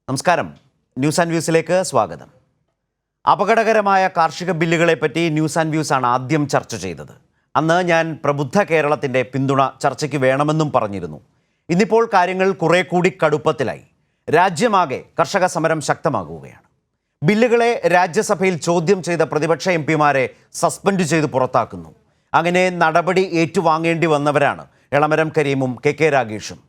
നമസ്കാരം. News and വ്യൂസിലേക്ക് സ്വാഗതം. അപകടകരമായ കാർഷിക ബില്ലുകളെപ്പറ്റി ന്യൂസ് ആൻഡ് വ്യൂസ് ആണ് ആദ്യം ചർച്ച ചെയ്തത്. അന്ന് ഞാൻ പ്രബുദ്ധ കേരളത്തിൻ്റെ പിന്തുണ ചർച്ചയ്ക്ക് വേണമെന്നും പറഞ്ഞിരുന്നു. ഇന്നിപ്പോൾ കാര്യങ്ങൾ കുറെ കൂടി കടുപ്പത്തിലായി. രാജ്യമാകെ കർഷക സമരം ശക്തമാകുകയാണ്. ബില്ലുകളെ രാജ്യസഭയിൽ ചോദ്യം ചെയ്ത പ്രതിപക്ഷ എംപിമാരെ സസ്പെൻഡ് ചെയ്ത് പുറത്താക്കുന്നു. അങ്ങനെ നടപടി ഏറ്റുവാങ്ങേണ്ടി വന്നവരാണ് എളമരം കരീമും കെ രാഗേഷും.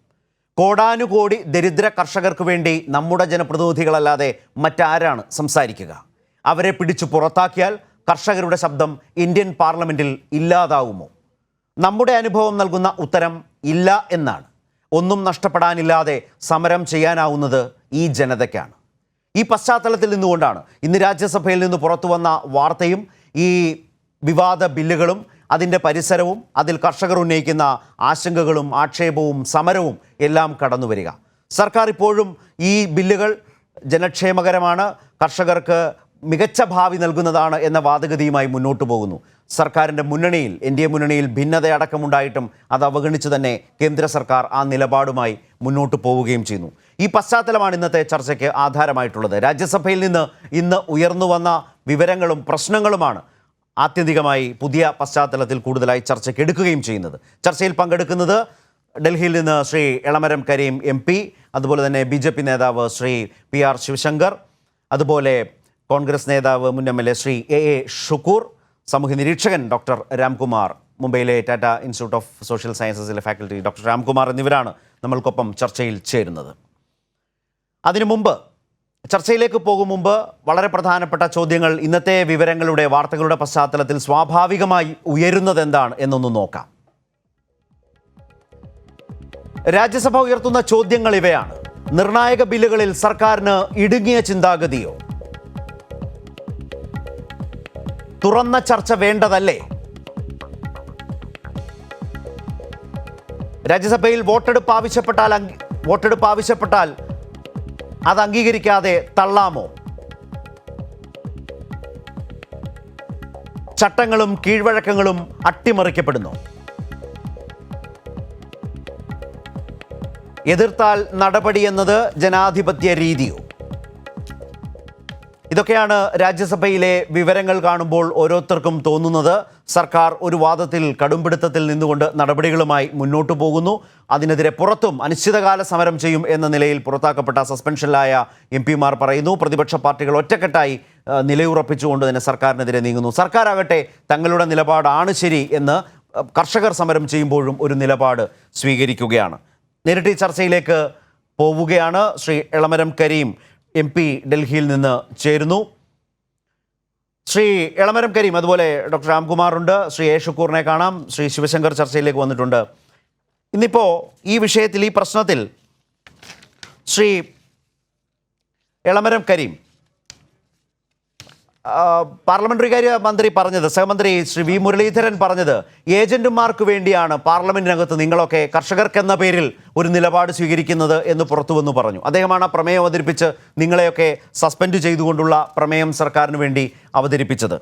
കോടാനുകോടി ദരിദ്ര കർഷകർക്ക് വേണ്ടി നമ്മുടെ ജനപ്രതിനിധികളല്ലാതെ മറ്റാരാണ് സംസാരിക്കുക? അവരെ പിടിച്ചു പുറത്താക്കിയാൽ കർഷകരുടെ ശബ്ദം ഇന്ത്യൻ പാർലമെൻറ്റിൽ ഇല്ലാതാവുമോ? നമ്മുടെ അനുഭവം നൽകുന്ന ഉത്തരം ഇല്ല എന്നാണ്. ഒന്നും നഷ്ടപ്പെടാനില്ലാതെ സമരം ചെയ്യാനാവുന്നത് ഈ ജനതയ്ക്കാണ്. ഈ പശ്ചാത്തലത്തിൽ നിന്നുകൊണ്ടാണ് ഇന്ന് രാജ്യസഭയിൽ നിന്ന് പുറത്തു വന്ന വാർത്തയും ഈ വിവാദ ബില്ലുകളും അതിൻ്റെ പരിസരവും അതിൽ കർഷകർ ഉന്നയിക്കുന്ന ആശങ്കകളും ആക്ഷേപവും സമരവും എല്ലാം കടന്നു വരിക. സർക്കാർ ഇപ്പോഴും ഈ ബില്ലുകൾ ജനക്ഷേമകരമാണ്, കർഷകർക്ക് മികച്ച ഭാവി നൽകുന്നതാണ് എന്ന വാദഗതിയുമായി മുന്നോട്ട് പോകുന്നു. സർക്കാരിൻ്റെ മുന്നണിയിൽ NDA മുന്നണിയിൽ ഭിന്നതയടക്കമുണ്ടായിട്ടും അത് അവഗണിച്ച് തന്നെ കേന്ദ്ര സർക്കാർ ആ നിലപാടുമായി മുന്നോട്ട് പോവുകയും ചെയ്യുന്നു. ഈ പശ്ചാത്തലമാണ് ഇന്നത്തെ ചർച്ചയ്ക്ക് ആധാരമായിട്ടുള്ളത്. രാജ്യസഭയിൽ നിന്ന് ഇന്ന് ഉയർന്നു വന്ന വിവരങ്ങളും പ്രശ്നങ്ങളുമാണ് ആത്യന്തികമായി പുതിയ പശ്ചാത്തലത്തിൽ കൂടുതലായി ചർച്ചയ്ക്ക് എടുക്കുകയും ചെയ്യുന്നത്. ചർച്ചയിൽ പങ്കെടുക്കുന്നത് ഡൽഹിയിൽ നിന്ന് ശ്രീ എളമരം കരീം MP, അതുപോലെ തന്നെ BJP നേതാവ് ശ്രീ PR ശിവശങ്കർ, അതുപോലെ കോൺഗ്രസ് നേതാവ് മുൻ MLA ശ്രീ AA ഷുക്കൂർ, സാമൂഹ്യ നിരീക്ഷകൻ ഡോക്ടർ രാംകുമാർ, മുംബൈയിലെ ടാറ്റ ഇൻസ്റ്റിറ്റ്യൂട്ട് ഓഫ് സോഷ്യൽ സയൻസസിലെ ഫാക്കൽറ്റി ഡോക്ടർ രാംകുമാർ എന്നിവരാണ് നമ്മൾക്കൊപ്പം ചർച്ചയിൽ ചേരുന്നത്. അതിനു മുമ്പ്, ചർച്ചയിലേക്ക് പോകും മുമ്പ് വളരെ പ്രധാനപ്പെട്ട ചോദ്യങ്ങൾ ഇന്നത്തെ വിവരങ്ങളുടെ വാർത്തകളുടെ പശ്ചാത്തലത്തിൽ സ്വാഭാവികമായി ഉയരുന്നത് എന്താണ് എന്നൊന്ന് നോക്കാം. രാജ്യസഭ ഉയർത്തുന്ന ചോദ്യങ്ങൾ ഇവയാണ്. നിർണായക ബില്ലുകളിൽ സർക്കാരിന് ഇടുങ്ങിയ ചിന്താഗതിയോ? തുറന്ന ചർച്ച വേണ്ടതല്ലേ? രാജ്യസഭയിൽ വോട്ടെടുപ്പ് ആവശ്യപ്പെട്ടാൽ അത് അംഗീകരിക്കാതെ തള്ളാമോ? ചട്ടങ്ങളും കീഴ്വഴക്കങ്ങളും അട്ടിമറിക്കപ്പെടുന്നു. എതിർത്താൽ നടപടി എന്നത് ജനാധിപത്യ രീതിയോ? ഇതൊക്കെയാണ് രാജ്യസഭയിലെ വിവരങ്ങൾ കാണുമ്പോൾ ഓരോരുത്തർക്കും തോന്നുന്നത്. സർക്കാർ ഒരു വാദത്തിൽ കടുംപിടുത്തത്തിൽ നിന്നുകൊണ്ട് നടപടികളുമായി മുന്നോട്ട് പോകുന്നു. അതിനെതിരെ പുറത്തും അനിശ്ചിതകാല സമരം ചെയ്യും എന്ന നിലയിൽ പുറത്താക്കപ്പെട്ട സസ്പെൻഷനിലായ MPമാർ പറയുന്നു. പ്രതിപക്ഷ പാർട്ടികൾ ഒറ്റക്കെട്ടായി നിലയുറപ്പിച്ചുകൊണ്ട് തന്നെ സർക്കാരിനെതിരെ നീങ്ങുന്നു. സർക്കാരാകട്ടെ തങ്ങളുടെ നിലപാടാണ് ശരി എന്ന് കർഷകർ സമരം ചെയ്യുമ്പോഴും ഒരു നിലപാട് സ്വീകരിക്കുകയാണ്. നേരിട്ട് ഈ ചർച്ചയിലേക്ക് പോവുകയാണ്. ശ്രീ എളമരം കരീം MP ഡൽഹിയിൽ നിന്ന് ചേരുന്നു. ശ്രീ എളമരം കരീം, അതുപോലെ ഡോക്ടർ രാംകുമാറുണ്ട്, ശ്രീ A ഷുക്കൂറിനെ കാണാം, ശ്രീ ശിവശങ്കർ ചർച്ചയിലേക്ക് വന്നിട്ടുണ്ട്. ഇന്നിപ്പോൾ ഈ വിഷയത്തിൽ, ഈ പ്രശ്നത്തിൽ ശ്രീ എളമരം കരീം, പാർലമെന്ററി കാര്യ മന്ത്രി പറഞ്ഞത്, സഹമന്ത്രി ശ്രീ V മുരളീധരൻ പറഞ്ഞത് ഏജന്റുമാർക്ക് വേണ്ടിയാണ് പാർലമെന്റിനകത്ത് നിങ്ങളൊക്കെ കർഷകർക്കെന്ന പേരിൽ ഒരു നിലപാട് സ്വീകരിക്കുന്നത് എന്ന് പുറത്തുവന്നു പറഞ്ഞു. അദ്ദേഹമാണ് ആ പ്രമേയം അവതരിപ്പിച്ച് നിങ്ങളെയൊക്കെ സസ്പെൻഡ് ചെയ്തുകൊണ്ടുള്ള പ്രമേയം സർക്കാരിന് വേണ്ടി അവതരിപ്പിച്ചത്.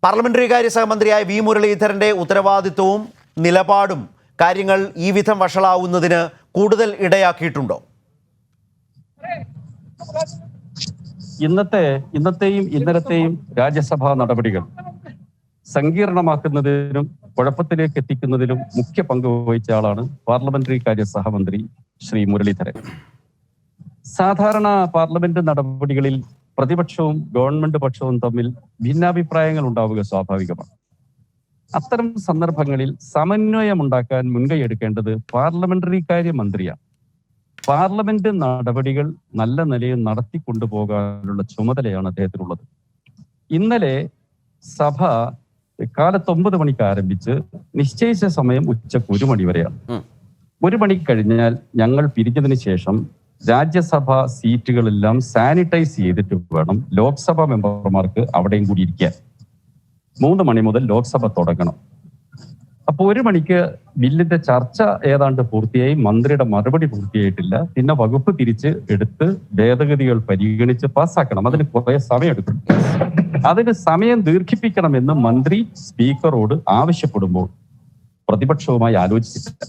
പാർലമെന്ററി കാര്യ സഹമന്ത്രിയായ V മുരളീധരൻ്റെ ഉത്തരവാദിത്വവും നിലപാടും കാര്യങ്ങൾ ഈ വിധം വഷളാവുന്നതിന് കൂടുതൽ ഇടയാക്കിയിട്ടുണ്ടോ? ഇന്നത്തെയും ഇന്നലത്തെയും രാജ്യസഭാ നടപടികൾ സങ്കീർണമാക്കുന്നതിനും കുഴപ്പത്തിലേക്ക് എത്തിക്കുന്നതിലും മുഖ്യ പങ്ക് വഹിച്ച ആളാണ് പാർലമെന്ററി കാര്യ സഹമന്ത്രി ശ്രീ മുരളീധരൻ. സാധാരണ പാർലമെന്റ് നടപടികളിൽ പ്രതിപക്ഷവും ഗവൺമെന്റ് പക്ഷവും തമ്മിൽ ഭിന്നാഭിപ്രായങ്ങൾ ഉണ്ടാവുക സ്വാഭാവികമാണ്. അത്തരം സന്ദർഭങ്ങളിൽ സമന്വയമുണ്ടാക്കാൻ മുൻകൈ എടുക്കേണ്ടത് പാർലമെന്ററി കാര്യ മന്ത്രിയാണ്. പാർലമെന്റ് നടപടികൾ നല്ല നിലയിൽ നടത്തിക്കൊണ്ടുപോകാനുള്ള ചുമതലയാണ് അദ്ദേഹത്തിനുള്ളത്. ഇന്നലെ സഭ കാലത്ത് 9 മണിക്ക് ആരംഭിച്ച് നിശ്ചയിച്ച സമയം ഉച്ചക്ക് 1 മണി വരെയാണ്. 1 മണി കഴിഞ്ഞാൽ ഞങ്ങൾ പിരിഞ്ഞതിന് ശേഷം രാജ്യസഭാ സീറ്റുകളെല്ലാം സാനിറ്റൈസ് ചെയ്തിട്ട് വേണം ലോക്സഭാ മെമ്പർമാർക്ക് അവിടെയും കൂടി ഇരിക്കാൻ. 3 മണി മുതൽ ലോക്സഭ തുടങ്ങണം. അപ്പോൾ 1 മണിക്ക് ബില്ലിന്റെ ചർച്ച ഏതാണ്ട് പൂർത്തിയായി, മന്ത്രിയുടെ മറുപടി പൂർത്തിയായിട്ടില്ല. പിന്നെ വകുപ്പ് തിരിച്ച് എടുത്ത് ഭേദഗതികൾ പരിഗണിച്ച് പാസ്സാക്കണം. അതിന് കുറെ സമയമെടുക്കും. അതിന് സമയം ദീർഘിപ്പിക്കണമെന്ന് മന്ത്രി സ്പീക്കറോട് ആവശ്യപ്പെടുമ്പോൾ പ്രതിപക്ഷവുമായി ആലോചിച്ചിട്ടില്ല.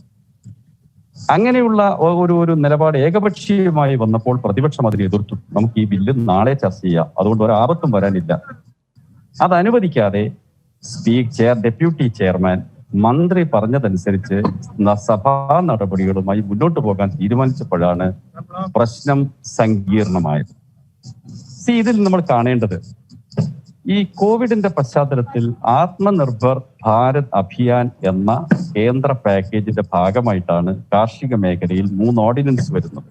അങ്ങനെയുള്ള ഒരു നിലപാട് ഏകപക്ഷീയമായി വന്നപ്പോൾ പ്രതിപക്ഷം അതിനെ എതിർത്തു. നമുക്ക് ഈ ബില്ല് നാളെ ചർച്ച ചെയ്യാം, അതുകൊണ്ട് ഒരു ആപത്തും വരാനില്ല. അത് അനുവദിക്കാതെ ഡെപ്യൂട്ടി ചെയർമാൻ മന്ത്രി പറഞ്ഞതനുസരിച്ച് സഭാ നടപടികളുമായി മുന്നോട്ട് പോകാൻ തീരുമാനിച്ചപ്പോഴാണ് പ്രശ്നം സങ്കീർണമായത്. ഇതിൽ നമ്മൾ കാണേണ്ടത്, ഈ കോവിഡിന്റെ പശ്ചാത്തലത്തിൽ ആത്മനിർഭർ ഭാരത് അഭിയാൻ എന്ന കേന്ദ്ര പാക്കേജിന്റെ ഭാഗമായിട്ടാണ് കാർഷിക മേഖലയിൽ 3 ഓർഡിനൻസ് വരുന്നത്.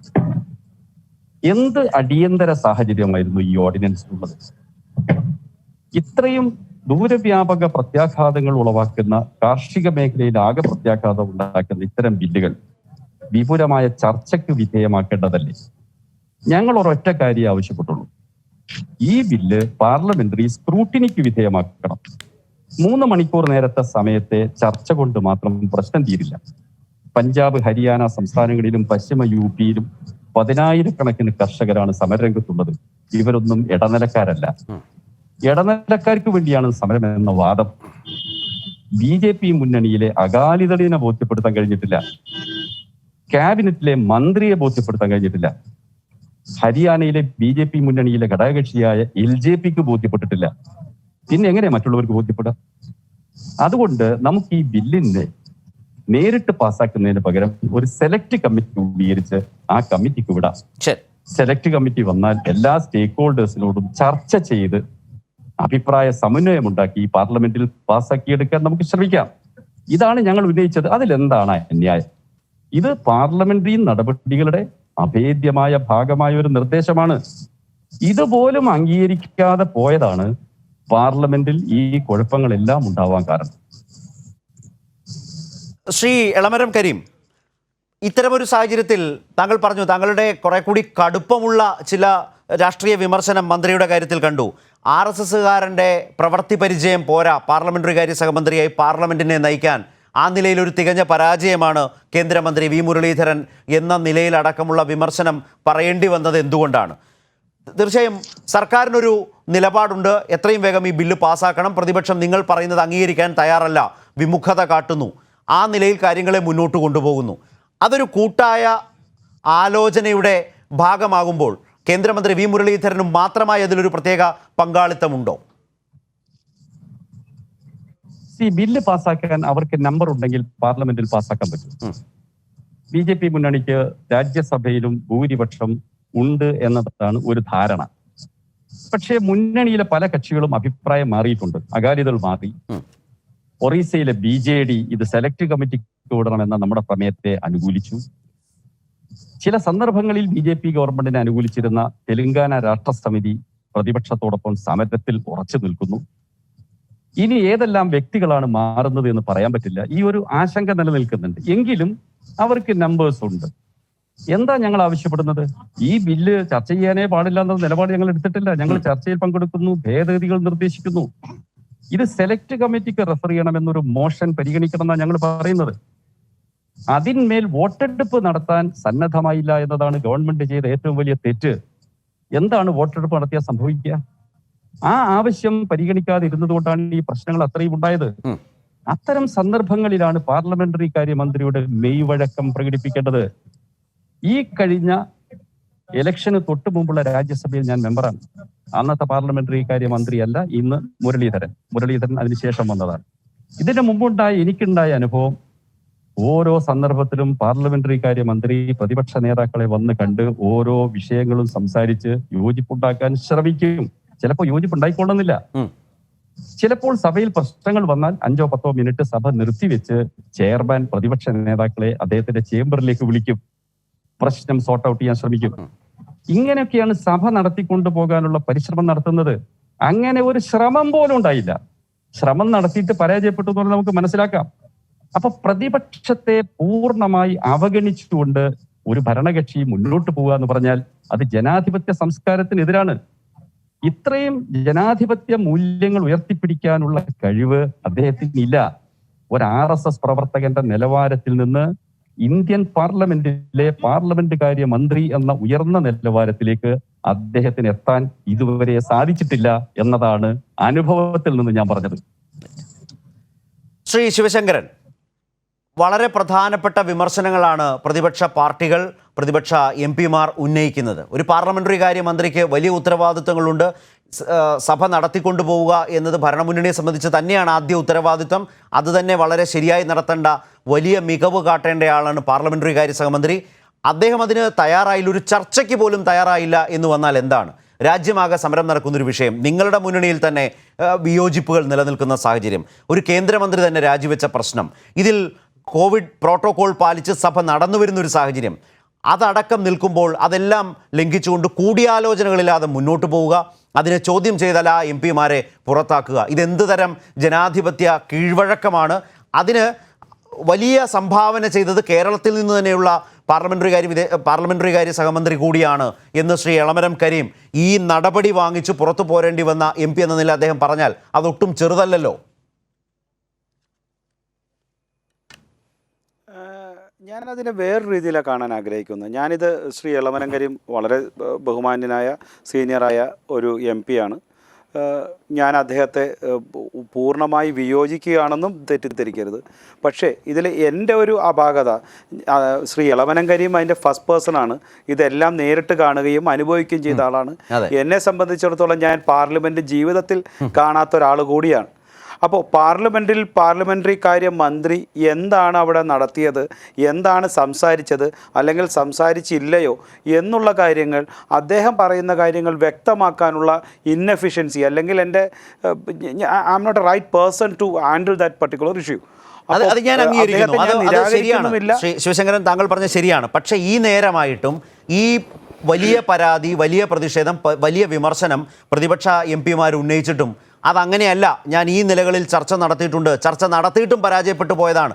എന്ത് അടിയന്തര സാഹചര്യമായിരുന്നു ഈ ഓർഡിനൻസ് ഉള്ളത്? ഇത്രയും ദൂരവ്യാപക പ്രത്യാഘാതങ്ങൾ ഉളവാക്കുന്ന, കാർഷിക മേഖലയിൽ ആകെ പ്രത്യാഘാതം ഉണ്ടാക്കുന്ന ഇത്തരം ബില്ലുകൾ വിപുലമായ ചർച്ചയ്ക്ക് വിധേയമാക്കേണ്ടതല്ലേ? ഞങ്ങൾ ഒരൊറ്റ കാര്യം ആവശ്യപ്പെട്ടുള്ളൂ, ഈ ബില്ല് പാർലമെന്ററി സ്ക്രൂട്ടിനിക്ക് വിധേയമാക്കണം. 3 മണിക്കൂർ നേരത്തെ സമയത്തെ ചർച്ച കൊണ്ട് മാത്രം പ്രശ്നം തീരില്ല. പഞ്ചാബ്, ഹരിയാന സംസ്ഥാനങ്ങളിലും പശ്ചിമ യു.പിയിലും 10,000-കണക്കിന് കർഷകരാണ് സമരരംഗത്തുള്ളത്. ഇവരൊന്നും ഇടനിലക്കാരല്ല. ഇടനിലക്കാർക്ക് വേണ്ടിയാണ് സമരം എന്ന വാദം BJP മുന്നണിയിലെ അകാലിദളിനെ ബോധ്യപ്പെടുത്താൻ കഴിഞ്ഞിട്ടില്ല. ക്യാബിനറ്റിലെ മന്ത്രിയെ ബോധ്യപ്പെടുത്താൻ കഴിഞ്ഞിട്ടില്ല. ഹരിയാനയിലെ BJP മുന്നണിയിലെ ഘടകകക്ഷിയായ LJPക്ക് ബോധ്യപ്പെട്ടിട്ടില്ല. പിന്നെ എങ്ങനെ മറ്റുള്ളവർക്ക് ബോധ്യപ്പെടുക? അതുകൊണ്ട് നമുക്ക് ഈ ബില്ലിനെ നേരിട്ട് പാസ്സാക്കുന്നതിന് പകരം ഒരു സെലക്ട് കമ്മിറ്റി രൂപീകരിച്ച് ആ കമ്മിറ്റിക്ക് വിടാം. സെലക്ട് കമ്മിറ്റി വന്നാൽ എല്ലാ സ്റ്റേക്ക് ഹോൾഡേഴ്സിനോടും ചർച്ച ചെയ്ത് അഭിപ്രായ സമന്വയമുണ്ടാക്കി പാർലമെന്റിൽ പാസ്സാക്കിയെടുക്കാൻ നമുക്ക് ശ്രമിക്കാം. ഇതാണ് ഞങ്ങൾ ഉന്നയിച്ചത്. അതിലെന്താണ് അന്യായം? ഇത് പാർലമെന്ററി നടപടികളുടെ അഭേദ്യമായ ഭാഗമായ ഒരു നിർദ്ദേശമാണ്. ഇതുപോലും അംഗീകരിക്കാതെ പോയതാണ് പാർലമെന്റിൽ ഈ കുഴപ്പങ്ങളെല്ലാം ഉണ്ടാവാൻ കാരണം. ശ്രീ എളമരം കരീം, ഇത്തരമൊരു സാഹചര്യത്തിൽ താങ്കൾ പറഞ്ഞു താങ്കളുടെ കുറെ കൂടി കടുപ്പമുള്ള ചില രാഷ്ട്രീയ വിമർശനം മന്ത്രിയുടെ കാര്യത്തിൽ കണ്ടു. RSSകാരൻ്റെ പ്രവൃത്തി പരിചയം പോരാ പാർലമെന്ററി കാര്യ സഹമന്ത്രിയായി പാർലമെന്റിനെ നയിക്കാൻ. ആ നിലയിൽ ഒരു തികഞ്ഞ പരാജയമാണ് കേന്ദ്രമന്ത്രി വി മുരളീധരൻ എന്ന നിലയിലടക്കമുള്ള വിമർശനം പറയേണ്ടി വന്നത് എന്തുകൊണ്ടാണ്? തീർച്ചയായും സർക്കാരിനൊരു നിലപാടുണ്ട്, എത്രയും വേഗം ഈ ബില്ല് പാസ്സാക്കണം. പ്രതിപക്ഷം നിങ്ങൾ പറയുന്നത് അംഗീകരിക്കാൻ തയ്യാറല്ല, വിമുഖത കാട്ടുന്നു. ആ നിലയിൽ കാര്യങ്ങളെ മുന്നോട്ട് കൊണ്ടുപോകുന്നു. അതൊരു കൂട്ടായ ആലോചനയുടെ ഭാഗമാകുമ്പോൾ കേന്ദ്രമന്ത്രി വി മുരളീധരനും മാത്രമായി അതിലൊരു പ്രത്യേക പങ്കാളിത്തമുണ്ടോ? ബില്ല് പാസ്സാക്കാൻ അവർക്ക് നമ്പർ ഉണ്ടെങ്കിൽ പാർലമെന്റിൽ പാസ്സാക്കാൻ പറ്റും. BJP മുന്നണിക്ക് രാജ്യസഭയിലും ഭൂരിപക്ഷം ഉണ്ട് എന്നതാണ് ഒരു ധാരണ. പക്ഷേ മുന്നണിയിലെ പല കക്ഷികളും അഭിപ്രായം മാറിയിട്ടുണ്ട്. അകാലിദൾ മാറി. ഒറീസയിലെ BJD ഇത് സെലക്ട് കമ്മിറ്റിക്ക് വിടണമെന്ന നമ്മുടെ പ്രമേയത്തെ അനുകൂലിച്ചു. ചില സന്ദർഭങ്ങളിൽ BJP ഗവൺമെന്റിനെ അനുകൂലിച്ചിരുന്ന തെലങ്കാന രാഷ്ട്ര സമിതി പ്രതിപക്ഷത്തോടൊപ്പം സമരത്തിൽ ഉറച്ചു നിൽക്കുന്നു. ഇനി ഏതെല്ലാം വ്യക്തികളാണ് മാറുന്നത് എന്ന് പറയാൻ പറ്റില്ല. ഈ ഒരു ആശങ്ക നിലനിൽക്കുന്നുണ്ട്. എങ്കിലും അവർക്ക് നമ്പേഴ്സ് ഉണ്ട്. എന്താ ഞങ്ങൾ ആവശ്യപ്പെടുന്നത്? ഈ ബില്ല് ചർച്ച ചെയ്യാനേ പാടില്ല എന്ന നിലപാട് ഞങ്ങൾ എടുത്തിട്ടില്ല. ഞങ്ങൾ ചർച്ചയിൽ പങ്കെടുക്കുന്നു, ഭേദഗതികൾ നിർദ്ദേശിക്കുന്നു. ഇത് സെലക്ട് കമ്മിറ്റിക്ക് റെഫർ ചെയ്യണമെന്നൊരു മോഷൻ പരിഗണിക്കണമെന്നാണ് ഞങ്ങൾ പറയുന്നത്. അതിന്മേൽ വോട്ടെടുപ്പ് നടത്താൻ സന്നദ്ധമായില്ല എന്നതാണ് ഗവൺമെന്റ് ചെയ്ത ഏറ്റവും വലിയ തെറ്റ്. എന്താണ് വോട്ടെടുപ്പ് നടത്തിയാൽ സംഭവിക്കുക? ആ ആവശ്യം പരിഗണിക്കാതെ ഇരുന്നതുകൊണ്ടാണ് ഈ പ്രശ്നങ്ങൾ അത്രയും ഉണ്ടായത്. അത്തരം സന്ദർഭങ്ങളിലാണ് പാർലമെന്ററി കാര്യമന്ത്രിയുടെ മെയ്വഴക്കം പ്രകടിപ്പിക്കേണ്ടത്. ഈ കഴിഞ്ഞ ഇലക്ഷന് തൊട്ടു മുമ്പുള്ള രാജ്യസഭയിൽ ഞാൻ മെമ്പറാണ്. അന്നത്തെ പാർലമെന്ററി കാര്യമന്ത്രിയല്ല, ഇന്ന് മുരളീധരൻ അതിനുശേഷം വന്നതാണ്. ഇതിന് എനിക്കുണ്ടായ അനുഭവം, ഓരോ സന്ദർഭത്തിലും പാർലമെന്ററി കാര്യമന്ത്രി പ്രതിപക്ഷ നേതാക്കളെ വന്ന് കണ്ട് ഓരോ വിഷയങ്ങളും സംസാരിച്ച് യോജിപ്പുണ്ടാക്കാൻ ശ്രമിക്കും. ചിലപ്പോൾ യോജിപ്പുണ്ടായിക്കൊള്ളുന്നില്ല. ചിലപ്പോൾ സഭയിൽ പ്രശ്നങ്ങൾ വന്നാൽ 5-10 മിനിറ്റ് സഭ നിർത്തിവെച്ച് ചെയർമാൻ പ്രതിപക്ഷ നേതാക്കളെ അദ്ദേഹത്തിന്റെ ചേംബറിലേക്ക് വിളിക്കും, പ്രശ്നം സോർട്ട് ഔട്ട് ചെയ്യാൻ ശ്രമിക്കും. ഇങ്ങനെയൊക്കെയാണ് സഭ നടത്തിക്കൊണ്ടു പോകാനുള്ള പരിശ്രമം നടത്തുന്നത്. അങ്ങനെ ഒരു ശ്രമം പോലും ഉണ്ടായില്ല. ശ്രമം നടത്തിയിട്ട് പരാജയപ്പെട്ടു എന്ന് നമുക്ക് മനസ്സിലാക്കാം. അപ്പൊ പ്രതിപക്ഷത്തെ പൂർണ്ണമായി അവഗണിച്ചുകൊണ്ട് ഒരു ഭരണകക്ഷി മുന്നോട്ട് പോവുക എന്ന് പറഞ്ഞാൽ അത് ജനാധിപത്യ സംസ്കാരത്തിനെതിരാണ്. ഇത്രയും ജനാധിപത്യ മൂല്യങ്ങൾ ഉയർത്തിപ്പിടിക്കാനുള്ള കഴിവ് അദ്ദേഹത്തിന് ഇല്ല. ഒരു RSS പ്രവർത്തകന്റെ നിലവാരത്തിൽ നിന്ന് ഇന്ത്യൻ പാർലമെന്റിലെ പാർലമെന്റ് കാര്യ മന്ത്രി എന്ന ഉയർന്ന നിലവാരത്തിലേക്ക് അദ്ദേഹത്തിന് എത്താൻ ഇതുവരെ സാധിച്ചിട്ടില്ല എന്നതാണ് അനുഭവത്തിൽ നിന്ന് ഞാൻ പറഞ്ഞത്. ശ്രീ ശിവശങ്കരൻ, വളരെ പ്രധാനപ്പെട്ട വിമർശനങ്ങളാണ് പ്രതിപക്ഷ പാർട്ടികൾ, പ്രതിപക്ഷ എം പിമാർ ഉന്നയിക്കുന്നത്. ഒരു പാർലമെന്ററി കാര്യ മന്ത്രിക്ക് വലിയ ഉത്തരവാദിത്തങ്ങളുണ്ട്. സഭ നടത്തിക്കൊണ്ടുപോവുക എന്നത് ഭരണമുന്നണിയെ സംബന്ധിച്ച് തന്നെയാണ് ആദ്യ ഉത്തരവാദിത്തം. അത് തന്നെ വളരെ ശരിയായി നടത്തേണ്ട വലിയ മികവ് കാട്ടേണ്ടയാളാണ് പാർലമെന്ററി കാര്യ സഹമന്ത്രി. അദ്ദേഹം അതിന് തയ്യാറായില്ല, ഒരു ചർച്ചയ്ക്ക് പോലും തയ്യാറായില്ല എന്ന് വന്നാൽ എന്താണ്? രാജ്യമാകെ സമരം നടക്കുന്നൊരു വിഷയം, നിങ്ങളുടെ മുന്നണിയിൽ തന്നെ വിയോജിപ്പുകൾ നിലനിൽക്കുന്ന സാഹചര്യം, ഒരു കേന്ദ്രമന്ത്രി തന്നെ രാജിവെച്ച പ്രശ്നം, ഇതിൽ കോവിഡ് പ്രോട്ടോകോൾ പാലിച്ച് സഭ നടന്നു വരുന്നൊരു സാഹചര്യം, അതടക്കം നിൽക്കുമ്പോൾ അതെല്ലാം ലംഘിച്ചുകൊണ്ട് കൂടിയാലോചനകളില്ലാതെ മുന്നോട്ട് പോവുക, അതിനെ ചോദ്യം ചെയ്താൽ ആ എം പിമാരെ പുറത്താക്കുക, ഇതെന്ത് തരം ജനാധിപത്യ കീഴ്വഴക്കമാണ്? അതിന് വലിയ സംഭാവന ചെയ്തത് കേരളത്തിൽ നിന്ന് തന്നെയുള്ള പാർലമെന്ററി കാര്യ സഹമന്ത്രി കൂടിയാണ് എന്ന് ശ്രീ എളമരം കരീം ഈ നടപടി വാങ്ങിച്ച് പുറത്തു പോരേണ്ടി വന്ന എം പി എന്ന നില അദ്ദേഹം പറഞ്ഞാൽ അതൊട്ടും ചെറുതല്ലല്ലോ. ഞാനതിനെ വേറൊരു രീതിയിലാണ് കാണാൻ ആഗ്രഹിക്കുന്നത്. ഞാനിത് ശ്രീ എളമരം കരീം വളരെ ബഹുമാന്യനായ സീനിയറായ ഒരു എം പിയാണ്. ഞാൻ അദ്ദേഹത്തെ പൂർണ്ണമായി വിയോജിക്കുകയാണെന്നും തെറ്റിദ്ധരിക്കരുത്. പക്ഷേ ഇതിൽ എൻ്റെ ഒരു അപാകത, ശ്രീ എളമരം കരീം അതിൻ്റെ ഫസ്റ്റ് പേഴ്സണാണ്, ഇതെല്ലാം നേരിട്ട് കാണുകയും അനുഭവിക്കുകയും ചെയ്ത ആളാണ്. എന്നെ സംബന്ധിച്ചിടത്തോളം ഞാൻ പാർലമെൻറ്റ് ജീവിതത്തിൽ കാണാത്ത ഒരാൾ കൂടിയാണ്. അപ്പോൾ പാർലമെൻ്ററി കാര്യ മന്ത്രി എന്താണ് അവിടെ നടത്തിയത്, എന്താണ് സംസാരിച്ചത്, അല്ലെങ്കിൽ സംസാരിച്ചില്ലയോ എന്നുള്ള കാര്യങ്ങൾ, അദ്ദേഹം പറയുന്ന കാര്യങ്ങൾ വ്യക്തമാക്കാനുള്ള ഇൻഎഫിഷ്യൻസി, അല്ലെങ്കിൽ എൻ്റെ I am not a right person to handle that particular issue. അത് ഞാൻ അംഗീകരിക്കുന്നു, അത് ശരിയാണ്. ശിവശങ്കരൻ താങ്കൾ പറഞ്ഞ ശരിയാണ്. പക്ഷേ ഈ നേരമായിട്ടും ഈ വലിയ പരാതി, വലിയ പ്രതിഷേധം, വലിയ വിമർശനം പ്രതിപക്ഷ എം പിമാർ ഉന്നയിച്ചിട്ടും അതങ്ങനെയല്ല, ഞാൻ ഈ നിലകളിൽ ചർച്ച നടത്തിയിട്ടുണ്ട്, ചർച്ച നടത്തിയിട്ടും പരാജയപ്പെട്ടു പോയതാണ്,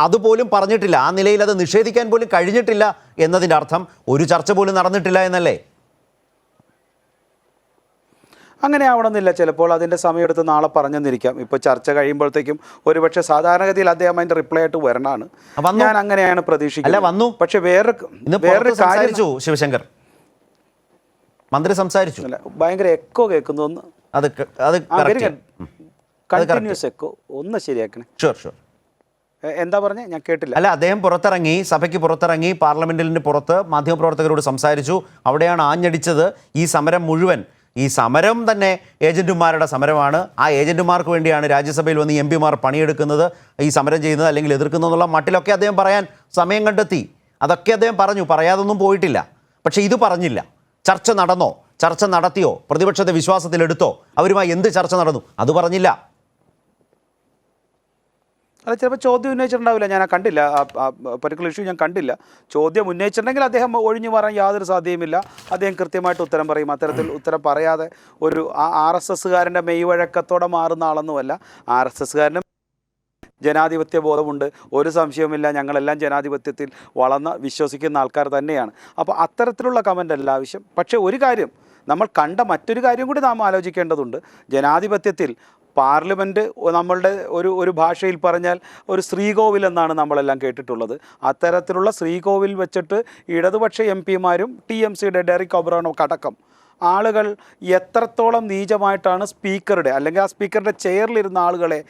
അതുപോലും പറഞ്ഞിട്ടില്ല, ആ നിലയിൽ അത് നിഷേധിക്കാൻ പോലും കഴിഞ്ഞിട്ടില്ല എന്നതിൻ്റെ അർത്ഥം ഒരു ചർച്ച പോലും നടന്നിട്ടില്ല എന്നല്ലേ? അങ്ങനെ ആവണമെന്നില്ല. ചിലപ്പോൾ അതിൻ്റെ സമയമെടുത്ത് നാളെ പറഞ്ഞെന്നിരിക്കാം. ഇപ്പോൾ ചർച്ച കഴിയുമ്പോഴത്തേക്കും ഒരുപക്ഷെ സാധാരണഗതിയിൽ അദ്ദേഹം അതിൻ്റെ റിപ്ലൈ ആയിട്ട് വരണമാണ്. ഞാൻ അങ്ങനെയാണ് പ്രതീക്ഷിക്കുന്നത്. പക്ഷെ വേറൊരു കാര്യം, ശിവശങ്കർ മന്ത്രി സംസാരിച്ചു, ഭയങ്കര എക്കോ കേൾക്കുന്നു, ഒന്ന് കണ്ടിന്യൂസ് എക്കോ ഒന്ന് ശരിയാക്കണേ. എന്താ പറഞ്ഞേ, ഞാൻ കേട്ടില്ല. അല്ല, അദ്ദേഹം പുറത്തിറങ്ങി, സഭയ്ക്ക് പുറത്തിറങ്ങി, പാർലമെന്റിന് പുറത്ത് മാധ്യമപ്രവർത്തകരോട് സംസാരിച്ചു. അവിടെയാണ് ആഞ്ഞടിച്ചത് ഈ സമരം മുഴുവൻ. ഈ സമരം തന്നെ ഏജന്റുമാരുടെ സമരമാണ്. ആ ഏജന്റുമാർക്ക് വേണ്ടിയാണ് രാജ്യസഭയിൽ വന്ന് എം പിമാർ പണിയെടുക്കുന്നത്, ഈ സമരം ചെയ്യുന്നത് അല്ലെങ്കിൽ എതിർക്കുന്നത് എന്നുള്ള മട്ടിലൊക്കെ അദ്ദേഹം പറയാൻ സമയം കണ്ടെത്തി. അതൊക്കെ അദ്ദേഹം പറഞ്ഞു, പറയാതൊന്നും പോയിട്ടില്ല. പക്ഷേ ഇത് പറഞ്ഞില്ല. ചർച്ച നടന്നോ, ചർച്ച നടത്തിയോ, പ്രതിപക്ഷത്തെ വിശ്വാസത്തിലെടുത്തോ, അവരുമായി എന്ത് ചർച്ച നടന്നു, അത് പറഞ്ഞില്ല. അത് ചിലപ്പോൾ ചോദ്യം ഉന്നയിച്ചിട്ടുണ്ടാവില്ല, ഞാൻ കണ്ടില്ല, പർട്ടിക്കുലർ ഇഷ്യൂ ഞാൻ കണ്ടില്ല. ചോദ്യം ഉന്നയിച്ചിട്ടുണ്ടെങ്കിൽ അദ്ദേഹം ഒഴിഞ്ഞു പറയാൻ യാതൊരു സാധ്യതയുമില്ല. അദ്ദേഹം കൃത്യമായിട്ട് ഉത്തരം പറയും. അത്തരത്തിൽ ഉത്തരം പറയാതെ ഒരു RSSകാരൻ്റെ മെയ്വഴക്കത്തോടെ മാറുന്ന ആളൊന്നുമല്ല. RSSകാരനും ജനാധിപത്യ ബോധമുണ്ട്, ഒരു സംശയവുമില്ല. ഞങ്ങളെല്ലാം ജനാധിപത്യത്തിൽ വളർന്ന് വിശ്വസിക്കുന്ന ആൾക്കാർ തന്നെയാണ്. അപ്പോൾ അത്തരത്തിലുള്ള കമൻ്റ് അല്ല ആവശ്യം. പക്ഷേ ഒരു കാര്യം, നമ്മൾ കണ്ട മറ്റൊരു കാര്യം കൂടി നാം ആലോചിക്കേണ്ടതുണ്ട്. ജനാധിപത്യത്തിൽ പാർലമെൻറ്റ് നമ്മളുടെ ഒരു ഭാഷയിൽ പറഞ്ഞാൽ ഒരു ശ്രീകോവിൽ എന്നാണ് നമ്മളെല്ലാം കേട്ടിട്ടുള്ളത്. അത്തരത്തിലുള്ള ശ്രീകോവിൽ വെച്ചിട്ട് ഇടതുപക്ഷ എം പിമാരും TMCയുടെ ഡെറിക് ഒബ്രാനൊക്കെ അടക്കം ആളുകൾ എത്രത്തോളം നീചമായിട്ടാണ് സ്പീക്കറുടെ അല്ലെങ്കിൽ ആ സ്പീക്കറുടെ ചെയറിലിരുന്ന ആളുകളെ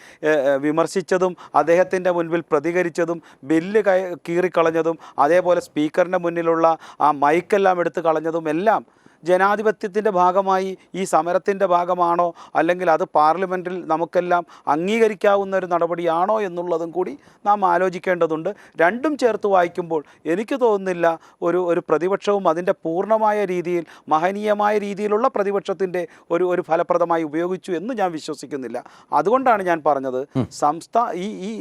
വിമർശിച്ചതും അദ്ദേഹത്തിൻ്റെ മുൻപിൽ പ്രതികരിച്ചതും ബില്ല് കീറിക്കളഞ്ഞതും അതേപോലെ സ്പീക്കറിൻ്റെ മുന്നിലുള്ള ആ മൈക്കെല്ലാം എടുത്ത് കളഞ്ഞതും എല്ലാം ജനാധിപത്യത്തിൻ്റെ ഭാഗമായി ഈ സമരത്തിൻ്റെ ഭാഗമാണോ, അല്ലെങ്കിൽ അത് പാർലമെൻറ്റിൽ നമുക്കെല്ലാം അംഗീകരിക്കാവുന്ന ഒരു നടപടിയാണോ എന്നുള്ളതും കൂടി നാം ആലോചിക്കേണ്ടതുണ്ട്. രണ്ടും ചേർത്ത് വായിക്കുമ്പോൾ എനിക്ക് തോന്നുന്നില്ല ഒരു പ്രതിപക്ഷവും അതിൻ്റെ പൂർണ്ണമായ രീതിയിൽ മഹനീയമായ രീതിയിലുള്ള പ്രതിപക്ഷത്തിൻ്റെ ഒരു ഫലപ്രദമായി ഉപയോഗിച്ചു എന്ന് ഞാൻ വിശ്വസിക്കുന്നില്ല. അതുകൊണ്ടാണ് ഞാൻ പറഞ്ഞത്, ഈ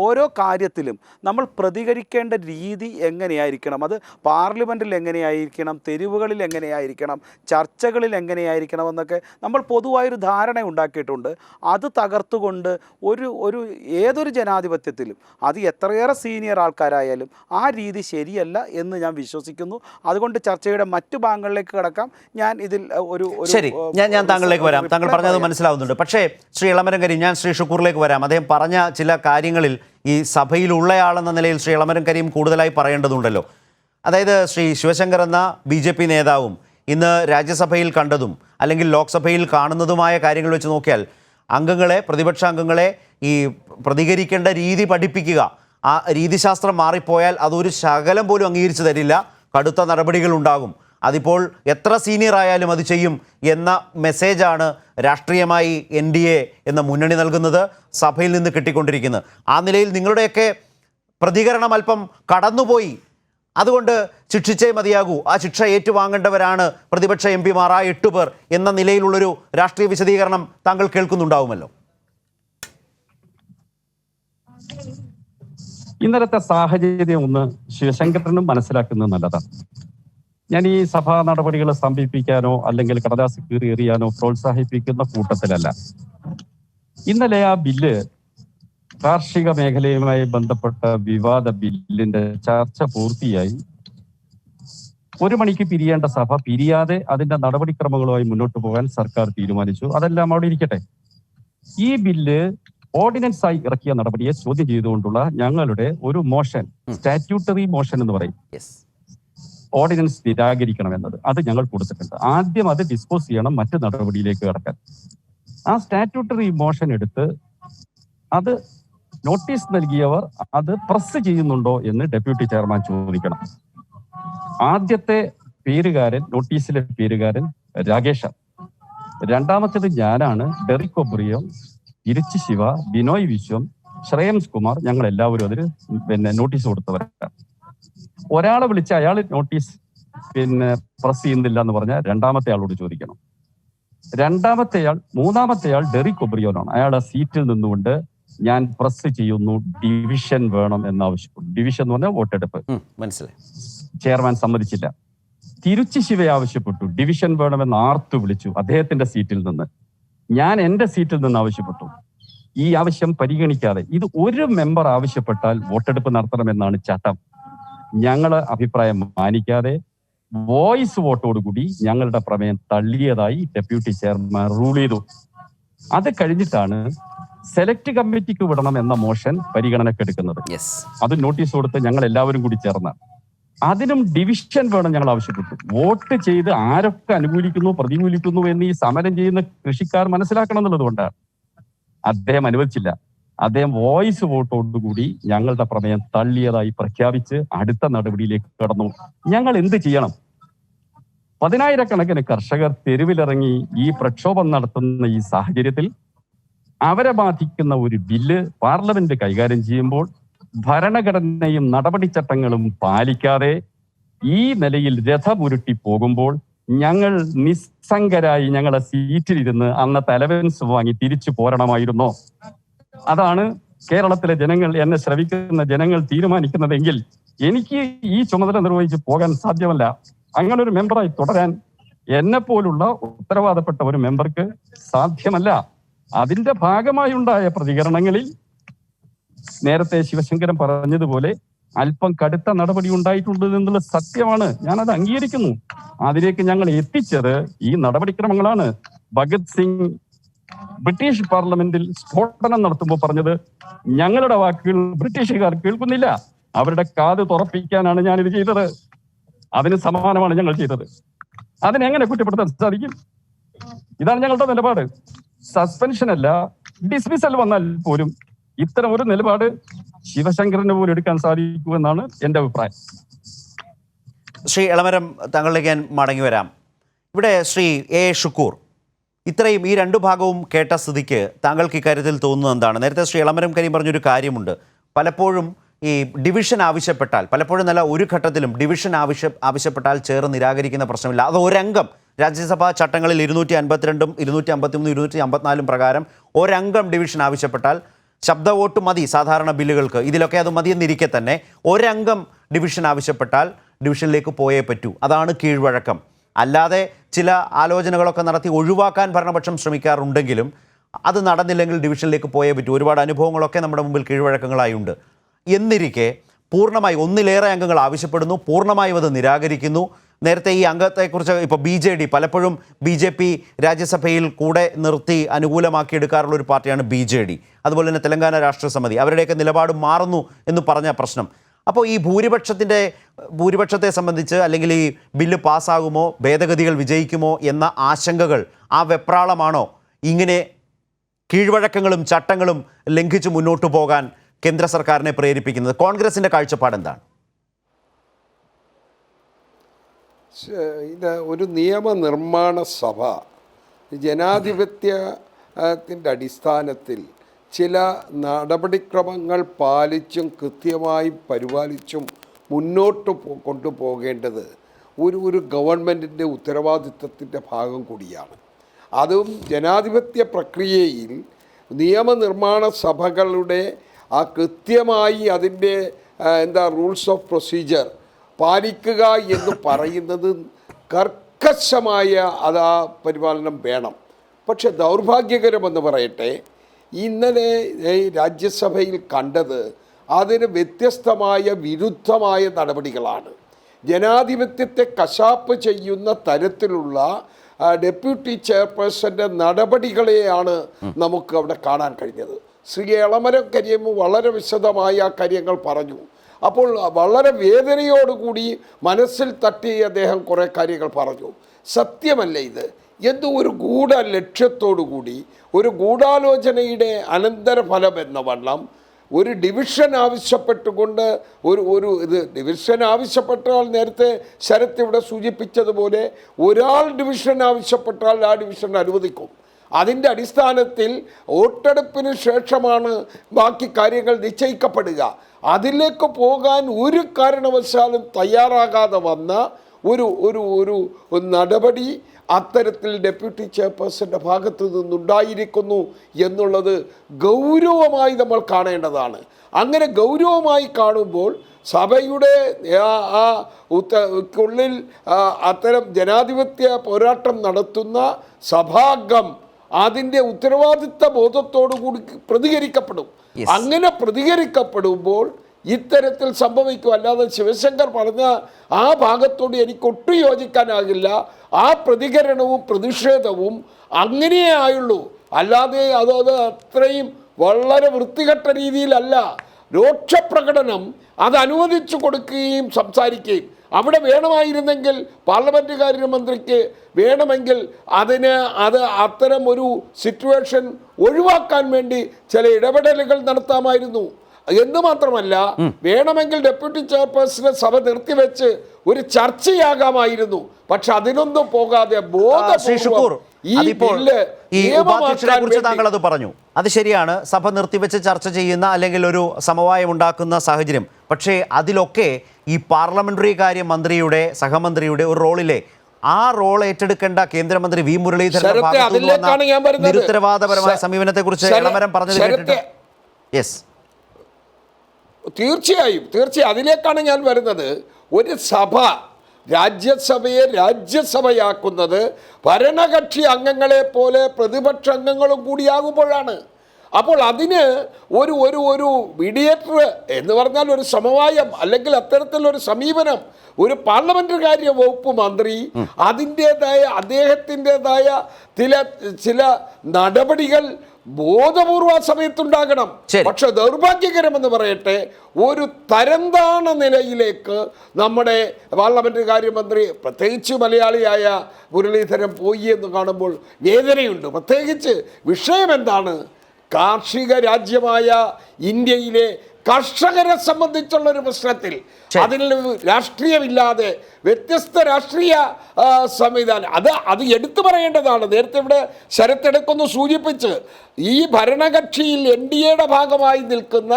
ഓരോ കാര്യത്തിലും നമ്മൾ പ്രതികരിക്കേണ്ട രീതി എങ്ങനെയായിരിക്കണം, അത് പാർലമെൻറ്റിൽ എങ്ങനെയായിരിക്കണം, തെരുവുകളിൽ എങ്ങനെയായിരിക്കണം, ചർച്ചകളിൽ എങ്ങനെയായിരിക്കണമെന്നൊക്കെ നമ്മൾ പൊതുവായൊരു ധാരണ ഉണ്ടാക്കിയിട്ടുണ്ട്. അത് തകർത്തുകൊണ്ട് ഏതൊരു ജനാധിപത്യത്തിലും അത് എത്രയേറെ സീനിയർ ആൾക്കാരായാലും ആ രീതി ശരിയല്ല എന്ന് ഞാൻ വിശ്വസിക്കുന്നു. അതുകൊണ്ട് ചർച്ചയുടെ മറ്റു ഭാഗങ്ങളിലേക്ക് കടക്കാം. ഞാൻ ഇതിൽ ശരി, ഞാൻ താങ്കളിലേക്ക് വരാം. താങ്കൾ പറഞ്ഞത് മനസ്സിലാവുന്നുണ്ട്. പക്ഷേ ശ്രീ എളമരം കരീം, ഞാൻ ശ്രീ ഷുക്കൂറിലേക്ക് വരാം. അദ്ദേഹം പറഞ്ഞ ചില കാര്യങ്ങളിൽ ഈ സഭയിലുള്ളയാളെന്ന നിലയിൽ ശ്രീ എളമരം കരീം കൂടുതലായി പറയേണ്ടതുണ്ടല്ലോ. അതായത് ശ്രീ ശിവശങ്കർ എന്ന BJP നേതാവും ഇന്ന് രാജ്യസഭയിൽ കണ്ടതും അല്ലെങ്കിൽ ലോക്സഭയിൽ കാണുന്നതുമായ കാര്യങ്ങൾ വെച്ച് നോക്കിയാൽ പ്രതിപക്ഷ അംഗങ്ങളെ ഈ പ്രതികരിക്കേണ്ട രീതി പഠിപ്പിക്കുക, ആ രീതിശാസ്ത്രം മാറിപ്പോയാൽ അതൊരു ശകലം പോലും അംഗീകരിച്ചു തരില്ല, കടുത്ത നടപടികൾ ഉണ്ടാകും, അതിപ്പോൾ എത്ര സീനിയർ ആയാലും അത് ചെയ്യും എന്ന മെസ്സേജാണ് രാഷ്ട്രീയമായി NDA എന്ന മുന്നണി നൽകുന്നത്, സഭയിൽ നിന്ന് കിട്ടിക്കൊണ്ടിരിക്കുന്നത്. ആ നിലയിൽ നിങ്ങളുടെയൊക്കെ പ്രതികരണം അല്പം കടന്നുപോയി, അതുകൊണ്ട് ശിക്ഷിച്ചേ മതിയാകൂ, ആ ശിക്ഷ ഏറ്റുവാങ്ങേണ്ടവരാണ് പ്രതിപക്ഷ MP-മാർ ആ 8 പേർ എന്ന നിലയിലുള്ളൊരു രാഷ്ട്രീയ വിശദീകരണം താങ്കൾ കേൾക്കുന്നുണ്ടാവുമല്ലോ. ഇന്നലത്തെ സാഹചര്യം ഒന്ന് ശിവശങ്കരനും മനസ്സിലാക്കുന്നത് നല്ലതാണ്. ഞാൻ ഈ സഭാ നടപടികൾ സ്തംഭിപ്പിക്കാനോ അല്ലെങ്കിൽ കടലാസ് കീറി എറിയാനോ പ്രോത്സാഹിപ്പിക്കുന്ന കൂട്ടത്തിലല്ല. ഇന്നലെ ആ ബില്ല്, കാർഷിക മേഖലയുമായി ബന്ധപ്പെട്ട വിവാദ ബില്ലിന്റെ ചർച്ച പൂർത്തിയായി. 1 മണിക്ക് പിരിയേണ്ട സഭ പിരിയാതെ അതിന്റെ നടപടിക്രമങ്ങളുമായി മുന്നോട്ട് പോകാൻ സർക്കാർ തീരുമാനിച്ചു. അതെല്ലാം അവിടെ ഇരിക്കട്ടെ. ഈ ബില്ല് ഓർഡിനൻസ് ആയി ഇറക്കിയ നടപടിയെ ചോദ്യം ചെയ്തുകൊണ്ടുള്ള ഞങ്ങളുടെ ഒരു മോഷൻ, സ്റ്റാറ്റ്യൂട്ടറി മോഷൻ എന്ന് പറയും, ഓർഡിനൻസ് നിരാകരിക്കണമെന്നത്, അത് ഞങ്ങൾ കൊടുത്തിട്ടുണ്ട്. ആദ്യം അത് ഡിസ്പോസ് ചെയ്യണം, മറ്റു നടപടിയിലേക്ക് കടക്കാൻ. ആ സ്റ്റാറ്റ്യൂട്ടറി മോഷൻ എടുത്ത് അത് നോട്ടീസ് നൽകിയവർ അത് പ്രസ് ചെയ്യുന്നുണ്ടോ എന്ന് ഡെപ്യൂട്ടി ചെയർമാൻ ചോദിക്കണം. ആദ്യത്തെ പേരുകാരൻ, നോട്ടീസിലെ പേരുകാരൻ രാകേഷാണ്. രണ്ടാമത്തേത് ഞാനാണ്, ഡെറിക് ഒബ്രിയോ, ഇരിച്ചി ശിവ, ബിനോയ് വിശ്വം, ശ്രേയംസ് കുമാർ, ഞങ്ങൾ എല്ലാവരും അതിന് നോട്ടീസ് കൊടുത്തവരാണ്. ഒരാളെ വിളിച്ച് അയാൾ നോട്ടീസ് പ്രസ് ചെയ്യുന്നില്ല എന്ന് പറഞ്ഞാൽ രണ്ടാമത്തെ ആളോട് ചോദിക്കണം. മൂന്നാമത്തെ ആൾ ഡെറിക് ഒബ്രിയോനാണ്. അയാളുടെ സീറ്റിൽ നിന്നുകൊണ്ട് ഞാൻ പ്രസ് ചെയ്യുന്നു, ഡിവിഷൻ വേണം എന്നാവശ്യപ്പെട്ടു. ഡിവിഷൻ എന്ന് പറഞ്ഞാൽ വോട്ടെടുപ്പ്. മനസ്സിലായി. ചെയർമാൻ സമ്മതിച്ചില്ല. തിരുച്ചി ശിവ ആവശ്യപ്പെട്ടു, ഡിവിഷൻ വേണമെന്ന് ആർത്തു വിളിച്ചു അദ്ദേഹത്തിന്റെ സീറ്റിൽ നിന്ന്. ഞാൻ എന്റെ സീറ്റിൽ നിന്ന് ആവശ്യപ്പെട്ടു. ഈ ആവശ്യം പരിഗണിക്കാതെ ഇത് ഒരു മെമ്പർ ആവശ്യപ്പെട്ടാൽ വോട്ടെടുപ്പ് നടത്തണമെന്നാണ് ചട്ടം. ഞങ്ങള് അഭിപ്രായം മാനിക്കാതെ വോയിസ് വോട്ടോടുകൂടി ഞങ്ങളുടെ പ്രമേയം തള്ളിയതായി ഡെപ്യൂട്ടി ചെയർമാൻ റൂൾ ചെയ്തു. അത് കഴിഞ്ഞിട്ടാണ് സെലക്ട് കമ്മിറ്റിക്ക് വിടണം എന്ന മോഷൻ പരിഗണനക്കെടുക്കുന്നത്. അത് നോട്ടീസ് കൊടുത്ത് ഞങ്ങൾ എല്ലാവരും കൂടി ചേർന്ന അതിനും ഡിവിഷൻ വേണം ഞങ്ങൾ ആവശ്യപ്പെട്ടു. വോട്ട് ചെയ്ത് ആരൊക്കെ അനുകൂലിക്കുന്നു പ്രതികൂലിക്കുന്നു എന്ന് ഈ സമരം ചെയ്യുന്ന കൃഷിക്കാർ മനസ്സിലാക്കണം എന്നുള്ളത് കൊണ്ടാണ്. അദ്ദേഹം അനുവദിച്ചില്ല. അദ്ദേഹം വോയിസ് വോട്ടോടുകൂടി ഞങ്ങളുടെ പ്രമേയം തള്ളിയതായി പ്രഖ്യാപിച്ച് അടുത്ത നടപടിയിലേക്ക് കടന്നു. ഞങ്ങൾ എന്ത് ചെയ്യണം? 10,000-കണക്കിന് കർഷകർ തെരുവിലിറങ്ങി ഈ പ്രക്ഷോഭം നടത്തുന്ന ഈ സാഹചര്യത്തിൽ അവരെ ബാധിക്കുന്ന ഒരു ബില്ല് പാർലമെന്റ് കൈകാര്യം ചെയ്യുമ്പോൾ ഭരണഘടനയും നടപടിച്ചട്ടങ്ങളും പാലിക്കാതെ ഈ നിലയിൽ രഥമുരുട്ടി പോകുമ്പോൾ ഞങ്ങൾ നിസ്സംഗരായി ഞങ്ങളുടെ സീറ്റിലിരുന്ന് അന്നത്തെ അലവൻസ് വാങ്ങി തിരിച്ചു പോരണമായിരുന്നോ? അതാണ് കേരളത്തിലെ ജനങ്ങൾ, എന്നെ ശ്രവിക്കുന്ന ജനങ്ങൾ തീരുമാനിക്കുന്നതെങ്കിൽ എനിക്ക് ഈ ചുമതല നിർവഹിച്ച് പോകാൻ സാധ്യമല്ല. അങ്ങനെ ഒരു മെമ്പറായി തുടരാൻ എന്നെ പോലുള്ള ഉത്തരവാദപ്പെട്ട ഒരു മെമ്പർക്ക് സാധ്യമല്ല. അതിന്റെ ഭാഗമായി ഉണ്ടായ പ്രതികരണങ്ങളിൽ നേരത്തെ ശിവശങ്കരൻ പറഞ്ഞതുപോലെ അല്പം കടുത്ത നടപടി ഉണ്ടായിട്ടുണ്ട് എന്നുള്ള സത്യമാണ്. ഞാനത് അംഗീകരിക്കുന്നു. അതിലേക്ക് ഞങ്ങൾ എത്തിച്ചത് ഈ നടപടിക്രമങ്ങളാണ്. ഭഗത് സിംഗ് ബ്രിട്ടീഷ് പാർലമെന്റിൽ സ്ഫോടനം നടത്തുമ്പോൾ പറഞ്ഞത് ഞങ്ങളുടെ വാക്കുകൾ ബ്രിട്ടീഷുകാർ കേൾക്കുന്നില്ല, അവരുടെ കാത് തുറപ്പിക്കാനാണ് ഞാനിത് ചെയ്തത്. അതിന് സമാനമാണ് ഞങ്ങൾ ചെയ്തത്. അതിനെങ്ങനെ കുറ്റപ്പെടുത്താൻ സാധിക്കും? ഇതാണ് ഞങ്ങളുടെ നിലപാട്. സസ്പെൻഷൻ അല്ല, ഡിസ്മിസൽ വന്നാൽ പോലും ഇത്തരം ഒരു നിലപാട് ശിവശങ്കരന് പോലും എടുക്കാൻ സാധിക്കൂ എന്നാണ് എൻ്റെ അഭിപ്രായം. ശ്രീ എളമരം, താങ്കളിലേക്ക് ഞാൻ മടങ്ങി വരാം. ഇവിടെ ശ്രീ A. ഷുക്കൂർ, ഇത്രയും ഈ രണ്ടു ഭാഗവും കേട്ട സ്ഥിതിക്ക് താങ്കൾക്ക് ഇക്കാര്യത്തിൽ തോന്നുന്നത് എന്താണ്? നേരത്തെ ശ്രീ എളമരം കരീം പറഞ്ഞൊരു കാര്യമുണ്ട്, പലപ്പോഴും ഈ ഡിവിഷൻ ആവശ്യപ്പെട്ടാൽ, പലപ്പോഴും നല്ല ഒരു ഘട്ടത്തിലും ഡിവിഷൻ ആവശ്യപ്പെട്ടാൽ ചേർന്ന് നിരാകരിക്കുന്ന പ്രശ്നമില്ല. അത് ഒരംഗം രാജ്യസഭാ ചട്ടങ്ങളിൽ 252, 253, 254 പ്രകാരം ഒരംഗം ഡിവിഷൻ ആവശ്യപ്പെട്ടാൽ ശബ്ദ വോട്ട് മതി സാധാരണ ബില്ലുകൾക്ക്. ഇതിലൊക്കെ അത് മതിയെന്നിരിക്കെ തന്നെ ഒരംഗം ഡിവിഷൻ ആവശ്യപ്പെട്ടാൽ ഡിവിഷനിലേക്ക് പോയേ പറ്റൂ. അതാണ് കീഴ്വഴക്കം. അല്ലാതെ ചില ആലോചനകളൊക്കെ നടത്തി ഒഴിവാക്കാൻ ഭരണപക്ഷം ശ്രമിക്കാറുണ്ടെങ്കിലും അത് നടന്നില്ലെങ്കിൽ ഡിവിഷനിലേക്ക് പോയേ പറ്റൂ. ഒരുപാട് അനുഭവങ്ങളൊക്കെ നമ്മുടെ മുമ്പിൽ കീഴ്വഴക്കങ്ങളായുണ്ട്. എന്നിരിക്കെ പൂർണ്ണമായി ഒന്നിലേറെ അംഗങ്ങൾ ആവശ്യപ്പെടുന്നു, പൂർണ്ണമായും അത് നിരാകരിക്കുന്നു. നേരത്തെ ഈ അംഗത്തെക്കുറിച്ച് ഇപ്പോൾ BJD, പലപ്പോഴും BJP രാജ്യസഭയിൽ കൂടെ നിർത്തി അനുകൂലമാക്കിയെടുക്കാറുള്ള ഒരു പാർട്ടിയാണ് BJD. അതുപോലെ തന്നെ തെലങ്കാന രാഷ്ട്ര സമിതി, അവരുടെയൊക്കെ നിലപാട് മാറുന്നു എന്ന് പറഞ്ഞ പ്രശ്നം. അപ്പോൾ ഈ ഭൂരിപക്ഷത്തെ സംബന്ധിച്ച്, അല്ലെങ്കിൽ ഈ ബില്ല് പാസ്സാകുമോ, ഭേദഗതികൾ വിജയിക്കുമോ എന്ന ആശങ്കകൾ, ആ വെപ്രാളമാണോ ഇങ്ങനെ കീഴ്വഴക്കങ്ങളും ചട്ടങ്ങളും ലംഘിച്ച് മുന്നോട്ട് പോകാൻ കേന്ദ്ര സർക്കാരിനെ പ്രേരിപ്പിക്കുന്നത്? കോൺഗ്രസിൻ്റെ കാഴ്ചപ്പാട് എന്താണ്? ഇത് ഒരു നിയമനിർമ്മാണ സഭ ജനാധിപത്യത്തിൻ്റെ അടിസ്ഥാനത്തിൽ ചില നടപടിക്രമങ്ങൾ പാലിച്ചും കൃത്യമായി പരിപാലിച്ചും മുന്നോട്ട് കൊണ്ടുപോകേണ്ടത് ഒരു ഗവൺമെൻറ്റിൻ്റെ ഉത്തരവാദിത്വത്തിൻ്റെ ഭാഗം കൂടിയാണ്. അതും ജനാധിപത്യ പ്രക്രിയയിൽ നിയമനിർമ്മാണ സഭകളുടെ ആ കൃത്യമായി അതിൻ്റെ റൂൾസ് ഓഫ് പ്രൊസീജിയർ പാലിക്കുക എന്ന് പറയുന്നത് കർക്കശമായ ആ പരിപാലനം വേണം. പക്ഷെ ദൗർഭാഗ്യകരമെന്ന് പറയട്ടെ, ഇന്നലെ രാജ്യസഭയിൽ കണ്ടത് അതിന് വ്യത്യസ്തമായ വിരുദ്ധമായ നടപടികളാണ്. ജനാധിപത്യത്തെ കശാപ്പ് ചെയ്യുന്ന തരത്തിലുള്ള ഡെപ്യൂട്ടി ചെയർപേഴ്സൻ്റെ നടപടികളെയാണ് നമുക്ക് അവിടെ കാണാൻ കഴിഞ്ഞത്. ശ്രീ എളമരം കരീം വളരെ വിശദമായി ആ കാര്യങ്ങൾ പറഞ്ഞു. അപ്പോൾ വളരെ വേദനയോടുകൂടി മനസ്സിൽ തട്ടി അദ്ദേഹം കുറേ കാര്യങ്ങൾ പറഞ്ഞു. സത്യമല്ല ഇത്? എന്തോ ഒരു ഗൂഢ ലക്ഷ്യത്തോടു കൂടി ഒരു ഗൂഢാലോചനയുടെ അനന്തരഫലം എന്ന വണ്ണം ഒരു ഡിവിഷൻ ആവശ്യപ്പെട്ടുകൊണ്ട് ഡിവിഷൻ ആവശ്യപ്പെട്ടാൽ നേരത്തെ ശരത് ഇവിടെ സൂചിപ്പിച്ചതുപോലെ ഒരാൾ ഡിവിഷൻ ആവശ്യപ്പെട്ടാൽ ആ ഡിവിഷൻ അനുവദിക്കും. അതിൻ്റെ അടിസ്ഥാനത്തിൽ വോട്ടെടുപ്പിന് ശേഷമാണ് ബാക്കി കാര്യങ്ങൾ നിശ്ചയിക്കപ്പെടുക. അതിലേക്ക് പോകാൻ ഒരു കാരണവശാലും തയ്യാറാകാതെ വന്ന ഒരു നടപടി അത്തരത്തിൽ ഡെപ്യൂട്ടി ചെയർപേഴ്സൻ്റെ ഭാഗത്തു നിന്നുണ്ടായിരിക്കുന്നു എന്നുള്ളത് ഗൗരവമായി നമ്മൾ കാണേണ്ടതാണ്. അങ്ങനെ ഗൗരവമായി കാണുമ്പോൾ സഭയുടെ ഉള്ളിൽ അത്തരം ജനാധിപത്യ പോരാട്ടം നടത്തുന്ന സഭാംഗം അതിൻ്റെ ഉത്തരവാദിത്ത ബോധത്തോടു കൂടി പ്രതികരിക്കപ്പെടും. അങ്ങനെ പ്രതികരിക്കപ്പെടുമ്പോൾ ഇത്തരത്തിൽ സംഭവിക്കും. അല്ലാതെ ശിവശങ്കർ പറഞ്ഞ ആ ഭാഗത്തോട് എനിക്ക് ഒട്ടും യോജിക്കാനാകില്ല. ആ പ്രതികരണവും പ്രതിഷേധവും അങ്ങനെയേ ആയുള്ളൂ. അല്ലാതെ അത് അത്രയും വളരെ വൃത്തികെട്ട രീതിയിലല്ല. രോക്ഷപ്രകടനം അത് അനുവദിച്ചു കൊടുക്കുകയും സംസാരിക്കുകയും അവിടെ വേണമായിരുന്നെങ്കിൽ പാർലമെൻറ്റ് കാര്യമന്ത്രിക്ക് വേണമെങ്കിൽ അത്തരം ഒരു സിറ്റുവേഷൻ ഒഴിവാക്കാൻ വേണ്ടി ചില ഇടപെടലുകൾ നടത്താമായിരുന്നു. എന്ന് മാത്രമല്ല, വേണമെങ്കിൽ ഡെപ്യൂട്ടി ചെയർപേഴ്സനെ സഭ നിർത്തിവെച്ച് ഒരു ചർച്ചയാകാമായിരുന്നു. പക്ഷെ അതിനൊന്നും പോകാതെ താങ്കൾ അത് പറഞ്ഞു, അത് ശരിയാണ്. സഭ നിർത്തിവെച്ച് ചർച്ച ചെയ്യുന്ന അല്ലെങ്കിൽ ഒരു സമവായം ഉണ്ടാക്കുന്ന സാഹചര്യം. പക്ഷേ അതിലൊക്കെ ഈ പാർലമെന്ററി കാര്യ മന്ത്രിയുടെ സഹമന്ത്രിയുടെ ഒരു റോളിലെ ആ റോൾ ഏറ്റെടുക്കേണ്ട കേന്ദ്രമന്ത്രി വി മുരളീധരന്റെ ഭാഗത്തുനിന്ന് നിരുത്തരവാദപരമായ സമീപനത്തെ കുറിച്ച് എളമരം പറഞ്ഞത് കേട്ടിട്ട് തീർച്ചയായും അതിലേക്കാണ് ഞാൻ വരുന്നത്. ഒരു സഭ രാജ്യസഭയെ രാജ്യസഭയാക്കുന്നത് ഭരണകക്ഷി അംഗങ്ങളെ പോലെ പ്രതിപക്ഷ അംഗങ്ങളും കൂടിയാകുമ്പോഴാണ്. അപ്പോൾ അതിന് ഒരു മീഡിയേറ്റർ എന്ന് പറഞ്ഞാൽ ഒരു സമവായം അല്ലെങ്കിൽ അത്തരത്തിലൊരു സമീപനം ഒരു പാർലമെന്ററി കാര്യ വകുപ്പ് മന്ത്രി അദ്ദേഹത്തിൻ്റെതായ ചില നടപടികൾ ബോധപൂർവ സമയത്തുണ്ടാകണം. പക്ഷെ ദൗർഭാഗ്യകരമെന്ന് പറയട്ടെ, ഒരു തരംതാണ നിലയിലേക്ക് നമ്മുടെ പാർലമെന്ററി കാര്യമന്ത്രി പ്രത്യേകിച്ച് മലയാളിയായ മുരളീധരൻ പോയി എന്ന് കാണുമ്പോൾ വേദനയുണ്ട്. പ്രത്യേകിച്ച് വിഷയം എന്താണ്? കാർഷിക രാജ്യമായ ഇന്ത്യയിലെ കർഷകരെ സംബന്ധിച്ചുള്ളൊരു പ്രശ്നത്തിൽ അതിൽ രാഷ്ട്രീയമില്ലാതെ വ്യത്യസ്ത രാഷ്ട്രീയ സംവിധാനം അത് എടുത്തു പറയേണ്ടതാണ്. നേരത്തെ ഇവിടെ ശരത്തെടുക്കൊന്ന് സൂചിപ്പിച്ച് ഈ ഭരണകക്ഷിയിൽ NDAയുടെ ഭാഗമായി നിൽക്കുന്ന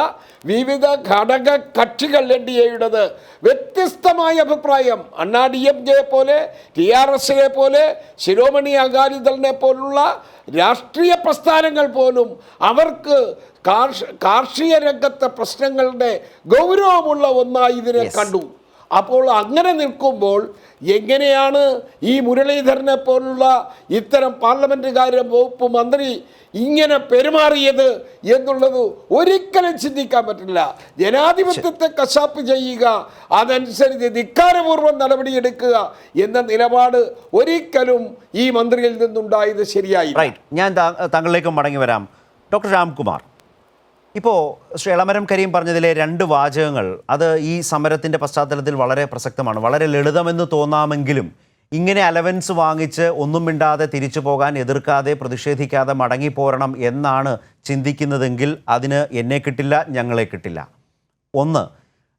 വിവിധ ഘടക കക്ഷികൾ NDAയുടേത് വ്യത്യസ്തമായ അഭിപ്രായം DMK പോലെ TRSനെ പോലെ ശിരോമണി അകാലിദളിനെ പോലുള്ള രാഷ്ട്രീയ പ്രസ്ഥാനങ്ങൾ പോലും അവർക്ക് കാർഷിക രംഗത്തെ പ്രശ്നങ്ങളുടെ ഗൗരവമുള്ള ഒന്നായി ഇതിനെ കണ്ടു. അപ്പോൾ അങ്ങനെ നിൽക്കുമ്പോൾ എങ്ങനെയാണ് ഈ മുരളീധരനെ പോലുള്ള ഇത്തരം പാർലമെന്റ് കാര്യ വകുപ്പ് മന്ത്രി ഇങ്ങനെ പെരുമാറിയത് എന്നുള്ളത് ഒരിക്കലും ചിന്തിക്കാൻ പറ്റില്ല. ജനാധിപത്യത്തെ കശാപ്പ് ചെയ്യുക, അതനുസരിച്ച് ധിക്കാരപൂർവ്വം നടപടിയെടുക്കുക എന്ന നിലപാട് ഒരിക്കലും ഈ മന്ത്രിയിൽ നിന്നുണ്ടായത് ശരിയായി. ഞാൻ താങ്കളിലേക്ക് മടങ്ങി വരാം. ഡോക്ടർ രാംകുമാർ, ഇപ്പോൾ ശ്രീ എളമരം കരീം പറഞ്ഞതിലെ 2 വാചകങ്ങൾ അത് ഈ സമരത്തിൻ്റെ പശ്ചാത്തലത്തിൽ വളരെ പ്രസക്തമാണ്. വളരെ ലളിതമെന്ന് തോന്നാമെങ്കിലും ഇങ്ങനെ അലവൻസ് വാങ്ങിച്ച് ഒന്നും മിണ്ടാതെ തിരിച്ചു പോകാൻ, എതിർക്കാതെ പ്രതിഷേധിക്കാതെ മടങ്ങിപ്പോരണം എന്നാണ് ചിന്തിക്കുന്നതെങ്കിൽ അതിന് എന്നെ കിട്ടില്ല, ഞങ്ങളെ കിട്ടില്ല. ഒന്ന്.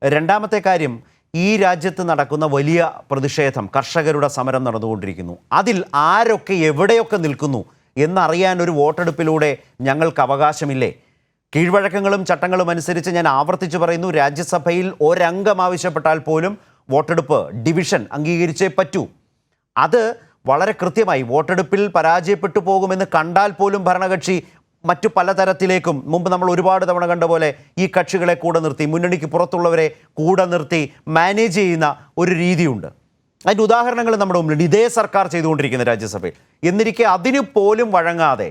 രണ്ടാമത്തെ കാര്യം, ഈ രാജ്യത്ത് നടക്കുന്ന വലിയ പ്രതിഷേധം, കർഷകരുടെ സമരം നടന്നുകൊണ്ടിരിക്കുന്നു. അതിൽ ആരൊക്കെ എവിടെയൊക്കെ നിൽക്കുന്നു എന്നറിയാൻ ഒരു വോട്ടെടുപ്പിലൂടെ ഞങ്ങൾക്ക് അവകാശമില്ലേ? കീഴ്വഴക്കങ്ങളും ചട്ടങ്ങളും അനുസരിച്ച് ഞാൻ ആവർത്തിച്ച് പറയുന്നു, രാജ്യസഭയിൽ ഒരംഗം ആവശ്യപ്പെട്ടാൽ പോലും വോട്ടെടുപ്പ് ഡിവിഷൻ അംഗീകരിച്ചേ പറ്റൂ. അത് വളരെ കൃത്യമായി വോട്ടെടുപ്പിൽ പരാജയപ്പെട്ടു പോകുമെന്ന് കണ്ടാൽ പോലും ഭരണകക്ഷി മറ്റു പലതരത്തിലേക്കും, മുമ്പ് നമ്മൾ ഒരുപാട് തവണ കണ്ട പോലെ ഈ കക്ഷികളെ കൂടെ നിർത്തി, മുന്നണിക്ക് പുറത്തുള്ളവരെ കൂടെ നിർത്തി മാനേജ് ചെയ്യുന്ന ഒരു രീതിയുണ്ട്. അതിൻ്റെ ഉദാഹരണങ്ങൾ നമ്മുടെ മുമ്പിലുണ്ട്. ഇതേ സർക്കാർ ചെയ്തുകൊണ്ടിരിക്കുന്ന രാജ്യസഭയിൽ. എന്നിരിക്കെ അതിന് പോലും വഴങ്ങാതെ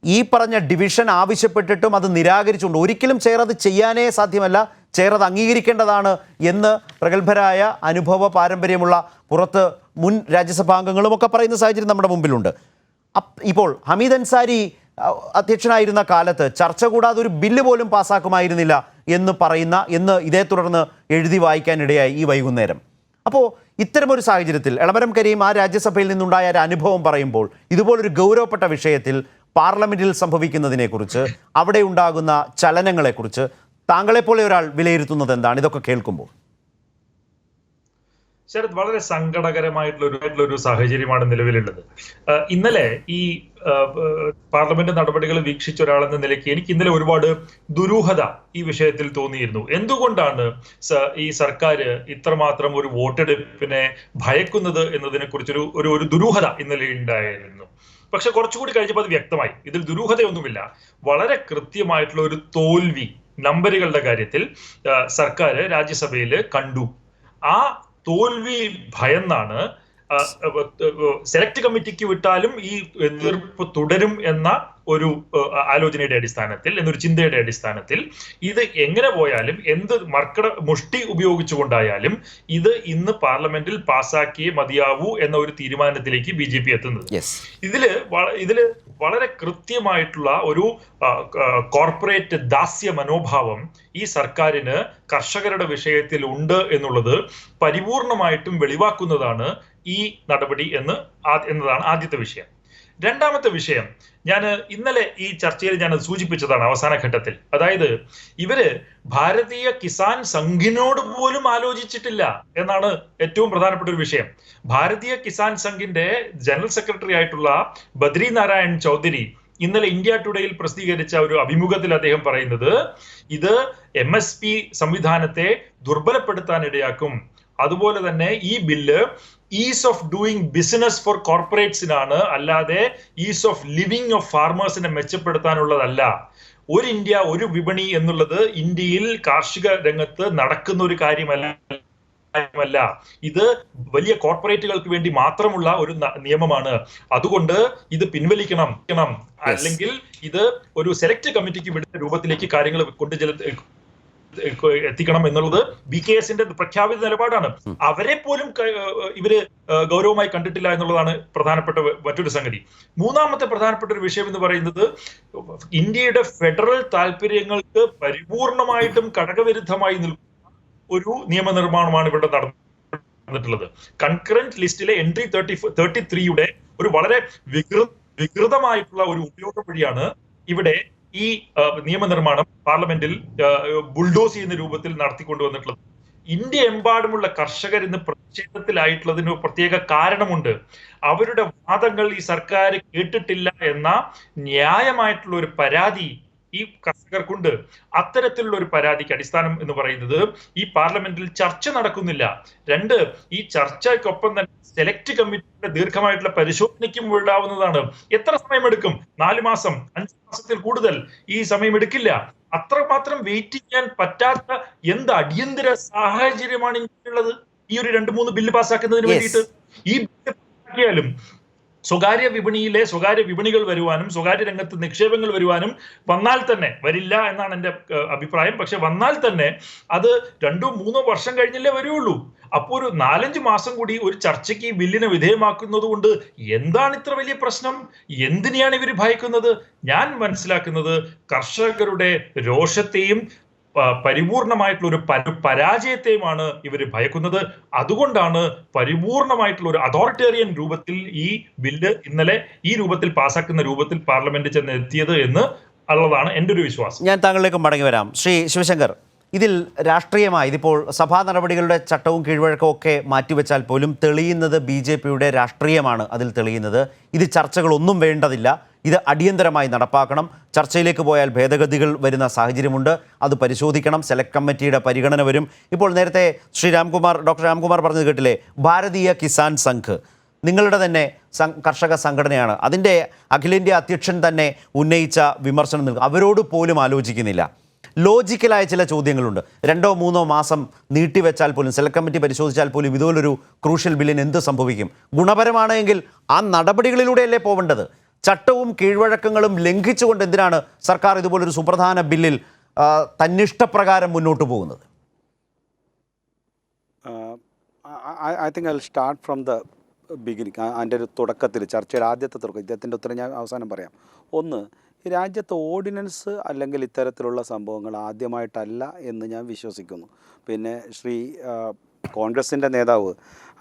ഈ പറഞ്ഞ ഡിവിഷൻ ആവശ്യപ്പെട്ടിട്ടും അത് നിരാകരിച്ചുകൊണ്ട്, ഒരിക്കലും ചെയർ അത് ചെയ്യാനേ സാധ്യമല്ല, ചെയർ അത് അംഗീകരിക്കേണ്ടതാണ് എന്ന് പ്രഗത്ഭരായ അനുഭവ പാരമ്പര്യമുള്ള പുറത്ത് മുൻ രാജ്യസഭാംഗങ്ങളും ഒക്കെ പറയുന്ന സാഹചര്യം നമ്മുടെ മുമ്പിലുണ്ട്. ഇപ്പോൾ ഹമീദ് അൻസാരി അധ്യക്ഷനായിരുന്ന കാലത്ത് ചർച്ച കൂടാതെ ഒരു ബില്ല് പോലും പാസ്സാക്കുമായിരുന്നില്ല എന്ന് ഇതേ തുടർന്ന് എഴുതി വായിക്കാനിടയായി ഈ വൈകുന്നേരം. അപ്പോൾ ഇത്തരമൊരു സാഹചര്യത്തിൽ എളമരം കരീം ആ രാജ്യസഭയിൽ നിന്നുണ്ടായ ഒരു അനുഭവം പറയുമ്പോൾ, ഇതുപോലൊരു ഗൗരവപ്പെട്ട വിഷയത്തിൽ പാർലമെന്റിൽ സംഭവിക്കുന്നതിനെക്കുറിച്ച്, അവിടെ ഉണ്ടാകുന്ന ചലനങ്ങളെക്കുറിച്ച് താങ്കളെപ്പോലെ ഒരാൾ വിലയിരുത്തുന്നത് എന്താണ് ഇതൊക്കെ കേൾക്കുമ്പോൾ? ശരത്, വളരെ സങ്കടകരമായിട്ടുള്ള ഒരു സാഹചര്യമാണ് നിലവിലുള്ളത്. ഇന്നലെ ഈ പാർലമെന്റ് നടപടികൾ വീക്ഷിച്ച ഒരാളെന്ന നിലയ്ക്ക് എനിക്ക് ഇന്നലെ ഒരുപാട് ദുരൂഹത ഈ വിഷയത്തിൽ തോന്നിയിരുന്നു. എന്തുകൊണ്ടാണ് ഈ സർക്കാർ ഇത്രമാത്രം ഒരു വോട്ടെടുപ്പിനെ ഭയക്കുന്നത് എന്നതിനെ കുറിച്ചൊരു ഒരു ദുരൂഹത ഇന്നലെ ഉണ്ടായിരുന്നു. പക്ഷെ കുറച്ചുകൂടി കഴിഞ്ഞപ്പോൾ അത് വ്യക്തമായി, ഇതിൽ ദുരൂഹതയൊന്നുമില്ല. വളരെ കൃത്യമായിട്ടുള്ള ഒരു തോൽവി നമ്പറുകളുടെ കാര്യത്തിൽ സർക്കാർ രാജ്യസഭയിൽ കണ്ടു. ആ തോൽവി ഭയന്നാണ് സെലക്ട് കമ്മിറ്റിക്ക് വിട്ടാലും ഈ എതിർപ്പ് തുടരും എന്ന ഒരു ആലോചനയുടെ അടിസ്ഥാനത്തിൽ, എന്നൊരു ചിന്തയുടെ അടിസ്ഥാനത്തിൽ ഇത് എങ്ങനെ പോയാലും, എന്ത് മുഷ്ടി ഉപയോഗിച്ചുകൊണ്ടായാലും ഇത് ഇന്ന് പാർലമെന്റിൽ പാസ്സാക്കിയേ മതിയാവൂ എന്ന ഒരു തീരുമാനത്തിലേക്ക് BJP എത്തുന്നത്. ഇതില് വളരെ കൃത്യമായിട്ടുള്ള ഒരു കോർപ്പറേറ്റ് ദാസ്യ മനോഭാവം ഈ സർക്കാരിന് കർഷകരുടെ വിഷയത്തിൽ ഉണ്ട് എന്നുള്ളത് പരിപൂർണമായിട്ടും വെളിവാക്കുന്നതാണ് ഈ നടപടി എന്നതാണ് ആദ്യത്തെ വിഷയം. രണ്ടാമത്തെ വിഷയം, ഞാൻ ഇന്നലെ ഈ ചർച്ചയിൽ ഞാൻ സൂചിപ്പിച്ചതാണ് അവസാന ഘട്ടത്തിൽ. അതായത് ഇവര് ഭാരതീയ കിസാൻ സംഘിനോട് പോലും ആലോചിച്ചിട്ടില്ല എന്നാണ് ഏറ്റവും പ്രധാനപ്പെട്ട ഒരു വിഷയം. ഭാരതീയ കിസാൻ സംഘിന്റെ ജനറൽ സെക്രട്ടറി ആയിട്ടുള്ള ബദ്രി നാരായൺ ചൗധരി ഇന്നലെ ഇന്ത്യ ടുഡേയിൽ പ്രസിദ്ധീകരിച്ച ഒരു അഭിമുഖത്തിൽ അദ്ദേഹം പറയുന്നത്, ഇത് MSP സംവിധാനത്തെ ദുർബലപ്പെടുത്താൻ ഇടയാക്കും. അതുപോലെ തന്നെ ഈ bill ease of doing business for കോർപ്പറേറ്റ്സിനാണ്, അല്ലാതെ ഈസ് ഓഫ് ലിവിങ് ഓഫ് ഫാർമേഴ്സിനെ മെച്ചപ്പെടുത്താനുള്ളതല്ല. ഒരു ഇന്ത്യ ഒരു വിപണി എന്നുള്ളത് ഇന്ത്യയിൽ കാർഷിക രംഗത്ത് നടക്കുന്ന ഒരു കാര്യമല്ല. ഇത് വലിയ കോർപ്പറേറ്റുകൾക്ക് വേണ്ടി മാത്രമുള്ള ഒരു നിയമമാണ്. അതുകൊണ്ട് ഇത് പിൻവലിക്കണം, അല്ലെങ്കിൽ ഇത് ഒരു സെലക്ട് കമ്മിറ്റിക്ക് വിടുന്ന രൂപത്തിലേക്ക് കാര്യങ്ങൾ എത്തിക്കണം എന്നുള്ളത് BKSന്റെ പ്രഖ്യാപിത നിലപാടാണ്. അവരെ പോലും ഇവര് ഗൗരവമായി കണ്ടിട്ടില്ല എന്നുള്ളതാണ് പ്രധാനപ്പെട്ട മറ്റൊരു സംഗതി. മൂന്നാമത്തെ പ്രധാനപ്പെട്ട ഒരു വിഷയം എന്ന് പറയുന്നത്, ഇന്ത്യയുടെ ഫെഡറൽ താല്പര്യങ്ങൾക്ക് പരിപൂർണമായിട്ടും ഘടകവിരുദ്ധമായി നിൽക്കുന്ന ഒരു നിയമനിർമ്മാണമാണ് ഇവിടെ നടന്നിട്ടുള്ളത്. കൺകറന്റ് ലിസ്റ്റിലെ എൻട്രി 33യുടെ ഒരു വളരെ വികൃതമായിട്ടുള്ള ഒരു ഉപയോഗം വഴിയാണ് ഇവിടെ ഈ നിയമനിർമ്മാണം പാർലമെന്റിൽ ബുൾഡോസ് ചെയ്യുന്ന രൂപത്തിൽ നടത്തിക്കൊണ്ടുവന്നിട്ടുള്ളത്. ഇന്ത്യ എമ്പാടുമുള്ള കർഷകർ ഇന്ന് പ്രതിഷേധത്തിലായിട്ടുള്ളതിന് പ്രത്യേക കാരണമുണ്ട്. അവരുടെ വാദങ്ങൾ ഈ സർക്കാർ കേട്ടിട്ടില്ല എന്ന ന്യായമായിട്ടുള്ള ഒരു പരാതി ഈ കർഷകർക്കുണ്ട്. അത്തരത്തിലുള്ള ഒരു പരാതിക്ക് അടിസ്ഥാനം എന്ന് പറയുന്നത്, ഈ പാർലമെന്റിൽ ചർച്ച നടക്കുന്നില്ല. രണ്ട്, ഈ ചർച്ചയ്ക്കൊപ്പം തന്നെ സെലക്ട് കമ്മിറ്റിയുടെ ദീർഘമായിട്ടുള്ള പരിശോധനയ്ക്കും വിടാവുന്നതാണ്. എത്ര സമയമെടുക്കും? 4 മാസം, 5 മാസത്തിൽ കൂടുതൽ ഈ സമയം എടുക്കില്ല. അത്രമാത്രം വെയിറ്റ് ചെയ്യാൻ പറ്റാത്ത എന്ത് അടിയന്തര സാഹചര്യമാണ് ഇന്ത്യയിലുള്ളത് ഈ ഒരു 2-3 ബില്ല് പാസ്സാക്കുന്നതിന് വേണ്ടിയിട്ട്? ഈ ബില്ല് പാസ്സാക്കിയാലും സ്വകാര്യ വിപണികൾ വരുവാനും സ്വകാര്യ രംഗത്ത് നിക്ഷേപങ്ങൾ വരുവാനും വന്നാൽ തന്നെ, വരില്ല എന്നാണ് എൻ്റെ അഭിപ്രായം, പക്ഷെ വന്നാൽ തന്നെ അത് 2-3 വർഷം കഴിഞ്ഞല്ലേ വരുള്ളൂ. അപ്പോൾ ഒരു 4-5 മാസം കൂടി ഒരു ചർച്ചയ്ക്ക് ഈ ബില്ലിനെ വിധേയമാക്കുന്നത് കൊണ്ട് എന്താണ് ഇത്ര വലിയ പ്രശ്നം? എന്തിനെയാണ് ഇവർ ഭയക്കുന്നത്? ഞാൻ മനസ്സിലാക്കുന്നത് കർഷകരുടെ രോഷത്തെയും പരിപൂർണമായിട്ടുള്ള ഒരു പരാജയത്തെയുമാണ് ഇവർ ഭയക്കുന്നത്. അതുകൊണ്ടാണ് പരിപൂർണമായിട്ടുള്ള ഒരു അതോറിറ്റേറിയൻ രൂപത്തിൽ ഈ ബില്ല് ഇന്നലെ ഈ രൂപത്തിൽ പാസ്സാക്കുന്ന രൂപത്തിൽ പാർലമെന്റ് ചെന്ന് എത്തിയത് എന്ന് ഉള്ളതാണ് എൻ്റെ ഒരു വിശ്വാസം. ഞാൻ താങ്കളിലേക്ക് മടങ്ങി വരാം. ശ്രീ ശിവശങ്കർ, ഇതിൽ രാഷ്ട്രീയമായി ഇതിപ്പോൾ സഭാ നടപടികളുടെ ചട്ടവും കീഴ്വഴക്കവും ഒക്കെ മാറ്റിവെച്ചാൽ പോലും തെളിയുന്നത് BJPയുടെ രാഷ്ട്രീയമാണ്. അതിൽ തെളിയുന്നത് ഇത് ചർച്ചകളൊന്നും വേണ്ടതില്ല, ഇത് അടിയന്തരമായി നടപ്പാക്കണം, ചർച്ചയിലേക്ക് പോയാൽ ഭേദഗതികൾ വരുന്ന സാഹചര്യമുണ്ട്, അത് പരിശോധിക്കണം, സെലക്ട് കമ്മിറ്റിയുടെ പരിഗണന വരും. ഇപ്പോൾ നേരത്തെ ശ്രീ ഡോക്ടർ രാംകുമാർ പറഞ്ഞത് കേട്ടില്ലേ, ഭാരതീയ കിസാൻ സംഘ് നിങ്ങളുടെ തന്നെ കർഷക സംഘടനയാണ്, അതിൻ്റെ അഖിലേന്ത്യാ അധ്യക്ഷൻ തന്നെ ഉന്നയിച്ച വിമർശനം നിൽക്കും, അവരോട് പോലും ആലോചിക്കുന്നില്ല. ലോജിക്കലായ ചില ചോദ്യങ്ങളുണ്ട്. 2-3 മാസം നീട്ടിവെച്ചാൽ പോലും, സെലക്ട് കമ്മിറ്റി പരിശോധിച്ചാൽ പോലും ഇതുപോലൊരു ക്രൂഷ്യൽ ബില്ലിന് എന്ത് സംഭവിക്കും? ഗുണപരമാണെങ്കിൽ ആ നടപടികളിലൂടെയല്ലേ പോവേണ്ടത്? ചട്ടവും കീഴ്വഴക്കങ്ങളും ലംഘിച്ചുകൊണ്ട് എന്തിനാണ് സർക്കാർ ഇതുപോലൊരു സുപ്രധാന ബില്ലിൽ തന്നിഷ്ടപ്രകാരം മുന്നോട്ട് പോകുന്നത്? I think I will start from the beginning. അതിൻ്റെ ഒരു തുടക്കത്തിൽ, ചർച്ചയുടെ ആദ്യത്തെ തുടക്കം, ഇദ്ദേഹത്തിൻ്റെ ഉത്തരം ഞാൻ അവസാനം പറയാം. ഒന്ന്, രാജ്യത്ത് ഓർഡിനൻസ് അല്ലെങ്കിൽ ഇത്തരത്തിലുള്ള സംഭവങ്ങൾ ആദ്യമായിട്ടല്ല എന്ന് ഞാൻ വിശ്വസിക്കുന്നു. പിന്നെ ശ്രീ കോൺഗ്രസിൻ്റെ നേതാവ്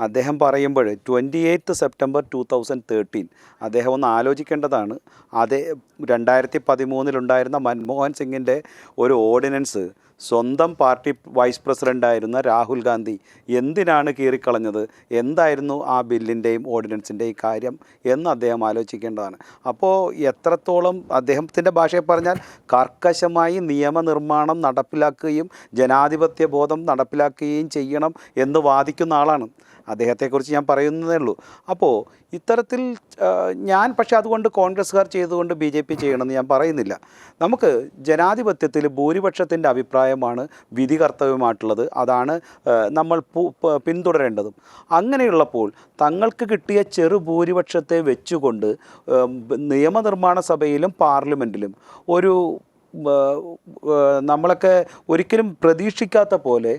അദ്ദേഹം പറയുമ്പോൾ 28 സെപ്റ്റംബർ 2013 അദ്ദേഹം ഒന്ന് ആലോചിക്കേണ്ടതാണ്. അതേ 2013 മൻമോഹൻ സിംഗിൻ്റെ ഒരു ഓർഡിനൻസ് സ്വന്തം പാർട്ടി വൈസ് പ്രസിഡൻ്റായിരുന്ന രാഹുൽ ഗാന്ധി എന്തിനാണ് കീറിക്കളഞ്ഞത്, എന്തായിരുന്നു ആ ബില്ലിൻ്റെയും ഓർഡിനൻസിൻ്റെയും കാര്യം എന്ന് അദ്ദേഹം ആലോചിക്കേണ്ടതാണ്. അപ്പോൾ എത്രത്തോളം അദ്ദേഹത്തിൻ്റെ ഭാഷയിൽ പറഞ്ഞാൽ കർക്കശമായി നിയമനിർമ്മാണം നടപ്പിലാക്കുകയും ജനാധിപത്യ ബോധം നടപ്പിലാക്കുകയും ചെയ്യണം എന്ന് വാദിക്കുന്ന ആളാണ്. അദ്ദേഹത്തെക്കുറിച്ച് ഞാൻ പറയുന്നതേ ഉള്ളൂ. അപ്പോൾ ഇത്തരത്തിൽ ഞാൻ പക്ഷേ അതുകൊണ്ട് കോൺഗ്രസ്സുകാർ ചെയ്തുകൊണ്ട് BJP ചെയ്യണമെന്ന് ഞാൻ പറയുന്നില്ല. നമുക്ക് ജനാധിപത്യത്തിൽ ഭൂരിപക്ഷത്തിൻ്റെ അഭിപ്രായമാണ് വിധി കർത്തവ്യമായിട്ടുള്ളത്, അതാണ് നമ്മൾ പിന്തുടരേണ്ടതും. അങ്ങനെയുള്ളപ്പോൾ തങ്ങൾക്ക് കിട്ടിയ ചെറു ഭൂരിപക്ഷത്തെ വെച്ചുകൊണ്ട് നിയമനിർമ്മാണ സഭയിലും പാർലമെൻറ്റിലും ഒരു നമ്മളൊക്കെ ഒരിക്കലും പ്രതീക്ഷിക്കാത്ത പോലെ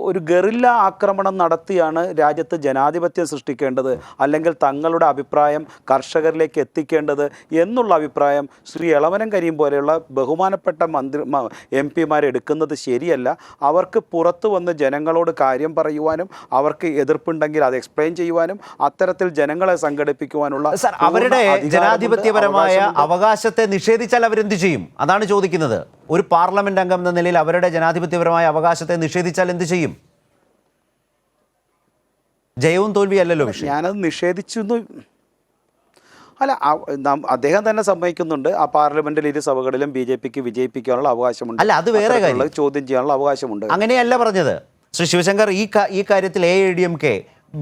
ഒരു ഗറില്ല ആക്രമണം നടത്തിയാണ് രാജ്യത്ത് ജനാധിപത്യം സൃഷ്ടിക്കേണ്ടത്, അല്ലെങ്കിൽ തങ്ങളുടെ അഭിപ്രായം കർഷകരിലേക്ക് എത്തിക്കേണ്ടത് എന്നുള്ള അഭിപ്രായം ശ്രീ എളമനം കരീം പോലെയുള്ള ബഹുമാനപ്പെട്ട MP-മാരെടുക്കുന്നത് ശരിയല്ല. അവർക്ക് പുറത്തു വന്ന് ജനങ്ങളോട് കാര്യം പറയുവാനും അവർക്ക് എതിർപ്പുണ്ടെങ്കിൽ അത് എക്സ്പ്ലെയിൻ ചെയ്യുവാനും അത്തരത്തിൽ ജനങ്ങളെ സംഘടിപ്പിക്കുവാനുള്ള അവരുടെ ജനാധിപത്യപരമായ അവകാശത്തെ നിഷേധിച്ചാൽ അവരെന്ത് ചെയ്യും? അതാണ് ചോദിക്കുന്നത്. ഒരു പാർലമെന്റ് അംഗം എന്ന നിലയിൽ അവരുടെ ജനാധിപത്യപരമായ അവകാശത്തെ നിഷേധിച്ചാൽ എന്ത് ചെയ്യും? ജയവും തോൽവിയല്ലല്ലോ വിഷയം. ഞാനത് നിഷേധിച്ചു അല്ല, അദ്ദേഹം തന്നെ സമ്മതിക്കുന്നുണ്ട് ആ പാർലമെന്റിൽ ഇരു സഭകളിലും BJPക്ക് വിജയിപ്പിക്കാനുള്ള അവകാശമുണ്ട്. അല്ല, അത് വേറെ കാര്യം, ചോദ്യം ചെയ്യാനുള്ള അവകാശമുണ്ട്. അങ്ങനെയല്ല പറഞ്ഞത് ശ്രീ ശിവശങ്കർ. ഈ കാര്യത്തിൽ AIADMK,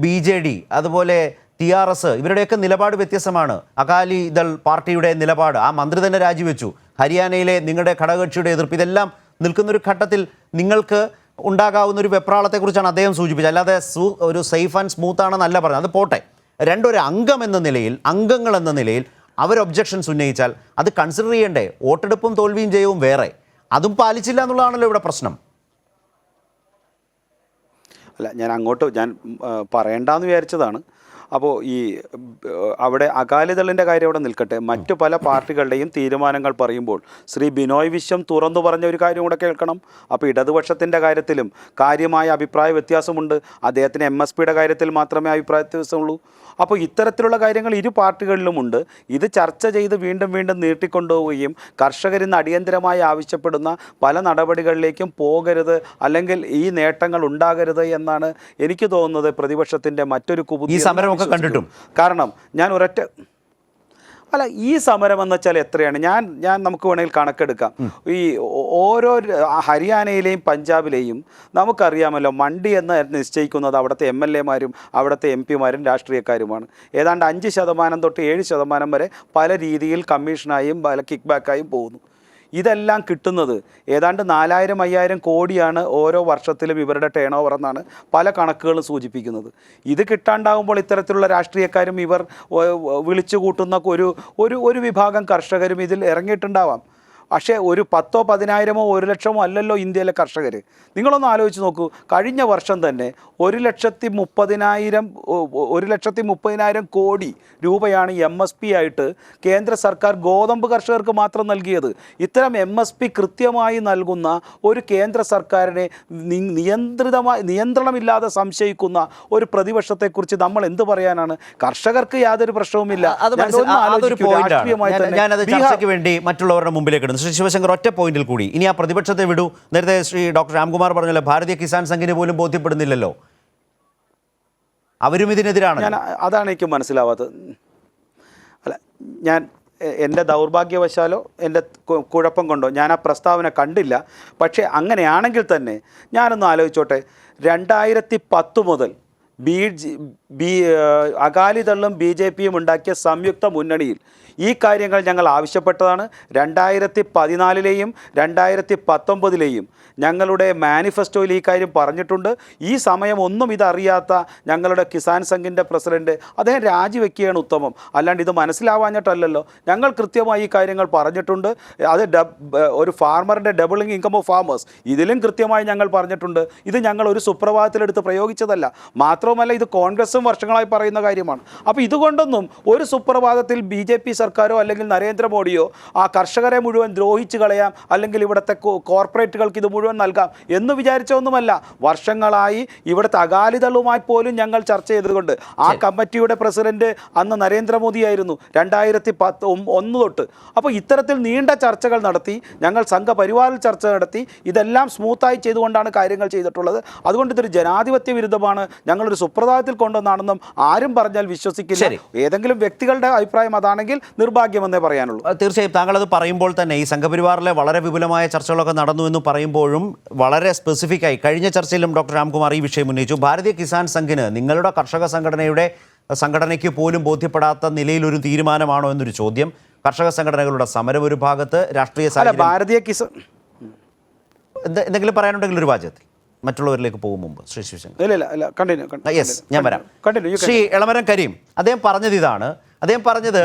BJD, അതുപോലെ TRS ഇവരുടെയൊക്കെ നിലപാട് വ്യത്യസ്തമാണ്. അകാലിദൾ പാർട്ടിയുടെ നിലപാട്, ആ മന്ത്രി തന്നെ രാജിവെച്ചു. ഹരിയാനയിലെ നിങ്ങളുടെ ഘടകകക്ഷിയുടെ എതിർപ്പ്, ഇതെല്ലാം നിൽക്കുന്നൊരു ഘട്ടത്തിൽ നിങ്ങൾക്ക് ഉണ്ടാകാവുന്ന ഒരു വെപ്രാളത്തെക്കുറിച്ചാണ് അദ്ദേഹം സൂചിപ്പിച്ചത്. അല്ലാതെ ഒരു സേഫ് ആൻഡ് സ്മൂത്ത് ആണെന്നല്ല പറഞ്ഞത്. അത് പോട്ടെ, ഒരു അംഗങ്ങൾ എന്ന നിലയിൽ അവർ ഒബ്ജക്ഷൻസ് ഉന്നയിച്ചാൽ അത് കൺസിഡർ ചെയ്യണ്ടേ? വോട്ടെടുപ്പും തോൽവിയും ജയവും വേറെ, അതും പാലിച്ചില്ല എന്നുള്ളതാണല്ലോ ഇവിടെ പ്രശ്നം. അല്ല, ഞാൻ പറയണ്ടെന്ന് വിചാരിച്ചതാണ്. അപ്പോൾ ഈ അവിടെ അകാലിദളിൻ്റെ കാര്യം അവിടെ നിൽക്കട്ടെ, മറ്റു പല പാർട്ടികളുടെയും തീരുമാനങ്ങൾ പറയുമ്പോൾ ശ്രീ ബിനോയ് വിശ്വം തുറന്നു പറഞ്ഞ ഒരു കാര്യം കൂടെ കേൾക്കണം. അപ്പോൾ ഇടതുപക്ഷത്തിൻ്റെ കാര്യത്തിലും കാര്യമായ അഭിപ്രായ വ്യത്യാസമുണ്ട്. അദ്ദേഹത്തിന് MSPയുടെ കാര്യത്തിൽ മാത്രമേ അഭിപ്രായ വ്യത്യാസമുള്ളൂ. അപ്പോൾ ഇത്തരത്തിലുള്ള കാര്യങ്ങൾ ഇരു പാർട്ടികളിലുമുണ്ട്. ഇത് ചർച്ച ചെയ്ത് വീണ്ടും വീണ്ടും നീട്ടിക്കൊണ്ടുപോവുകയും കർഷകരിന്ന് അടിയന്തരമായി ആവശ്യപ്പെടുന്ന പല നടപടികളിലേക്കും പോകരുത്, അല്ലെങ്കിൽ ഈ നേട്ടങ്ങൾ ഉണ്ടാകരുത് എന്നാണ് എനിക്ക് തോന്നുന്നത് പ്രതിപക്ഷത്തിൻ്റെ മറ്റൊരു കുബുദ്ധി. കണ്ടിട്ടും കാരണം ഞാൻ അല്ല, ഈ സമരം എന്ന് വെച്ചാൽ എത്രയാണ്? ഞാൻ നമുക്ക് വേണമെങ്കിൽ കണക്കെടുക്കാം. ഈ ഓരോ ഹരിയാനയിലെയും പഞ്ചാബിലെയും നമുക്കറിയാമല്ലോ, മണ്ഡി എന്ന് നിശ്ചയിക്കുന്നത് അവിടുത്തെ MLA-മാരും അവിടുത്തെ MP-മാരും രാഷ്ട്രീയക്കാരുമാണ്. ഏതാണ്ട് 5% തൊട്ട് 7% വരെ പല രീതിയിൽ കമ്മീഷനായും പല കിക്ക് ബാക്കായും പോകുന്നു. ഇതെല്ലാം കിട്ടുന്നത് ഏതാണ്ട് 4000-5000 കോടിയാണ് ഓരോ വർഷത്തിലും ഇവരുടെ ടേൺ ഓവർ എന്നാണ് പല കണക്കുകളും സൂചിപ്പിക്കുന്നത്. ഇത് കിട്ടാണ്ടാകുമ്പോൾ ഇത്തരത്തിലുള്ള രാഷ്ട്രീയക്കാരും ഇവർ വിളിച്ചു കൂട്ടുന്ന ഒരു വിഭാഗം കർഷകരും ഇതിൽ ഇറങ്ങിയിട്ടുണ്ടാവാം. പക്ഷേ ഒരു 10,000 10,000 1 ലക്ഷമോ അല്ലല്ലോ ഇന്ത്യയിലെ കർഷകർ. നിങ്ങളൊന്ന് ആലോചിച്ച് നോക്കൂ, കഴിഞ്ഞ വർഷം തന്നെ 1,30,000 കോടി രൂപയാണ് MSP ആയിട്ട് കേന്ദ്ര സർക്കാർ ഗോതമ്പ് കർഷകർക്ക് മാത്രം നൽകിയത്. ഇത്തരം MSP കൃത്യമായി നൽകുന്ന ഒരു കേന്ദ്ര സർക്കാരിനെ നിയന്ത്രണമില്ലാതെ സംശയിക്കുന്ന ഒരു പ്രതിപക്ഷത്തെക്കുറിച്ച് നമ്മൾ എന്ത് പറയാനാണ്? കർഷകർക്ക് യാതൊരു പ്രശ്നവുമില്ല. ഞാനത് ചർച്ചയ്ക്ക് വേണ്ടി മറ്റുള്ളവരുടെ മുമ്പിലേക്ക് ഇടുന്നു. ശ്രീ ശിവശങ്കർ, ഒറ്റ പോയിന്റിൽ കൂടി ഇനി ആ പ്രതിപക്ഷത്തെ വിടൂ. നേരത്തെ ശ്രീ ഡോക്ടർ രാംകുമാർ പറഞ്ഞല്ലോ, ഭാരതീയ കിസാൻ സംഘിന് പോലും ബോധ്യപ്പെടുന്നില്ലല്ലോ, അവരും ഇതിനെതിരാണ്. അതാണ് എനിക്ക് മനസ്സിലാവാത്തത്. അല്ല, ഞാൻ എൻ്റെ ദൗർഭാഗ്യവശാലോ എൻ്റെ കുഴപ്പം കൊണ്ടോ ഞാൻ ആ പ്രസ്താവന കണ്ടില്ല. പക്ഷേ അങ്ങനെയാണെങ്കിൽ തന്നെ ഞാനൊന്ന് ആലോചിച്ചോട്ടെ, 2010 മുതൽ അകാലിദളും BJPയും ഉണ്ടാക്കിയ സംയുക്ത മുന്നണിയിൽ ഈ കാര്യങ്ങൾ ഞങ്ങൾ ആവശ്യപ്പെട്ടതാണ്. 2014-ലെയും 2019-ലെയും ഞങ്ങളുടെ മാനിഫെസ്റ്റോയിൽ ഈ കാര്യം പറഞ്ഞിട്ടുണ്ട്. ഈ സമയം ഒന്നും ഇതറിയാത്ത ഞങ്ങളുടെ കിസാൻ സംഘിൻ്റെ പ്രസിഡന്റ് അദ്ദേഹം രാജിവെക്കുകയാണ് ഉത്തമം, അല്ലാണ്ട് ഇത് മനസ്സിലാവാഞ്ഞിട്ടല്ലല്ലോ. ഞങ്ങൾ കൃത്യമായി ഈ കാര്യങ്ങൾ പറഞ്ഞിട്ടുണ്ട്. അത് ഒരു ഫാർമറിൻ്റെ ഡബിളിംഗ് ഇൻകം ഓഫ് ഫാമേഴ്സ്, ഇതിലും കൃത്യമായി ഞങ്ങൾ പറഞ്ഞിട്ടുണ്ട്. ഇത് ഞങ്ങൾ ഒരു സുപ്രഭാതത്തിലെടുത്ത് പ്രയോഗിച്ചതല്ല. മാത്രവുമല്ല, ഇത് കോൺഗ്രസും വർഷങ്ങളായി പറയുന്ന കാര്യമാണ്. അപ്പോൾ ഇതുകൊണ്ടൊന്നും ഒരു സുപ്രഭാതത്തിൽ BJP സർക്കാരോ അല്ലെങ്കിൽ നരേന്ദ്രമോദിയോ ആ കർഷകരെ മുഴുവൻ ദ്രോഹിച്ച് കളയാം, അല്ലെങ്കിൽ ഇവിടുത്തെ കോർപ്പറേറ്റുകൾക്ക് ഇത് മുഴുവൻ നൽകാം എന്ന് വിചാരിച്ചൊന്നുമല്ല. വർഷങ്ങളായി ഇവിടുത്തെ അകാലിദളുമായി പോലും ഞങ്ങൾ ചർച്ച ചെയ്തുകൊണ്ട് ആ കമ്മിറ്റിയുടെ പ്രസിഡന്റ് അന്ന് നരേന്ദ്രമോദിയായിരുന്നു 2011 തൊട്ട്. അപ്പോൾ ഇത്തരത്തിൽ നീണ്ട ചർച്ചകൾ നടത്തി, ഞങ്ങൾ സംഘപരിവാറിൽ ചർച്ച നടത്തി, ഇതെല്ലാം സ്മൂത്തായി ചെയ്തുകൊണ്ടാണ് കാര്യങ്ങൾ ചെയ്തിട്ടുള്ളത്. അതുകൊണ്ട് ഇതൊരു ജനാധിപത്യ വിരുദ്ധമാണ്, ഞങ്ങളൊരു സുപ്രഭാതത്തിൽ കൊണ്ടുവന്നാണെന്നും ആരും പറഞ്ഞാൽ വിശ്വസിക്കില്ല. ഏതെങ്കിലും വ്യക്തികളുടെ അഭിപ്രായം അതാണെങ്കിൽ നിർഭാഗ്യമെന്നേ പറയാനുള്ളൂ. തീർച്ചയായും താങ്കൾ അത് പറയുമ്പോൾ തന്നെ ഈ സംഘപരിവാറിലെ വളരെ വിപുലമായ ചർച്ചകളൊക്കെ നടന്നു എന്ന് പറയുമ്പോഴും വളരെ സ്പെസിഫിക് ആയി കഴിഞ്ഞ ചർച്ചയിലും ഡോക്ടർ രാംകുമാർ ഈ വിഷയം ഉന്നയിച്ചു. ഭാരതീയ കിസാൻ സംഘിന് നിങ്ങളുടെ കർഷക സംഘടനയ്ക്ക് പോലും ബോധ്യപ്പെടാത്ത നിലയിലൊരു തീരുമാനമാണോ എന്നൊരു ചോദ്യം. കർഷക സംഘടനകളുടെ സമരം ഒരു ഭാഗത്ത്, രാഷ്ട്രീയ ഭാരതീയ കിസാൻ എന്തെങ്കിലും പറയാനുണ്ടെങ്കിൽ ഒരു വാചകത്തിൽ മറ്റുള്ളവരിലേക്ക് പോകും മുമ്പ് ശ്രീ ശിവശങ്കർ. ഞാൻ വരാം. ശ്രീ എളമരം കരീം, അദ്ദേഹം പറഞ്ഞത് ഇതാണ്. അദ്ദേഹം പറഞ്ഞത്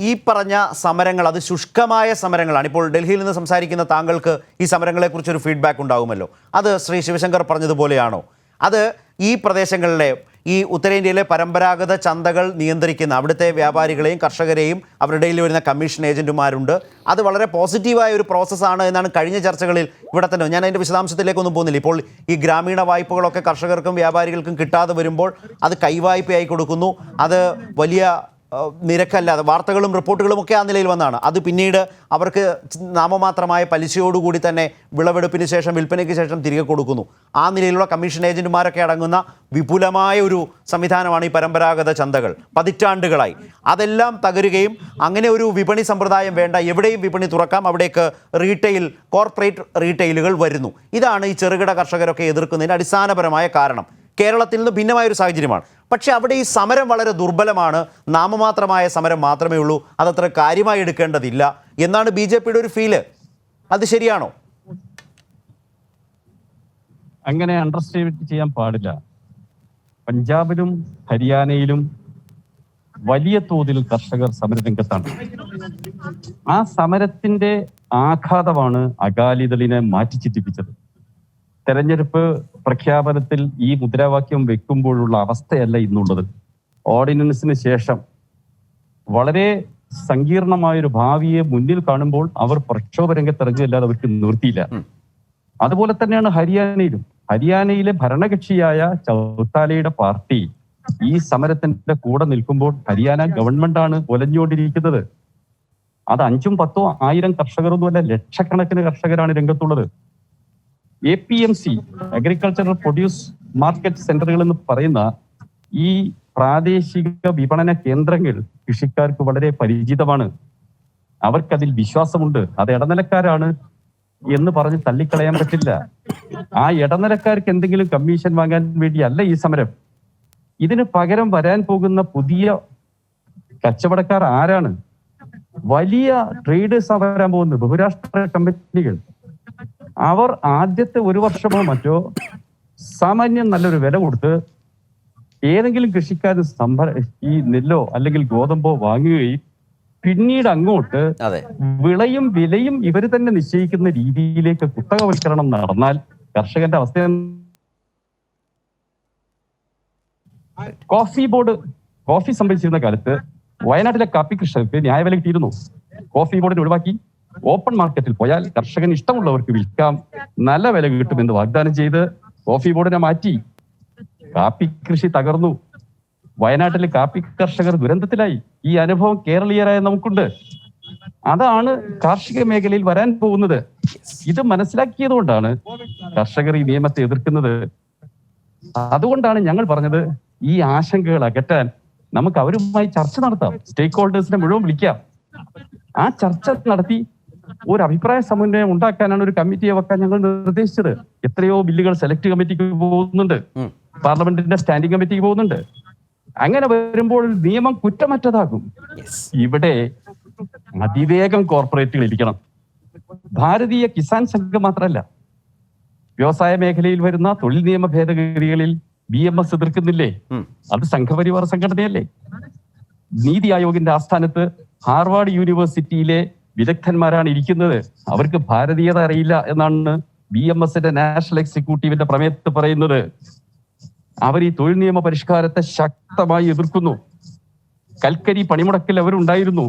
ഈ പറഞ്ഞ സമരങ്ങൾ അത് ശുഷ്കമായ സമരങ്ങളാണ്. ഇപ്പോൾ ഡൽഹിയിൽ നിന്ന് സംസാരിക്കുന്ന താങ്കൾക്ക് ഈ സമരങ്ങളെക്കുറിച്ചൊരു ഫീഡ്ബാക്ക് ഉണ്ടാകുമല്ലോ. അത് ശ്രീ ശിവശങ്കർ പറഞ്ഞതുപോലെയാണോ? അത് ഈ പ്രദേശങ്ങളിലെ ഈ ഉത്തരേന്ത്യയിലെ പരമ്പരാഗത ചന്തകൾ നിയന്ത്രിക്കുന്ന അവിടുത്തെ വ്യാപാരികളെയും കർഷകരെയും അവരുടെ ഇടയിൽ വരുന്ന കമ്മീഷൻ ഏജന്റുമാരുണ്ട്. അത് വളരെ പോസിറ്റീവായ ഒരു പ്രോസസ്സാണ് എന്നാണ് കഴിഞ്ഞ ചർച്ചകളിൽ ഇവിടെ തന്നെ. ഞാൻ അതിൻ്റെ വിശദാംശത്തിലേക്കൊന്നും പോകുന്നില്ല. ഇപ്പോൾ ഈ ഗ്രാമീണ വായ്പകളൊക്കെ കർഷകർക്കും വ്യാപാരികൾക്കും കിട്ടാതെ വരുമ്പോൾ അത് കൈവായ്പയായി കൊടുക്കുന്നു. അത് വലിയ നിരക്കല്ലാതെ വാർത്തകളും റിപ്പോർട്ടുകളും ഒക്കെ ആ നിലയിൽ വന്നതാണ്. അത് പിന്നീട് അവർക്ക് നാമമാത്രമായ പലിശയോടുകൂടി തന്നെ വിളവെടുപ്പിന് ശേഷം വിൽപ്പനയ്ക്ക് ശേഷം തിരികെ കൊടുക്കുന്നു. ആ നിലയിലുള്ള കമ്മീഷൻ ഏജന്റുമാരൊക്കെ അടങ്ങുന്ന വിപുലമായ ഒരു സംവിധാനമാണ് ഈ പരമ്പരാഗത ചന്തകൾ പതിറ്റാണ്ടുകളായി. അതെല്ലാം തകരുകയും അങ്ങനെ ഒരു വിപണി സമ്പ്രദായം വേണ്ട, എവിടെയും വിപണി തുറക്കാം, അവിടേക്ക് കോർപ്പറേറ്റ് റീറ്റെയിലുകൾ വരുന്നു. ഇതാണ് ഈ ചെറുകിട കർഷകരൊക്കെ എതിർക്കുന്നതിന് അടിസ്ഥാനപരമായ കാരണം. കേരളത്തിൽ നിന്ന് ഭിന്നമായൊരു സാഹചര്യമാണ്. പക്ഷേ അവിടെ ഈ സമരം വളരെ ദുർബലമാണ്, നാമമാത്രമായ സമരം മാത്രമേ ഉള്ളൂ, അതത്ര കാര്യമായി എടുക്കേണ്ടതില്ല എന്നാണ് BJPയുടെ ഒരു ഫീല്. അത് ശരിയാണോ? അങ്ങനെ അണ്ടർസ്റ്റിമേറ്റ് ചെയ്യാൻ പാടില്ല. പഞ്ചാബിലും ഹരിയാനയിലും വലിയ തോതിൽ കർഷകർ സമരരംഗത്താണ്. ആ സമരത്തിന്റെ ആഘാതമാണ് അകാലിദളിനെ മാറ്റിച്ചിട്ടിപ്പിച്ചത്. തെരഞ്ഞെടുപ്പ് പ്രഖ്യാപനത്തിൽ ഈ മുദ്രാവാക്യം വെക്കുമ്പോഴുള്ള അവസ്ഥയല്ല ഇന്നുള്ളത്. ഓർഡിനൻസിന് ശേഷം വളരെ സങ്കീർണമായൊരു ഭാവിയെ മുന്നിൽ കാണുമ്പോൾ അവർ പ്രക്ഷോഭ രംഗത്തിറങ്ങിയല്ലാതെ അവർക്ക് നിവൃത്തിയില്ല. അതുപോലെ തന്നെയാണ് ഹരിയാനയിലെ ഭരണകക്ഷിയായ ചൗത്താലയുടെ പാർട്ടി ഈ സമരത്തിന്റെ കൂടെ നിൽക്കുമ്പോൾ ഹരിയാന ഗവൺമെന്റാണ് ഒലഞ്ഞുകൊണ്ടിരിക്കുന്നത്. അത് 5ഉം 10ഉം 1000 കർഷകരൊന്നുമല്ല, ലക്ഷക്കണക്കിന് കർഷകരാണ് രംഗത്തുള്ളത്. APMC അഗ്രികൾച്ചറൽ പ്രൊഡ്യൂസ് മാർക്കറ്റ് സെന്ററുകൾ എന്ന് പറയുന്ന ഈ പ്രാദേശിക വിപണന കേന്ദ്രങ്ങൾ കൃഷിക്കാർക്ക് വളരെ പരിചിതമാണ്. അവർക്കതിൽ വിശ്വാസമുണ്ട്. അത് ഇടനിലക്കാരാണ് എന്ന് പറഞ്ഞ് തള്ളിക്കളയാൻ പറ്റില്ല. ആ ഇടനിലക്കാർക്ക് എന്തെങ്കിലും കമ്മീഷൻ വാങ്ങാൻ വേണ്ടിയല്ല ഈ സമരം. ഇതിന് പകരം വരാൻ പോകുന്ന പുതിയ കച്ചവടക്കാർ ആരാണ്? വലിയ ട്രേഡേഴ്സ് വരാൻ പോകുന്നത്, ബഹുരാഷ്ട്ര കമ്പനികൾ. അവർ ആദ്യത്തെ 1 വർഷമോ മറ്റോ സാമാന്യം നല്ലൊരു വില കൊടുത്ത് ഏതെങ്കിലും കൃഷിക്കാരൻ ഈ നെല്ലോ അല്ലെങ്കിൽ ഗോതമ്പോ വാങ്ങുകയും പിന്നീട് അങ്ങോട്ട് അതെ. വിളയും വിലയും ഇവർ തന്നെ നിശ്ചയിക്കുന്ന രീതിയിലേക്ക് കുത്തകവൽക്കരണം നടന്നാൽ കർഷകന്റെ അവസ്ഥ കോഫി സംഭരിച്ചിരുന്ന കാലത്ത് വയനാട്ടിലെ കാപ്പി കർഷകർക്ക് ന്യായവില കിട്ടിയിരുന്നു. കോഫി ബോർഡിനെ ഒഴിവാക്കി ഓപ്പൺ മാർക്കറ്റിൽ പോയാൽ കർഷകന് ഇഷ്ടമുള്ളവർക്ക് വിൽക്കാം, നല്ല വില കിട്ടുമെന്ന് വാഗ്ദാനം ചെയ്ത് കോഫി ബോർഡിനെ മാറ്റി. കാപ്പി കൃഷി തകർന്നു. വയനാട്ടിലെ കാപ്പി കർഷകർ ദുരന്തത്തിലായി. ഈ അനുഭവം കേരളീയരായ നമുക്കുണ്ട്. അതാണ് കാർഷിക മേഖലയിൽ വരാൻ പോകുന്നത്. ഇത് മനസ്സിലാക്കിയത് കൊണ്ടാണ് കർഷകർ ഈ നിയമത്തെ എതിർക്കുന്നത്. അതുകൊണ്ടാണ് ഞങ്ങൾ പറഞ്ഞത് ഈ ആശങ്കകൾ അകറ്റാൻ നമുക്ക് അവരുമായി ചർച്ച നടത്താം, സ്റ്റേക്ക് ഹോൾഡേഴ്സിനെ മുഴുവൻ വിളിക്കാം. ആ ചർച്ച നടത്തി ഒരു അഭിപ്രായ സമന്വയം ഉണ്ടാക്കാനാണ് ഒരു കമ്മിറ്റിയെ വെക്കാൻ ഞങ്ങൾ നിർദ്ദേശിച്ചത്. എത്രയോ ബില്ലുകൾ സെലക്ട് കമ്മിറ്റിക്ക് പോകുന്നുണ്ട്, പാർലമെന്റിന്റെ സ്റ്റാൻഡിംഗ് കമ്മിറ്റിക്ക് പോകുന്നുണ്ട്. അങ്ങനെ വരുമ്പോൾ നിയമം കുറ്റമറ്റതാകും. ഇവിടെ അതിവേഗം കോർപ്പറേറ്റുകൾ ഇരിക്കണം. ഭാരതീയ കിസാൻ സംഘം മാത്രമല്ല, വ്യവസായ മേഖലയിൽ വരുന്ന തൊഴിൽ നിയമ ഭേദഗതികളിൽ BMS എതിർക്കുന്നില്ലേ? അത് സംഘപരിവാർ സംഘടനയല്ലേ? നീതി ആയോഗിന്റെ ആസ്ഥാനത്ത് ഹാർവാർഡ് യൂണിവേഴ്സിറ്റിയിലെ വിദഗ്ധന്മാരാണ് ഇരിക്കുന്നത്. അവർക്ക് ഭാരതീയത അറിയില്ല എന്നാണ് BMSന്റെ നാഷണൽ എക്സിക്യൂട്ടീവിന്റെ പ്രമേയത്ത് പറയുന്നത്. അവർ ഈ തൊഴിൽ നിയമ പരിഷ്കാരത്തെ ശക്തമായി എതിർക്കുന്നു. കൽക്കരി പണിമുടക്കിൽ അവരുണ്ടായിരുന്നു.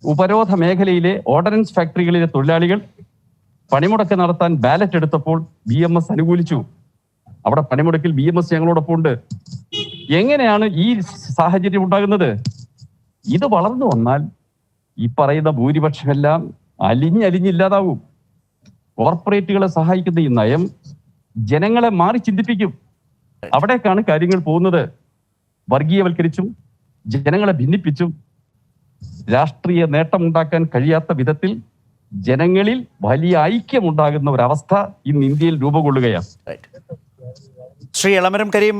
ഉപരോധ മേഖലയിലെ ഓർഡിനൻസ് ഫാക്ടറികളിലെ തൊഴിലാളികൾ പണിമുടക്ക് നടത്താൻ ബാലറ്റ് എടുത്തപ്പോൾ BMS അനുകൂലിച്ചു. അവിടെ പണിമുടക്കിൽ BMS ഞങ്ങളോടൊപ്പം ഉണ്ട്. എങ്ങനെയാണ് ഈ സാഹചര്യം ഉണ്ടാകുന്നത്? ഇത് വളർന്നു വന്നാൽ ഈ പറയുന്ന ഭൂരിപക്ഷമെല്ലാം അലിഞ്ഞില്ലാതാവും. കോർപ്പറേറ്റുകളെ സഹായിക്കുന്ന ഈ നയം ജനങ്ങളെ മാറി ചിന്തിപ്പിക്കും. അവിടേക്കാണ് കാര്യങ്ങൾ പോകുന്നത്. വർഗീയവൽക്കരിച്ചും ജനങ്ങളെ ഭിന്നിപ്പിച്ചും രാഷ്ട്രീയ നേട്ടമുണ്ടാക്കാൻ കഴിയാത്ത വിധത്തിൽ ജനങ്ങളിൽ വലിയ ഐക്യമുണ്ടാകുന്ന ഒരവസ്ഥ ഇന്ന് ഇന്ത്യയിൽ രൂപം കൊള്ളുകയാണ്. ശ്രീ എളമരം കരീം,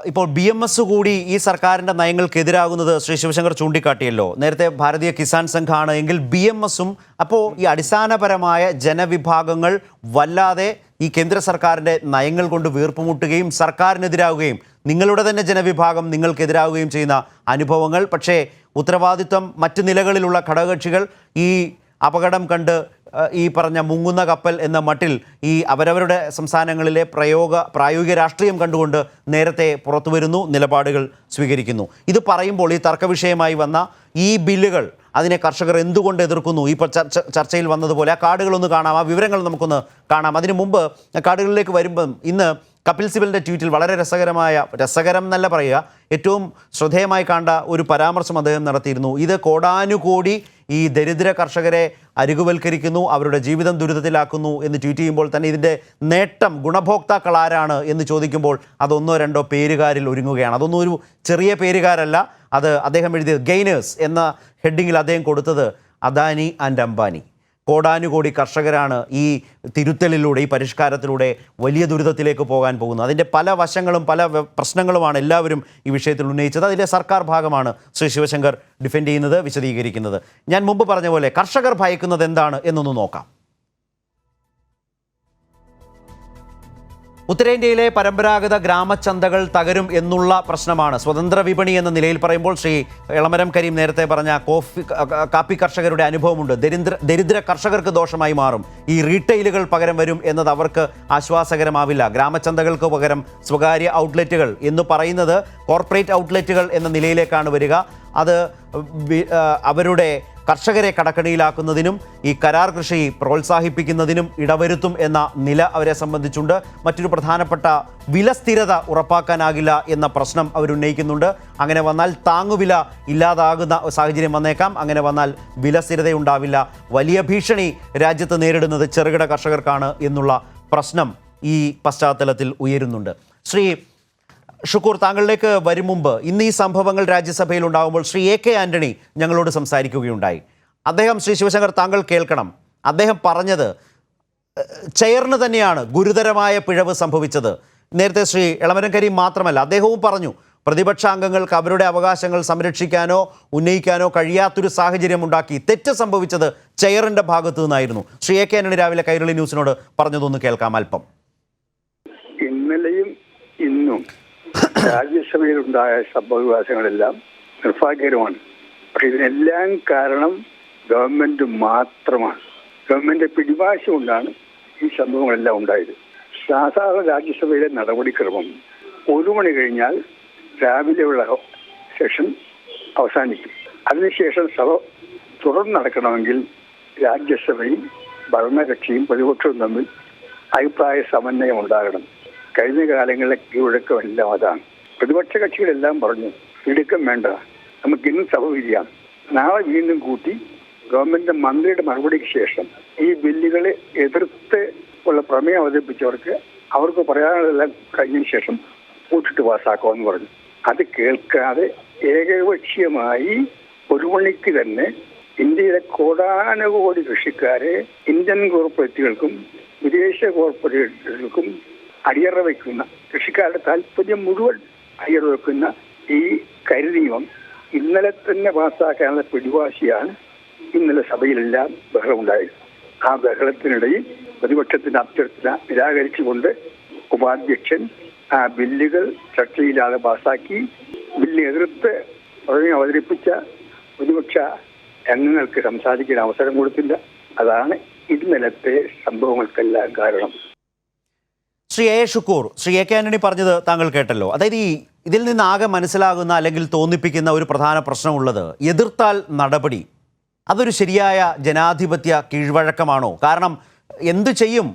ഇപ്പോൾ BMS കൂടി ഈ സർക്കാരിൻ്റെ നയങ്ങൾക്കെതിരാകുന്നത് ശ്രീ ശിവശങ്കർ ചൂണ്ടിക്കാട്ടിയല്ലോ. നേരത്തെ ഭാരതീയ കിസാൻ സംഘമാണ് എങ്കിൽ BMSഉം. അപ്പോൾ ഈ അടിസ്ഥാനപരമായ ജനവിഭാഗങ്ങൾ വല്ലാതെ ഈ കേന്ദ്ര സർക്കാരിൻ്റെ നയങ്ങൾ കൊണ്ട് വീർപ്പുമുട്ടുകയും സർക്കാരിനെതിരാവുകയും നിങ്ങളുടെ തന്നെ ജനവിഭാഗം നിങ്ങൾക്കെതിരാവുകയും ചെയ്യുന്ന അനുഭവങ്ങൾ. പക്ഷേ ഉത്തരവാദിത്വം മറ്റ് നിലകളിലുള്ള ഘടകകക്ഷികൾ ഈ അപകടം കണ്ട് ഈ പറഞ്ഞ മുങ്ങുന്ന കപ്പൽ എന്ന മട്ടിൽ ഈ അവരവരുടെ സംസ്ഥാനങ്ങളിലെ പ്രായോഗിക രാഷ്ട്രീയം കണ്ടുകൊണ്ട് നേരത്തെ പുറത്തു വരുന്നു, നിലപാടുകൾ സ്വീകരിക്കുന്നു. ഇത് പറയുമ്പോൾ ഈ തർക്കവിഷയമായി വന്ന ഈ ബില്ലുകൾ അതിനെ കർഷകർ എന്തുകൊണ്ട് എതിർക്കുന്നു? ഇപ്പോൾ ചർച്ചയിൽ വന്നതുപോലെ ആ കാർഡുകളൊന്ന് കാണാം, ആ വിവരങ്ങൾ നമുക്കൊന്ന് കാണാം. അതിനു മുമ്പ് കാർഡുകളിലേക്ക് വരുമ്പം ഇന്ന് കപിൽ സിബലിൻ്റെ ട്വീറ്റിൽ വളരെ രസകരം എന്നല്ല പറയുക, ഏറ്റവും ശ്രദ്ധേയമായി കണ്ട ഒരു പരാമർശം അദ്ദേഹം നടത്തിയിരുന്നു. ഇത് കോടാനുകോടി ഈ ദരിദ്ര കർഷകരെ അരികുവൽക്കരിക്കുന്നു, അവരുടെ ജീവിതം ദുരിതത്തിലാക്കുന്നു എന്ന് ട്വീറ്റ് ചെയ്യുമ്പോൾ തന്നെ ഇതിൻ്റെ നേട്ടം ഗുണഭോക്താക്കൾ ആരാണ് എന്ന് ചോദിക്കുമ്പോൾ അതൊന്നോ രണ്ടോ പേരുകാരിൽ ഒരുങ്ങുകയാണ്. അതൊന്നും ഒരു ചെറിയ പേരുകാരല്ല. അത് അദ്ദേഹം എഴുതിയത് ഗെയിനേഴ്സ് എന്ന ഹെഡിങ്ങിൽ അദ്ദേഹം കൊടുത്തത് അദാനി ആൻഡ് അംബാനി. കോടാനുകോടി കർഷകരാണ് ഈ തിരുത്തലിലൂടെ, ഈ പരിഷ്കാരത്തിലൂടെ വലിയ ദുരിതത്തിലേക്ക് പോകാൻ പോകുന്നത്. അതിൻ്റെ പല വശങ്ങളും പല പ്രശ്നങ്ങളുമാണ് എല്ലാവരും ഈ വിഷയത്തിൽ ഉന്നയിച്ചത്. അതിലെ സർക്കാർ ഭാഗമാണ് ശ്രീ ശിവശങ്കർ ഡിഫെൻഡ് ചെയ്യുന്നത്, വിശദീകരിക്കുന്നത്. ഞാൻ മുമ്പ് പറഞ്ഞ പോലെ കർഷകർ ഭയക്കുന്നത് എന്താണ് എന്നൊന്ന് നോക്കാം. ഉത്തരേന്ത്യയിലെ പരമ്പരാഗത ഗ്രാമചന്തകൾ തകരും എന്നുള്ള പ്രശ്നമാണ് സ്വതന്ത്ര വിപണി എന്ന നിലയിൽ പറയുമ്പോൾ ശ്രീ എളമരം കരീം നേരത്തെ പറഞ്ഞ കാപ്പി കർഷകരുടെ അനുഭവമുണ്ട്. ദരിദ്ര കർഷകർക്ക് ദോഷമായി മാറും. ഈ റീറ്റെയിലുകൾ പകരം വരും എന്നത് അവർക്ക് ആശ്വാസകരമാവില്ല. ഗ്രാമചന്തകൾക്ക് പകരം സ്വകാര്യ ഔട്ട്ലെറ്റുകൾ എന്ന് പറയുന്നത് കോർപ്പറേറ്റ് ഔട്ട്ലെറ്റുകൾ എന്ന നിലയിലേക്കാണ് വരിക. അത് അവരുടെ കർഷകരെ കടക്കണിയിലാക്കുന്നതിനും ഈ കരാർ കൃഷി പ്രോത്സാഹിപ്പിക്കുന്നതിനും ഇടവരുത്തും എന്ന നില അവരെ സംബന്ധിച്ചുണ്ട്. മറ്റൊരു പ്രധാനപ്പെട്ട വില സ്ഥിരത ഉറപ്പാക്കാനാകില്ല എന്ന പ്രശ്നം അവരുന്നയിക്കുന്നുണ്ട്. അങ്ങനെ വന്നാൽ താങ്ങുവില ഇല്ലാതാകുന്ന സാഹചര്യം വന്നേക്കാം. അങ്ങനെ വന്നാൽ വില സ്ഥിരതയുണ്ടാവില്ല. വലിയ ഭീഷണി രാജ്യത്ത് നേരിടുന്നത് ചെറുകിട കർഷകർക്കാണ് എന്നുള്ള പ്രശ്നം ഈ പശ്ചാത്തലത്തിൽ ഉയരുന്നുണ്ട്. ശ്രീ ഷുക്കൂർ, താങ്കളിലേക്ക് വരും മുമ്പ് ഇന്ന് ഈ സംഭവങ്ങൾ രാജ്യസഭയിൽ ഉണ്ടാകുമ്പോൾ ശ്രീ AK ആൻ്റണി ഞങ്ങളോട് സംസാരിക്കുകയുണ്ടായി. അദ്ദേഹം, ശ്രീ ശിവശങ്കർ താങ്കൾ കേൾക്കണം, അദ്ദേഹം പറഞ്ഞത് ചെയറിന് തന്നെയാണ് ഗുരുതരമായ പിഴവ് സംഭവിച്ചത്. നേരത്തെ ശ്രീ എളമരം കരീം മാത്രമല്ല, അദ്ദേഹവും പറഞ്ഞു പ്രതിപക്ഷാംഗങ്ങൾക്ക് അവരുടെ അവകാശങ്ങൾ സംരക്ഷിക്കാനോ ഉന്നയിക്കാനോ കഴിയാത്തൊരു സാഹചര്യം ഉണ്ടാക്കി. തെറ്റ് സംഭവിച്ചത് ചെയറിൻ്റെ ഭാഗത്തു നിന്നായിരുന്നു. ശ്രീ AK ആൻ്റണി രാവിലെ കൈരളി ന്യൂസിനോട് പറഞ്ഞതൊന്ന് കേൾക്കാം അല്പം. ഇന്നലെയും ഇന്നും രാജ്യസഭയിലുണ്ടായ സംഭവവികാസങ്ങളെല്ലാം നിർഭാഗ്യകരമാണ്. പക്ഷെ ഇതിനെല്ലാം കാരണം ഗവൺമെന്റ് മാത്രമാണ്. ഗവൺമെന്റ് പിടിവാശി കൊണ്ടാണ് ഈ സംഭവങ്ങളെല്ലാം ഉണ്ടായത്. സാധാരണ രാജ്യസഭയിലെ നടപടിക്രമം 1 മണി കഴിഞ്ഞാൽ രാവിലെയുള്ള സെഷൻ അവസാനിക്കും. അതിനുശേഷം സഭ തുടർന്ന് നടക്കണമെങ്കിൽ രാജ്യസഭയും ഭരണകക്ഷിയും പ്രതിപക്ഷവും തമ്മിൽ അഭിപ്രായ സമന്വയം ഉണ്ടാകണം. കഴിഞ്ഞ കാലങ്ങളിലെ കീഴ്വഴക്കമെല്ലാം അതാണ്. പ്രതിപക്ഷ കക്ഷികളെല്ലാം പറഞ്ഞു ഇടുക്കം വേണ്ട, നമുക്ക് ഇന്ന് സഭ പിരിയാം, നാളെ വീണ്ടും കൂട്ടി ഗവൺമെന്റ് മന്ത്രിയുടെ മറുപടിക്ക് ശേഷം ഈ ബില്ലുകളെ എതിർത്ത് ഉള്ള പ്രമേയം അവതരിപ്പിച്ചവർക്ക് അവർക്ക് പറയാനുള്ളതെല്ലാം കഴിഞ്ഞതിന് ശേഷം കൂട്ടിട്ട് പാസ്സാക്കാമെന്ന് പറഞ്ഞു. അത് കേൾക്കാതെ ഏകപക്ഷീയമായി 1 മണിക്ക് തന്നെ ഇന്ത്യയിലെ കോടാനുകോടി കൃഷിക്കാരെ ഇന്ത്യൻ കോർപ്പറേറ്റുകൾക്കും വിദേശ കോർപ്പറേറ്റുകൾക്കും അടിയറ വയ്ക്കുന്ന, കൃഷിക്കാരുടെ താല്പര്യം മുഴുവൻ അടിയറ വയ്ക്കുന്ന ഈ കരിനിയമം ഇന്നലെ തന്നെ പാസ്സാക്കാനുള്ള പിടിവാശിയാണ് ഇന്നലെ സഭയിലെല്ലാം ബഹളമുണ്ടായത്. ആ ബഹളത്തിനിടയിൽ പ്രതിപക്ഷത്തിന്റെ അഭ്യർത്ഥന നിരാകരിച്ചുകൊണ്ട് ഉപാധ്യക്ഷൻ ആ ബില്ലുകൾ ചർച്ചയില്ലാതെ പാസ്സാക്കി. ബില്ല് എതിർത്ത് പ്രമേയം അവതരിപ്പിച്ച പ്രതിപക്ഷ അംഗങ്ങൾക്ക് സംസാരിക്കാൻ അവസരം കൊടുത്തില്ല. അതാണ് ഇന്നലത്തെ സംഭവങ്ങൾക്കെല്ലാം കാരണം. Shri A Shukkur, Shri A K Antony പറഞ്ഞത് താങ്കൾ കേട്ടല്ലോ. അതായത് ഇതിൽ നിന്ന് ആകെ മനസ്സിലാകുന്ന അല്ലെങ്കിൽ തോന്നിപ്പിക്കുന്ന ഒരു പ്രധാന പ്രശ്നമുള്ളത് എതിർത്താൽ നടപടി, അതൊരു ശരിയായ ജനാധിപത്യ കീഴ്വഴക്കമാണോ? കാരണം എന്തു ചെയ്യും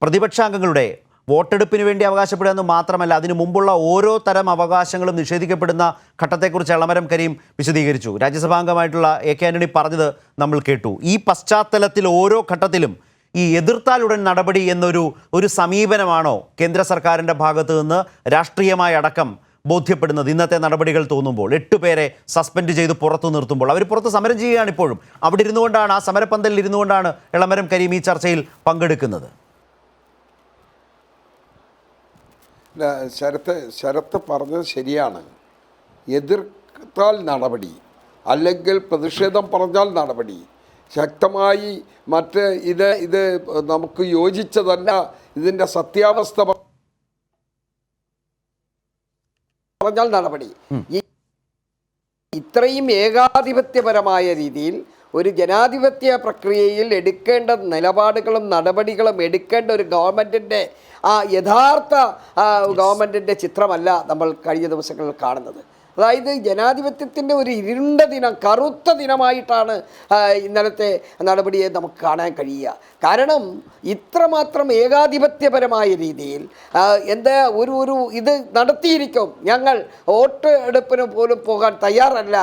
പ്രതിപക്ഷാംഗങ്ങളുടെ വോട്ടെടുപ്പിന് വേണ്ടി അവകാശപ്പെടുക എന്ന് മാത്രമല്ല, അതിനു മുമ്പുള്ള ഓരോ തരം അവകാശങ്ങളും നിഷേധിക്കപ്പെടുന്ന ഘട്ടത്തെക്കുറിച്ച് എളമരം കരീം വിശദീകരിച്ചു. രാജ്യസഭാംഗമായിട്ടുള്ള എ കെ ആന്റണി പറഞ്ഞത് നമ്മൾ കേട്ടു. ഈ പശ്ചാത്തലത്തിൽ ഓരോ ഘട്ടത്തിലും ഈ എതിർത്താലുടൻ നടപടി എന്നൊരു സമീപനമാണോ കേന്ദ്ര സർക്കാരിൻ്റെ ഭാഗത്തു നിന്ന് രാഷ്ട്രീയമായ അടക്കം ബോധ്യപ്പെടുന്നത്? ഇന്നത്തെ നടപടികൾ തോന്നുമ്പോൾ 8 പേരെ സസ്പെൻഡ് ചെയ്ത് പുറത്തു നിർത്തുമ്പോൾ അവർ പുറത്ത് സമരം ചെയ്യുകയാണ്. ഇപ്പോഴും അവിടെ ഇരുന്നുകൊണ്ടാണ്, ആ സമരപ്പന്തലിൽ ഇരുന്നുകൊണ്ടാണ് എളമരം കരീം ഈ ചർച്ചയിൽ പങ്കെടുക്കുന്നത്. ശരത്ത് പറഞ്ഞത് ശരിയാണ്. എതിർത്താൽ നടപടി, അല്ലെങ്കിൽ പ്രതിഷേധം പറഞ്ഞാൽ നടപടി, ശക്തമായി മറ്റ് ഇത് നമുക്ക് യോജിച്ചതല്ല, ഇതിൻ്റെ സത്യാവസ്ഥ പറഞ്ഞാൽ നടപടി. ഇത്രയും ഏകാധിപത്യപരമായ രീതിയിൽ ഒരു ജനാധിപത്യ പ്രക്രിയയിൽ എടുക്കേണ്ട നിലപാടുകളും നടപടികളും എടുക്കേണ്ട ഒരു ഗവൺമെൻറ്റിൻ്റെ ആ യഥാർത്ഥ ഗവൺമെൻറ്റിൻ്റെ ചിത്രമല്ല നമ്മൾ കഴിഞ്ഞ ദിവസങ്ങളിൽ കാണുന്നത്. അതായത് ജനാധിപത്യത്തിൻ്റെ ഒരു ഇരുണ്ട ദിനം, കറുത്ത ദിനമായിട്ടാണ് ഇന്നലത്തെ നടപടിയെ നമുക്ക് കാണാൻ കഴിയുക. കാരണം ഇത്രമാത്രം ഏകാധിപത്യപരമായ രീതിയിൽ ഒരു ഇത് നടത്തിയിരിക്കും, ഞങ്ങൾ വോട്ട് എടുപ്പിന് പോലും പോകാൻ തയ്യാറല്ല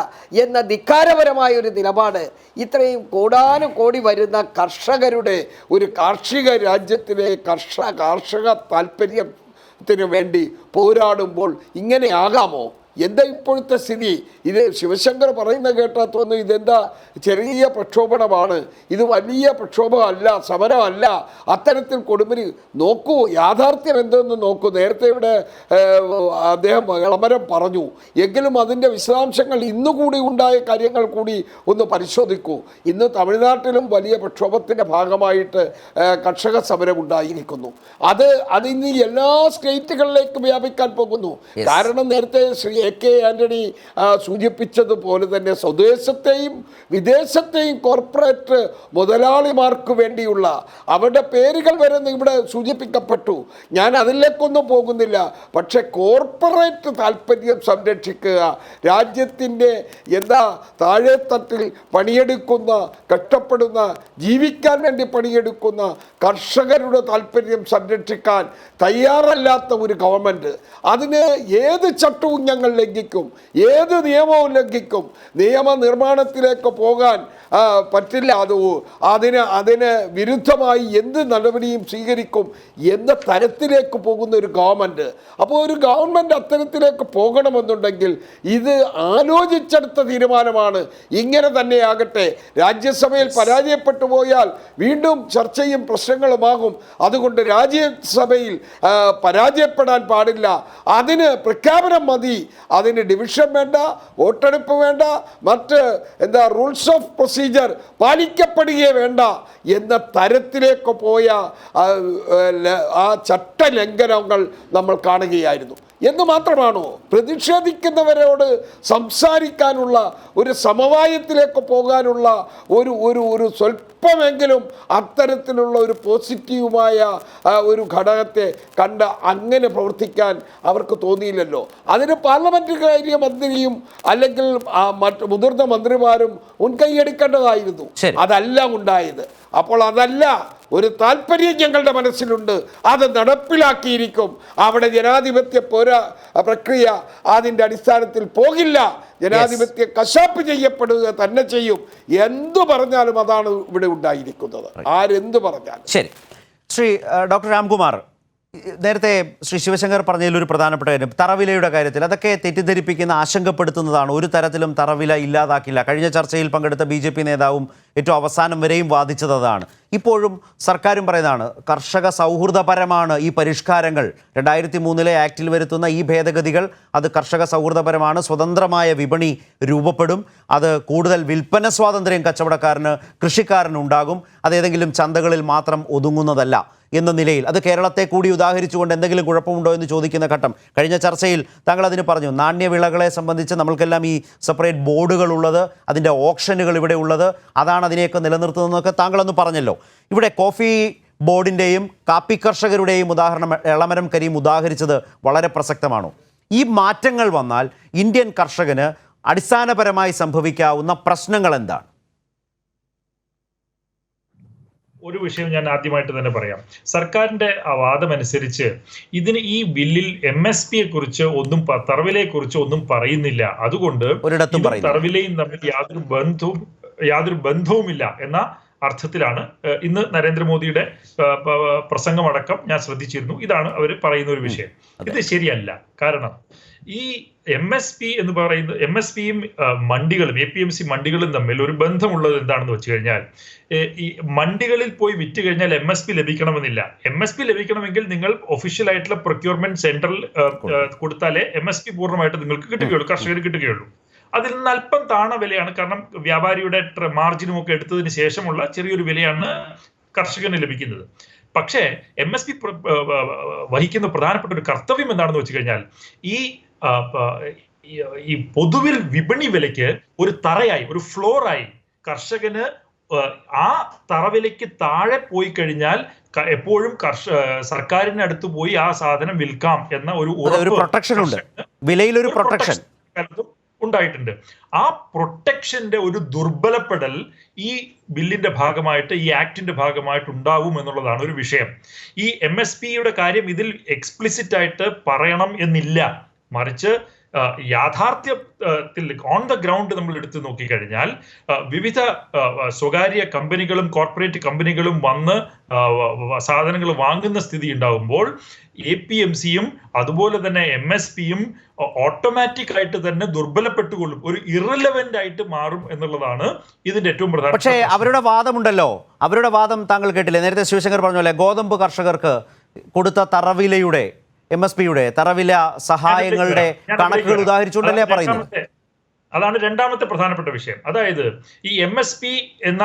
എന്ന ധിക്കാരപരമായ ഒരു നിലപാട് ഇത്രയും കോടാനുകോടി വരുന്ന കർഷകരുടെ ഒരു കാർഷിക രാജ്യത്തിലെ കർഷക താല്പര്യത്തിന് വേണ്ടി പോരാടുമ്പോൾ ഇങ്ങനെയാകാമോ? എന്താ ഇപ്പോഴത്തെ സ്ഥിതി? ഇത് ശിവശങ്കർ പറയുന്ന കേട്ടാൽ തോന്നുന്നു ഇതെന്താ ചെറിയ പ്രക്ഷോഭമാണ്, ഇത് വലിയ പ്രക്ഷോഭമല്ല, സമരമല്ല. അത്തരത്തിൽ കൊടുമ്പിരി നോക്കൂ, യാഥാർത്ഥ്യം എന്തെന്ന് നോക്കൂ. നേരത്തെ ഇവിടെ അദ്ദേഹം എളമരം പറഞ്ഞു, എങ്കിലും അതിൻ്റെ വിശദാംശങ്ങൾ ഇന്നുകൂടി ഉണ്ടായ കാര്യങ്ങൾ കൂടി ഒന്ന് പരിശോധിക്കൂ. ഇന്ന് തമിഴ്നാട്ടിലും വലിയ പ്രക്ഷോഭത്തിൻ്റെ ഭാഗമായിട്ട് കർഷക സമരം ഉണ്ടായിരിക്കുന്നു. അത് ഇന്ന് എല്ലാ സ്റ്റേറ്റുകളിലേക്കും വ്യാപിക്കാൻ പോകുന്നു. കാരണം നേരത്തെ ശ്രീ എ കെ ആന്റണി സൂചിപ്പിച്ചതുപോലെ തന്നെ സ്വദേശത്തെയും വിദേശത്തെയും കോർപ്പറേറ്റ് മുതലാളിമാർക്ക് വേണ്ടിയുള്ള അവരുടെ പേരുകൾ വരെ ഇവിടെ സൂചിപ്പിക്കപ്പെട്ടു. ഞാൻ അതിലേക്കൊന്നും പോകുന്നില്ല. പക്ഷെ കോർപ്പറേറ്റ് താല്പര്യം സംരക്ഷിക്കുക, രാജ്യത്തിൻ്റെ താഴെത്തട്ടിൽ പണിയെടുക്കുന്ന, കഷ്ടപ്പെടുന്ന, ജീവിക്കാൻ വേണ്ടി പണിയെടുക്കുന്ന കർഷകരുടെ താല്പര്യം സംരക്ഷിക്കാൻ തയ്യാറല്ലാത്ത ഒരു ഗവൺമെൻറ്, അതിന് ഏത് ചട്ടവും ഞങ്ങൾ ലംഘിക്കും, ഏത് നിയമവും ലംഘിക്കും. നിയമനിർമ്മാണത്തിലേക്ക് പോകാൻ പറ്റില്ല, അതിന് വിരുദ്ധമായി എന്ത് നടപടിയും സ്വീകരിക്കും എന്ന തരത്തിലേക്ക് പോകുന്ന ഒരു ഗവൺമെൻറ്. അപ്പോൾ ഒരു ഗവൺമെൻറ് അത്തരത്തിലേക്ക് പോകണമെന്നുണ്ടെങ്കിൽ ഇത് ആലോചിച്ചെടുത്ത തീരുമാനമാണ്. ഇങ്ങനെ തന്നെയാകട്ടെ. രാജ്യസഭയിൽ പരാജയപ്പെട്ടു പോയാൽ വീണ്ടും ചർച്ചയും പ്രശ്നങ്ങളുമാകും. അതുകൊണ്ട് രാജ്യസഭയിൽ പരാജയപ്പെടാൻ പാടില്ല. അതിന് പ്രഖ്യാപനം മതി. അതിന് ഡിവിഷൻ വേണ്ട, വോട്ടെടുപ്പ് വേണ്ട, മറ്റ് റൂൾസ് ഓഫ് പ്രൊസീജിയർ പാലിക്കപ്പെടുകയേ വേണ്ട എന്ന തരത്തിലേക്ക് പോയ ആ ചട്ടലംഘനങ്ങൾ നമ്മൾ കാണുകയായിരുന്നു. എന്ന് മാത്രമാണോ? പ്രതിഷേധിക്കുന്നവരോട് സംസാരിക്കാനുള്ള ഒരു സമവായത്തിലേക്ക് പോകാനുള്ള ഒരു ഒരു ഒരു സ്വല്പമെങ്കിലും അത്തരത്തിലുള്ള ഒരു പോസിറ്റീവുമായ ഒരു ഘടകത്തെ കണ്ട് അങ്ങനെ പ്രവർത്തിക്കാൻ അവർക്ക് തോന്നിയില്ലല്ലോ. അതിന് പാർലമെന്റ് കാര്യ മന്ത്രിയും അല്ലെങ്കിൽ മറ്റ് മുതിർന്ന മന്ത്രിമാരും മുൻകൈയെടുക്കേണ്ടതായിരുന്നു. അതല്ല ഉണ്ടായത്. അപ്പോൾ അതല്ല, ഒരു താല്പര്യം ഞങ്ങളുടെ മനസ്സിലുണ്ട്, അത് നടപ്പിലാക്കിയിരിക്കും. അവിടെ ജനാധിപത്യ പ്രക്രിയ അതിൻ്റെ അടിസ്ഥാനത്തിൽ പോകില്ല. ജനാധിപത്യം കശാപ്പ് ചെയ്യപ്പെടുക തന്നെ ചെയ്യും. എന്തു പറഞ്ഞാലും അതാണ് ഇവിടെ ഉണ്ടായിരിക്കുന്നത്. ആരെന്ത് പറഞ്ഞാലും. ശരി, ശ്രീ ഡോക്ടർ രാംകുമാർ, നേരത്തെ ശ്രീ ശിവശങ്കർ പറഞ്ഞതിൽ ഒരു പ്രധാനപ്പെട്ട കാര്യം തറവിലയുടെ കാര്യത്തിൽ, അതൊക്കെ തെറ്റിദ്ധരിപ്പിക്കുന്ന, ആശങ്കപ്പെടുത്തുന്നതാണ്. ഒരു തരത്തിലും തറവില ഇല്ലാതാക്കില്ല. കഴിഞ്ഞ ചർച്ചയിൽ പങ്കെടുത്ത BJP നേതാവും ഏറ്റവും അവസാനം വരെയും വാദിച്ചത് അതാണ്. ഇപ്പോഴും സർക്കാരും പറയുന്നതാണ് കർഷക സൗഹൃദപരമാണ് ഈ പരിഷ്കാരങ്ങൾ. 2003 ആക്റ്റിൽ വരുത്തുന്ന ഈ ഭേദഗതികൾ അത് കർഷക സൗഹൃദപരമാണ്. സ്വതന്ത്രമായ വിപണി രൂപപ്പെടും. അത് കൂടുതൽ വിൽപ്പന സ്വാതന്ത്ര്യം കച്ചവടക്കാരന്, കൃഷിക്കാരനുണ്ടാകും. അതേതെങ്കിലും ചന്തകളിൽ മാത്രം ഒതുങ്ങുന്നതല്ല എന്ന നിലയിൽ അത് കേരളത്തെ കൂടി ഉദാഹരിച്ചുകൊണ്ട് എന്തെങ്കിലും കുഴപ്പമുണ്ടോ എന്ന് ചോദിക്കുന്ന ഘട്ടം. കഴിഞ്ഞ ചർച്ചയിൽ താങ്കൾ അതിന് പറഞ്ഞു, നാണ്യവിളകളെ സംബന്ധിച്ച് നമ്മൾക്കെല്ലാം ഈ സെപ്പറേറ്റ് ബോർഡുകൾ ഉള്ളത്, അതിൻ്റെ ഓപ്ഷനുകൾ ഇവിടെ ഉള്ളത്, അതാണ് അതിനെയൊക്കെ നിലനിർത്തുന്നതെന്നൊക്കെ താങ്കളൊന്ന് പറഞ്ഞല്ലോ. ഇവിടെ കോഫി ബോർഡിൻ്റെയും കാപ്പി കർഷകരുടെയും ഉദാഹരണം എളമരം കരീം ഉദാഹരിച്ചത് വളരെ പ്രസക്തമാണോ? ഈ മാറ്റങ്ങൾ വന്നാൽ ഇന്ത്യൻ കർഷകന് അടിസ്ഥാനപരമായി സംഭവിക്കാവുന്ന പ്രശ്നങ്ങൾ എന്താണ്? ഒരു വിഷയം ഞാൻ ആദ്യമായിട്ട് തന്നെ പറയാം. സർക്കാരിന്റെ ആ വാദമനുസരിച്ച് ഈ ബില്ലിൽ MSP യെ കുറിച്ച് ഒന്നും, തറവിലയെ കുറിച്ച് ഒന്നും പറയുന്നില്ല. അതുകൊണ്ട് തറവിലയും തമ്മിൽ യാതൊരു ബന്ധവുമില്ല എന്ന അർത്ഥത്തിലാണ് ഇന്ന് നരേന്ദ്രമോദിയുടെ പ്രസംഗമടക്കം ഞാൻ ശ്രദ്ധിച്ചിരുന്നു. ഇതാണ് അവർ പറയുന്ന ഒരു വിഷയം. ഇത് ശരിയല്ല. കാരണം ഈ MSP എന്ന് പറയുന്നത്, MSPയും മണ്ടികളും APMC മണ്ടികളും തമ്മിൽ ഒരു ബന്ധമുള്ളത് എന്താണെന്ന് വെച്ച് കഴിഞ്ഞാൽ, ഈ മണ്ടികളിൽ പോയി വിറ്റ് കഴിഞ്ഞാൽ MSP ലഭിക്കണമെന്നില്ല. MSP ലഭിക്കണമെങ്കിൽ നിങ്ങൾ ഒഫീഷ്യൽ ആയിട്ടുള്ള പ്രൊക്യൂർമെന്റ് സെന്ററിൽ കൊടുത്താലേ MSP പൂർണ്ണമായിട്ട് നിങ്ങൾക്ക് കിട്ടുകയുള്ളൂ, കർഷകർ കിട്ടുകയുള്ളൂ. അതിൽ നിന്ന് അല്പം താണ വിലയാണ്. കാരണം വ്യാപാരിയുടെ മാർജിനും ഒക്കെ എടുത്തതിന് ശേഷമുള്ള ചെറിയൊരു വിലയാണ് കർഷകന് ലഭിക്കുന്നത്. പക്ഷേ MSP വഹിക്കുന്ന പ്രധാനപ്പെട്ട ഒരു കർത്തവ്യം എന്താണെന്ന് വെച്ച് കഴിഞ്ഞാൽ, ഈ പൊതുവിൽ വിപണി വിലയ്ക്ക് ഒരു തറയായി, ഒരു ഫ്ലോറായി കർഷകന് ആ തറവിലയ്ക്ക് താഴെ പോയി കഴിഞ്ഞാൽ എപ്പോഴും സർക്കാരിന് അടുത്ത് പോയി ആ സാധനം വിൽക്കാം എന്ന ഒരു പ്രൊട്ടക്ഷൻ ഉണ്ട്, വിലയിലൊരു പ്രൊട്ടക്ഷൻ ഉണ്ടായിട്ടുണ്ട്. ആ പ്രൊട്ടക്ഷന്റെ ഒരു ദുർബലപ്പെടൽ ഈ ബില്ലിന്റെ ഭാഗമായിട്ട്, ഈ ആക്ടിന്റെ ഭാഗമായിട്ട് ഉണ്ടാവും എന്നുള്ളതാണ് ഒരു വിഷയം. ഈ MSPയുടെ കാര്യം ഇതിൽ എക്സ്പ്ലിസിറ്റ് ആയിട്ട് പറയണം എന്നില്ല. മറിച്ച് യാഥാർത്ഥ്യത്തിൽ ഓൺ ദ ഗ്രൗണ്ട് നമ്മൾ എടുത്തു നോക്കിക്കഴിഞ്ഞാൽ വിവിധ സ്വകാര്യ കമ്പനികളും കോർപ്പറേറ്റ് കമ്പനികളും വന്ന് സാധനങ്ങൾ വാങ്ങുന്ന സ്ഥിതി ഉണ്ടാകുമ്പോൾ APMCയും അതുപോലെ തന്നെ MSPയും ഓട്ടോമാറ്റിക് ആയിട്ട് തന്നെ ദുർബലപ്പെട്ടുകൊള്ളും, ഒരു ഇറലവന്റ് ആയിട്ട് മാറും എന്നുള്ളതാണ് ഇതിന്റെ ഏറ്റവും പ്രധാനം. പക്ഷേ അവരുടെ വാദമുണ്ടല്ലോ, അവരുടെ വാദം താങ്കൾ കേട്ടില്ലേ? നേരത്തെ ശിവശങ്കർ പറഞ്ഞ പോലെ ഗോതമ്പ് കർഷകർക്ക് കൊടുത്ത തറവിലയുടെ, MSPയുടെ തറവില സഹായങ്ങളുടെ കണക്കുകൾ ഉദാഹരിച്ചുകൊണ്ടല്ലേ പറയുന്നത്? അതാണ് രണ്ടാമത്തെ പ്രധാനപ്പെട്ട വിഷയം. അതായത് ഈ MSP എന്ന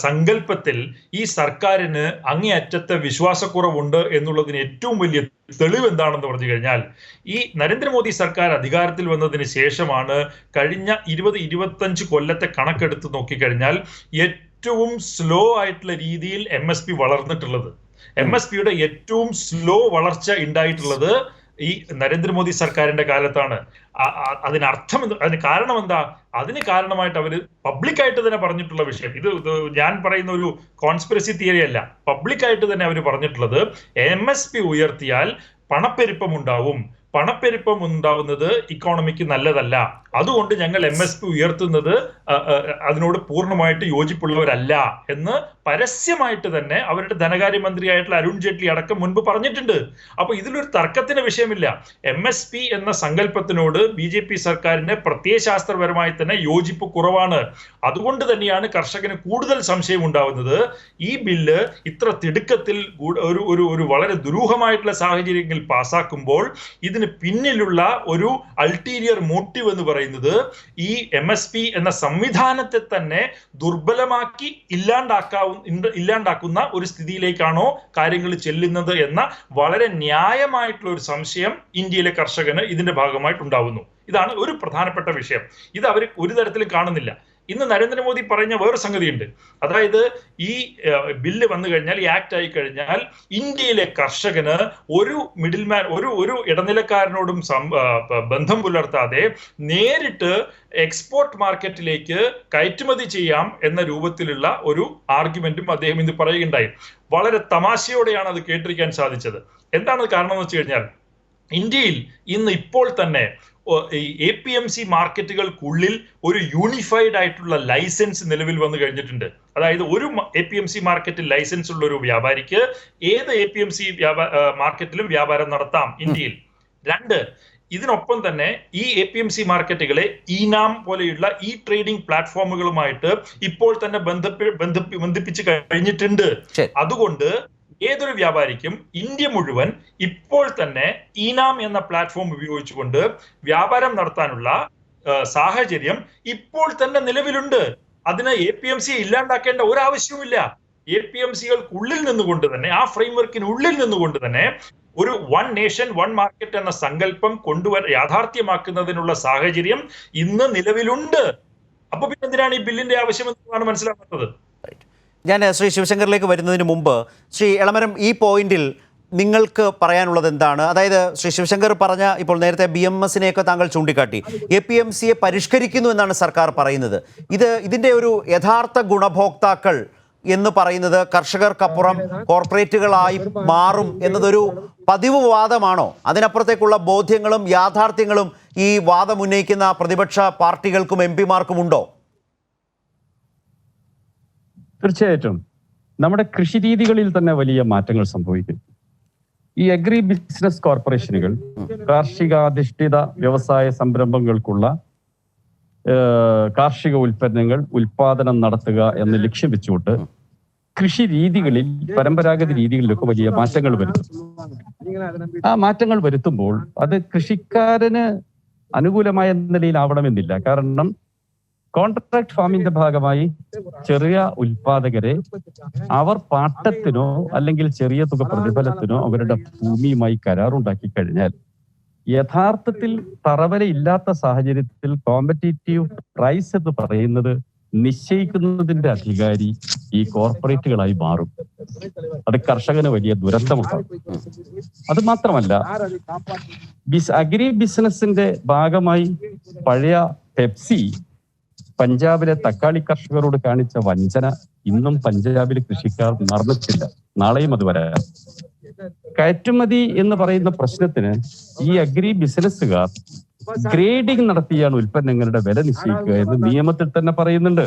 സങ്കല്പത്തിൽ ഈ സർക്കാരിന് അങ്ങേയറ്റത്തെ വിശ്വാസക്കുറവുണ്ട് എന്നുള്ളതിന് ഏറ്റവും വലിയ തെളിവ് എന്താണെന്ന് പറഞ്ഞു കഴിഞ്ഞാൽ, ഈ നരേന്ദ്രമോദി സർക്കാർ അധികാരത്തിൽ വന്നതിന് ശേഷമാണ് കഴിഞ്ഞ 20-25 കൊല്ലത്തെ കണക്കെടുത്ത് നോക്കിക്കഴിഞ്ഞാൽ ഏറ്റവും സ്ലോ ആയിട്ടുള്ള രീതിയിൽ MSP വളർന്നിട്ടുള്ളത്. MSPയുടെ ഏറ്റവും സ്ലോ വളർച്ച ഉണ്ടായിട്ടുള്ളത് ഈ നരേന്ദ്രമോദി സർക്കാരിന്റെ കാലത്താണ്. അതിന് കാരണം എന്താ? അതിന് കാരണമായിട്ട് അവര് പബ്ലിക്കായിട്ട് തന്നെ പറഞ്ഞിട്ടുള്ള വിഷയം, ഇത് ഞാൻ പറയുന്ന ഒരു കോൺസ്പിറസി തിയറി അല്ല, പബ്ലിക്കായിട്ട് തന്നെ അവർ പറഞ്ഞിട്ടുള്ളത് MSP ഉയർത്തിയാൽ പണപ്പെരുപ്പം ഉണ്ടാവും, പണപ്പെരുപ്പം ഉണ്ടാവുന്നത് ഇക്കോണമിക്ക് നല്ലതല്ല, അതുകൊണ്ട് ഞങ്ങൾ MSP ഉയർത്തുന്നത് അതിനോട് പൂർണ്ണമായിട്ട് യോജിപ്പുള്ളവരല്ല എന്ന് പരസ്യമായിട്ട് തന്നെ അവരുടെ ധനകാര്യമന്ത്രിയായിട്ടുള്ള അരുൺ ജെയ്റ്റ്ലി അടക്കം മുൻപ് പറഞ്ഞിട്ടുണ്ട്. അപ്പൊ ഇതിലൊരു തർക്കത്തിന് വിഷയമില്ല. MSP എന്ന സങ്കല്പത്തിനോട് BJP സർക്കാരിന് പ്രത്യയശാസ്ത്രപരമായി തന്നെ യോജിപ്പ് കുറവാണ്. അതുകൊണ്ട് തന്നെയാണ് കർഷകന് കൂടുതൽ സംശയം ഉണ്ടാവുന്നത്. ഈ ബില്ല് ഇത്ര തിടുക്കത്തിൽ ഒരു വളരെ ദുരൂഹമായിട്ടുള്ള സാഹചര്യങ്ങളിൽ പാസ്സാക്കുമ്പോൾ ഇതിന് ഇതിന് പിന്നിലുള്ള ഒരു അൾട്ടീരിയർ മോട്ടീവ് എന്ന് പറയുന്നത് ഈ MSP എന്ന സംവിധാനത്തെ തന്നെ ദുർബലമാക്കി ഇല്ലാണ്ടാക്കുന്ന ഒരു സ്ഥിതിയിലേക്കാണോ കാര്യങ്ങൾ ചെല്ലുന്നത് എന്ന വളരെ ന്യായമായിട്ടുള്ള ഒരു സംശയം ഇന്ത്യയിലെ കർഷകന് ഇതിന്റെ ഭാഗമായിട്ടുണ്ടാവുന്നു. ഇതാണ് ഒരു പ്രധാനപ്പെട്ട വിഷയം. ഇത് അവർ ഒരു തരത്തിലും കാണുന്നില്ല. ഇന്ന് നരേന്ദ്രമോദി പറഞ്ഞ വേറൊരു സംഗതിയുണ്ട്. അതായത് ഈ ബില്ല് വന്നു കഴിഞ്ഞാൽ, ഈ ആക്ട് ആയി കഴിഞ്ഞാൽ ഇന്ത്യയിലെ കർഷകന് ഒരു മിഡിൽമാൻ, ഒരു ഇടനിലക്കാരനോടും ബന്ധം പുലർത്താതെ നേരിട്ട് എക്സ്പോർട്ട് മാർക്കറ്റിലേക്ക് കയറ്റുമതി ചെയ്യാം എന്ന രൂപത്തിലുള്ള ഒരു ആർഗ്യുമെന്റും അദ്ദേഹം ഇന്ന് പറയുകയുണ്ടായി. വളരെ തമാശയോടെയാണ് അത് കേട്ടിരിക്കാൻ സാധിച്ചത്. എന്താണ് കാരണം എന്ന് വെച്ച് കഴിഞ്ഞാൽ, ഇന്ത്യയിൽ ഇന്ന് ഇപ്പോൾ തന്നെ ഈ APMC മാർക്കറ്റുകൾക്കുള്ളിൽ ഒരു യൂണിഫൈഡ് ആയിട്ടുള്ള ലൈസൻസ് നിലവിൽ വന്നു കഴിഞ്ഞിട്ടുണ്ട്. അതായത് ഒരു APMC മാർക്കറ്റിൽ ലൈസൻസ് ഉള്ള ഒരു വ്യാപാരിക്ക് ഏത് APMC മാർക്കറ്റിലും വ്യാപാരം നടത്താം ഇന്ത്യയിൽ. 2, ഇതിനൊപ്പം തന്നെ ഈ APMC മാർക്കറ്റുകളെ ഈനാം പോലെയുള്ള ഈ ട്രേഡിംഗ് പ്ലാറ്റ്ഫോമുകളുമായിട്ട് ഇപ്പോൾ തന്നെ ബന്ധിപ്പിച്ച് കഴിഞ്ഞിട്ടുണ്ട്. അതുകൊണ്ട് ഏതൊരു വ്യാപാരിക്കും ഇന്ത്യ മുഴുവൻ ഇപ്പോൾ തന്നെ ഈനാം എന്ന പ്ലാറ്റ്ഫോം ഉപയോഗിച്ചുകൊണ്ട് വ്യാപാരം നടത്താനുള്ള സാഹചര്യം ഇപ്പോൾ തന്നെ നിലവിലുണ്ട്. അതിന് APMC ഇല്ലാണ്ടാക്കേണ്ട ഒരാവശ്യവുമില്ല. APMCകൾക്കുള്ളിൽ നിന്നുകൊണ്ട് തന്നെ, ആ ഫ്രെയിംവർക്കിനുള്ളിൽ നിന്നുകൊണ്ട് തന്നെ ഒരു വൺ നേഷൻ വൺ മാർക്കറ്റ് എന്ന സങ്കല്പം യാഥാർത്ഥ്യമാക്കുന്നതിനുള്ള സാഹചര്യം ഇന്ന് നിലവിലുണ്ട്. അപ്പൊ പിന്നെ എന്തിനാണ് ഈ ബില്ലിന്റെ ആവശ്യം എന്നാണ് മനസ്സിലാക്കുന്നത്. ഞാൻ ശ്രീ ശിവശങ്കറിലേക്ക് വരുന്നതിന് മുമ്പ് ശ്രീ എളമരം, ഈ പോയിന്റിൽ നിങ്ങൾക്ക് പറയാനുള്ളത് എന്താണ്? അതായത് ശ്രീ ശിവശങ്കർ പറഞ്ഞ, ഇപ്പോൾ നേരത്തെ BMSനെയൊക്കെ താങ്കൾ ചൂണ്ടിക്കാട്ടി, APMCയെ പരിഷ്കരിക്കുന്നു എന്നാണ് സർക്കാർ പറയുന്നത്. ഇതിൻ്റെ ഒരു യഥാർത്ഥ ഗുണഭോക്താക്കൾ എന്ന് പറയുന്നത് കർഷകർക്കപ്പുറം കോർപ്പറേറ്റുകളായി മാറും എന്നതൊരു പതിവ് വാദമാണോ? അതിനപ്പുറത്തേക്കുള്ള ബോധ്യങ്ങളും യാഥാർത്ഥ്യങ്ങളും ഈ വാദം ഉന്നയിക്കുന്ന പ്രതിപക്ഷ പാർട്ടികൾക്കും MP-മാർക്കും ഉണ്ടോ? തീർച്ചയായിട്ടും നമ്മുടെ കൃഷി രീതികളിൽ തന്നെ വലിയ മാറ്റങ്ങൾ സംഭവിക്കും. ഈ അഗ്രി ബിസിനസ് കോർപ്പറേഷനുകൾ കാർഷികാധിഷ്ഠിത വ്യവസായ സംരംഭങ്ങൾക്കുള്ള കാർഷിക ഉൽപ്പന്നങ്ങൾ ഉൽപാദനം നടത്തുക എന്ന് ലക്ഷ്യം വെച്ചുകൊണ്ട് കൃഷി രീതികളിൽ, പരമ്പരാഗത രീതികളിലൊക്കെ വലിയ മാറ്റങ്ങൾ വരുത്തും. ആ മാറ്റങ്ങൾ വരുത്തുമ്പോൾ അത് കൃഷിക്കാരന് അനുകൂലമായ നിലയിലാവണമെന്നില്ല. കാരണം കോൺട്രാക്ട് ഫാമിന്റെ ഭാഗമായി ചെറിയ ഉൽപാദകരെ അവർ പാട്ടത്തിനോ അല്ലെങ്കിൽ ചെറിയ തുക പ്രതിഫലത്തിനോ അവരുടെ ഭൂമിയുമായി കരാറുണ്ടാക്കി കഴിഞ്ഞാൽ യഥാർത്ഥത്തിൽ തറവര ഇല്ലാത്ത സാഹചര്യത്തിൽ കോമ്പറ്റീറ്റീവ് പ്രൈസ് എന്ന് പറയുന്നത് നിശ്ചയിക്കുന്നതിന്റെ അധികാരി ഈ കോർപ്പറേറ്റുകളായി മാറും. അത് കർഷകന് വലിയ ദുരന്തമുണ്ടാകും. അത് മാത്രമല്ല, അഗ്രി ബിസിനസിന്റെ ഭാഗമായി പഴയ പെപ്സി പഞ്ചാബിലെ തക്കാളി കർഷകരോട് കാണിച്ച വഞ്ചന ഇന്നും പഞ്ചാബിലെ കൃഷിക്കാർ മറന്നിട്ടില്ല. നാളെയും അത് വരാം. കയറ്റുമതി എന്ന് പറയുന്ന പ്രശ്നത്തിന് ഈ അഗ്രി ബിസിനസ്സുകാർ ഗ്രേഡിംഗ് നടത്തിയാണ് ഉൽപ്പന്നങ്ങളുടെ വില നിശ്ചയിക്കുക എന്ന് നിയമത്തിൽ തന്നെ പറയുന്നുണ്ട്.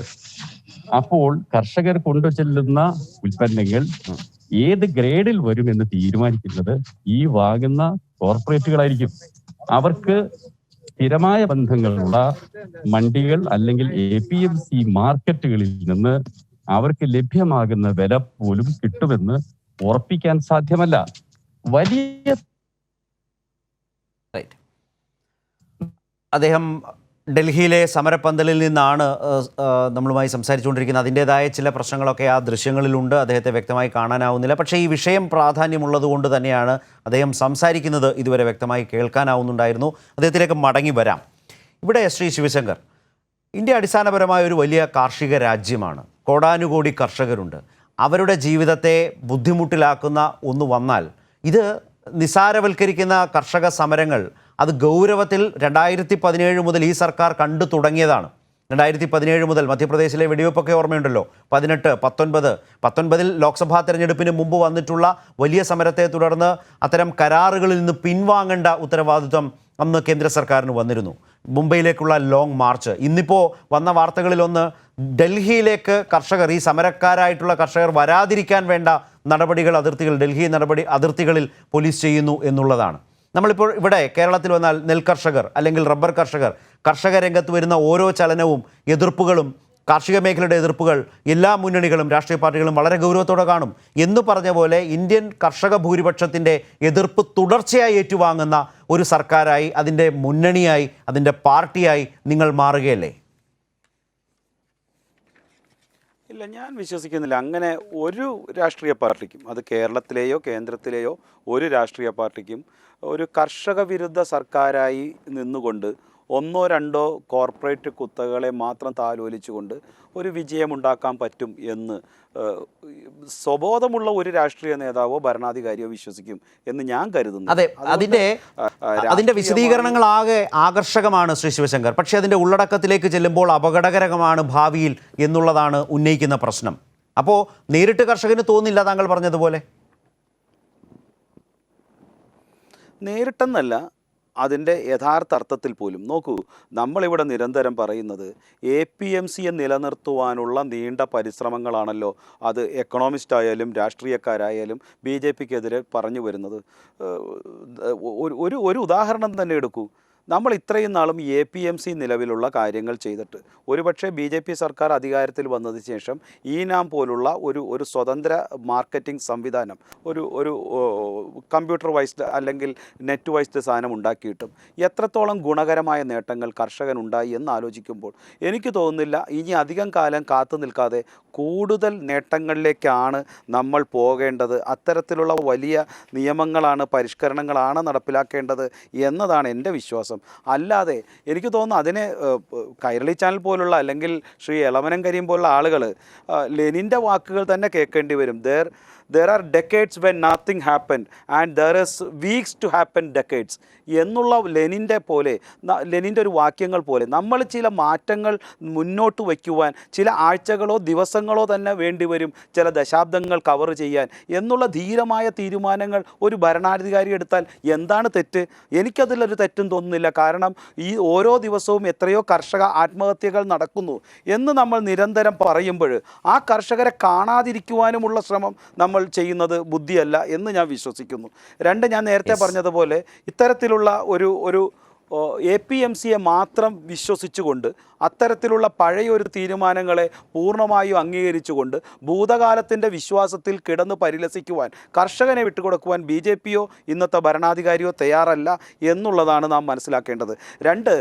അപ്പോൾ കർഷകർ കൊണ്ടുചെല്ലുന്ന ഉൽപ്പന്നങ്ങൾ ഏത് ഗ്രേഡിൽ വരുമെന്ന് തീരുമാനിക്കുന്നത് ഈ വാങ്ങുന്ന കോർപ്പറേറ്റുകളായിരിക്കും. അവർക്ക് സ്ഥിരമായ ബന്ധങ്ങളുള്ള മണ്ടികൾ അല്ലെങ്കിൽ APMC മാർക്കറ്റുകളിൽ നിന്ന് അവർക്ക് ലഭ്യമാകുന്ന വില പോലും കിട്ടുമെന്ന് ഉറപ്പിക്കാൻ സാധ്യമല്ല. വലിയ അദ്ദേഹം ഡൽഹിയിലെ സമരപ്പന്തലിൽ നിന്നാണ് നമ്മളുമായി സംസാരിച്ചുകൊണ്ടിരിക്കുന്നത്. അതിൻ്റെതായ ചില പ്രശ്നങ്ങളൊക്കെ ആ ദൃശ്യങ്ങളിലുണ്ട്, അദ്ദേഹത്തെ വ്യക്തമായി കാണാനാവുന്നില്ല. പക്ഷേ ഈ വിഷയം പ്രാധാന്യമുള്ളത് കൊണ്ട് തന്നെയാണ് അദ്ദേഹം സംസാരിക്കുന്നത് ഇതുവരെ വ്യക്തമായി കേൾക്കാനാവുന്നുണ്ടായിരുന്നു. അദ്ദേഹത്തിലേക്ക് മടങ്ങി വരാം. ഇവിടെ ശ്രീ ശിവശങ്കർ, ഇന്ത്യ അടിസ്ഥാനപരമായ ഒരു വലിയ കാർഷിക രാജ്യമാണ്. കോടാനുകോടി കർഷകരുണ്ട്. അവരുടെ ജീവിതത്തെ ബുദ്ധിമുട്ടിലാക്കുന്ന ഒന്ന് വന്നാൽ ഇത് നിസാരവൽക്കരിക്കുന്ന കർഷക സമരങ്ങൾ അത് ഗൗരവത്തിൽ 2017 മുതൽ ഈ സർക്കാർ കണ്ടു തുടങ്ങിയതാണ്. 2017 മുതൽ മധ്യപ്രദേശിലെ വെടിവെപ്പൊക്കെ ഓർമ്മയുണ്ടല്ലോ. 18, 19 ലോക്സഭാ തെരഞ്ഞെടുപ്പിന് മുമ്പ് വന്നിട്ടുള്ള വലിയ സമരത്തെ തുടർന്ന് അത്തരം കരാറുകളിൽ നിന്ന് പിൻവാങ്ങേണ്ട ഉത്തരവാദിത്വം അന്ന് കേന്ദ്ര സർക്കാരിന് വന്നിരുന്നു. മുംബൈയിലേക്കുള്ള ലോങ് മാർച്ച്. ഇന്നിപ്പോൾ വന്ന വാർത്തകളിലൊന്ന് ഡൽഹിയിലേക്ക് കർഷകർ, ഈ സമരക്കാരായിട്ടുള്ള കർഷകർ വരാതിരിക്കാൻ വേണ്ട നടപടികൾ ഡൽഹി അതിർത്തികളിൽ പോലീസ് ചെയ്യുന്നു എന്നുള്ളതാണ്. നമ്മളിപ്പോൾ ഇവിടെ കേരളത്തിൽ വന്നാൽ നെൽകർഷകർ അല്ലെങ്കിൽ റബ്ബർ കർഷക രംഗത്ത് വരുന്ന ഓരോ ചലനവും എതിർപ്പുകളും കാർഷിക മേഖലയുടെ എതിർപ്പുകൾ എല്ലാ മുന്നണികളും രാഷ്ട്രീയ പാർട്ടികളും വളരെ ഗൗരവത്തോടെ കാണും എന്ന് പറഞ്ഞ പോലെ ഇന്ത്യൻ കർഷക ഭൂരിപക്ഷത്തിൻ്റെ എതിർപ്പ് തുടർച്ചയായി ഏറ്റുവാങ്ങുന്ന ഒരു സർക്കാരായി, അതിൻ്റെ മുന്നണിയായി, അതിൻ്റെ പാർട്ടിയായി നിങ്ങൾ മാറുകയല്ലേ? ഇല്ല, ഞാൻ വിശ്വസിക്കുന്നില്ല. അങ്ങനെ ഒരു രാഷ്ട്രീയ പാർട്ടിക്കും, അത് കേരളത്തിലെയോ കേന്ദ്രത്തിലെയോ ഒരു രാഷ്ട്രീയ പാർട്ടിക്കും ഒരു കർഷക വിരുദ്ധ സർക്കാരായി നിന്നുകൊണ്ട് ഒന്നോ രണ്ടോ കോർപ്പറേറ്റ് കുത്തകളെ മാത്രം താലോലിച്ചുകൊണ്ട് ഒരു വിജയമുണ്ടാക്കാൻ പറ്റും എന്ന് സ്വബോധമുള്ള ഒരു രാഷ്ട്രീയ നേതാവോ ഭരണാധികാരിയോ വിശ്വസിക്കും എന്ന് ഞാൻ കരുതുന്നു. അതെ, അതിൻ്റെ വിശദീകരണങ്ങളാകെ ആകർഷകമാണ് ശ്രീ ശിവശങ്കർ. പക്ഷേ അതിൻ്റെ ഉള്ളടക്കത്തിലേക്ക് ചെല്ലുമ്പോൾ അപകടകരമാണ് ഭാവിയിൽ എന്നുള്ളതാണ് ഉന്നയിക്കുന്ന പ്രശ്നം. അപ്പോൾ നേരിട്ട് കർഷകന് തോന്നില്ല താങ്കൾ പറഞ്ഞതുപോലെ? നേരിട്ടെന്നല്ല, അതിൻ്റെ യഥാർത്ഥ അർത്ഥത്തിൽ പോലും നോക്കൂ, നമ്മളിവിടെ നിരന്തരം പറയുന്നത് APMCയെ നിലനിർത്തുവാനുള്ള നീണ്ട പരിശ്രമങ്ങളാണല്ലോ അത് എക്കണോമിസ്റ്റ് ആയാലും രാഷ്ട്രീയക്കാരായാലും BJPക്കെതിരെ പറഞ്ഞു വരുന്നത്. ഒരു ഉദാഹരണം തന്നെ എടുക്കൂ. നമ്മൾ ഇത്രയും നാളും APMC നിലവിലുള്ള കാര്യങ്ങൾ ചെയ്തിട്ട് ഒരുപക്ഷെ BJP സർക്കാർ അധികാരത്തിൽ വന്നതിന് ശേഷം ഈനാം പോലുള്ള ഒരു സ്വതന്ത്ര മാർക്കറ്റിംഗ് സംവിധാനം, ഒരു കമ്പ്യൂട്ടർ വൈസ്ഡ് അല്ലെങ്കിൽ നെറ്റ് വൈസ്ഡ് സാധനം ഉണ്ടാക്കിയിട്ടും എത്രത്തോളം ഗുണകരമായ നേട്ടങ്ങൾ കർഷകനുണ്ടായി എന്ന് ആലോചിക്കുമ്പോൾ എനിക്ക് തോന്നുന്നില്ല ഇനി അധികം കാലം കാത്തു നിൽക്കാതെ കൂടുതൽ നേട്ടങ്ങളിലേക്കാണ് നമ്മൾ പോകേണ്ടത്. അത്തരത്തിലുള്ള വലിയ നിയമങ്ങളാണ്, പരിഷ്കരണങ്ങളാണ് നടപ്പിലാക്കേണ്ടത് എന്നതാണ് എൻ്റെ വിശ്വാസം. അല്ലാതെ എനിക്ക് തോന്നുന്നു അതിനെ കൈരളി ചാനൽ പോലുള്ള അല്ലെങ്കിൽ ശ്രീ എളമനം കരീം പോലുള്ള ആളുകൾ ലെനിൻ്റെ വാക്കുകൾ തന്നെ കേൾക്കേണ്ടി വരും. there are decades when nothing happened and there is weeks to happen decades എന്നുള്ള ലെനിൻ്റെ ഒരു വാക്യങ്ങൾ പോലെ നമ്മൾ ചില മാറ്റങ്ങൾ മുന്നോട്ട് വയ്ക്കുവാൻ ചില ആഴ്ചകളോ ദിവസങ്ങളോ തന്നെ വേണ്ടിവരും, ചില ദശാബ്ദങ്ങൾ കവർ ചെയ്യാൻ എന്നുള്ള ധീരമായ തീരുമാനങ്ങൾ ഒരു ഭരണാധികാരി എടുത്താൽ എന്താണ് തെറ്റ്? എനിക്കതിലൊരു തെറ്റും തോന്നുന്നില്ല. കാരണം ഈ ഓരോ ദിവസവും എത്രയോ കർഷക ആത്മഹത്യകൾ നടക്കുന്നു എന്ന് നമ്മൾ നിരന്തരം പറയുമ്പോൾ ആ കർഷകരെ കാണാതിരിക്കുവാനുമുള്ള ശ്രമം നമ്മൾ ചെയ്യുന്നത് ബുദ്ധിയല്ല എന്ന് ഞാൻ വിശ്വസിക്കുന്നു. രണ്ട്, ഞാൻ നേരത്തെ പറഞ്ഞതുപോലെ ഇത്തരത്തിലുള്ള ഒരു APMCയെ മാത്രം വിശ്വസിച്ചുകൊണ്ട് അത്തരത്തിലുള്ള പഴയൊരു തീരുമാനങ്ങളെ പൂർണ്ണമായും അംഗീകരിച്ചുകൊണ്ട് ഭൂതകാലത്തിൻ്റെ വിശ്വാസത്തിൽ കിടന്ന് പരിലസിക്കുവാൻ കർഷകനെ വിട്ടുകൊടുക്കുവാൻ BJPയോ ഇന്നത്തെ ഭരണാധികാരിയോ തയ്യാറല്ല എന്നുള്ളതാണ് നാം മനസ്സിലാക്കേണ്ടത്. രണ്ട്,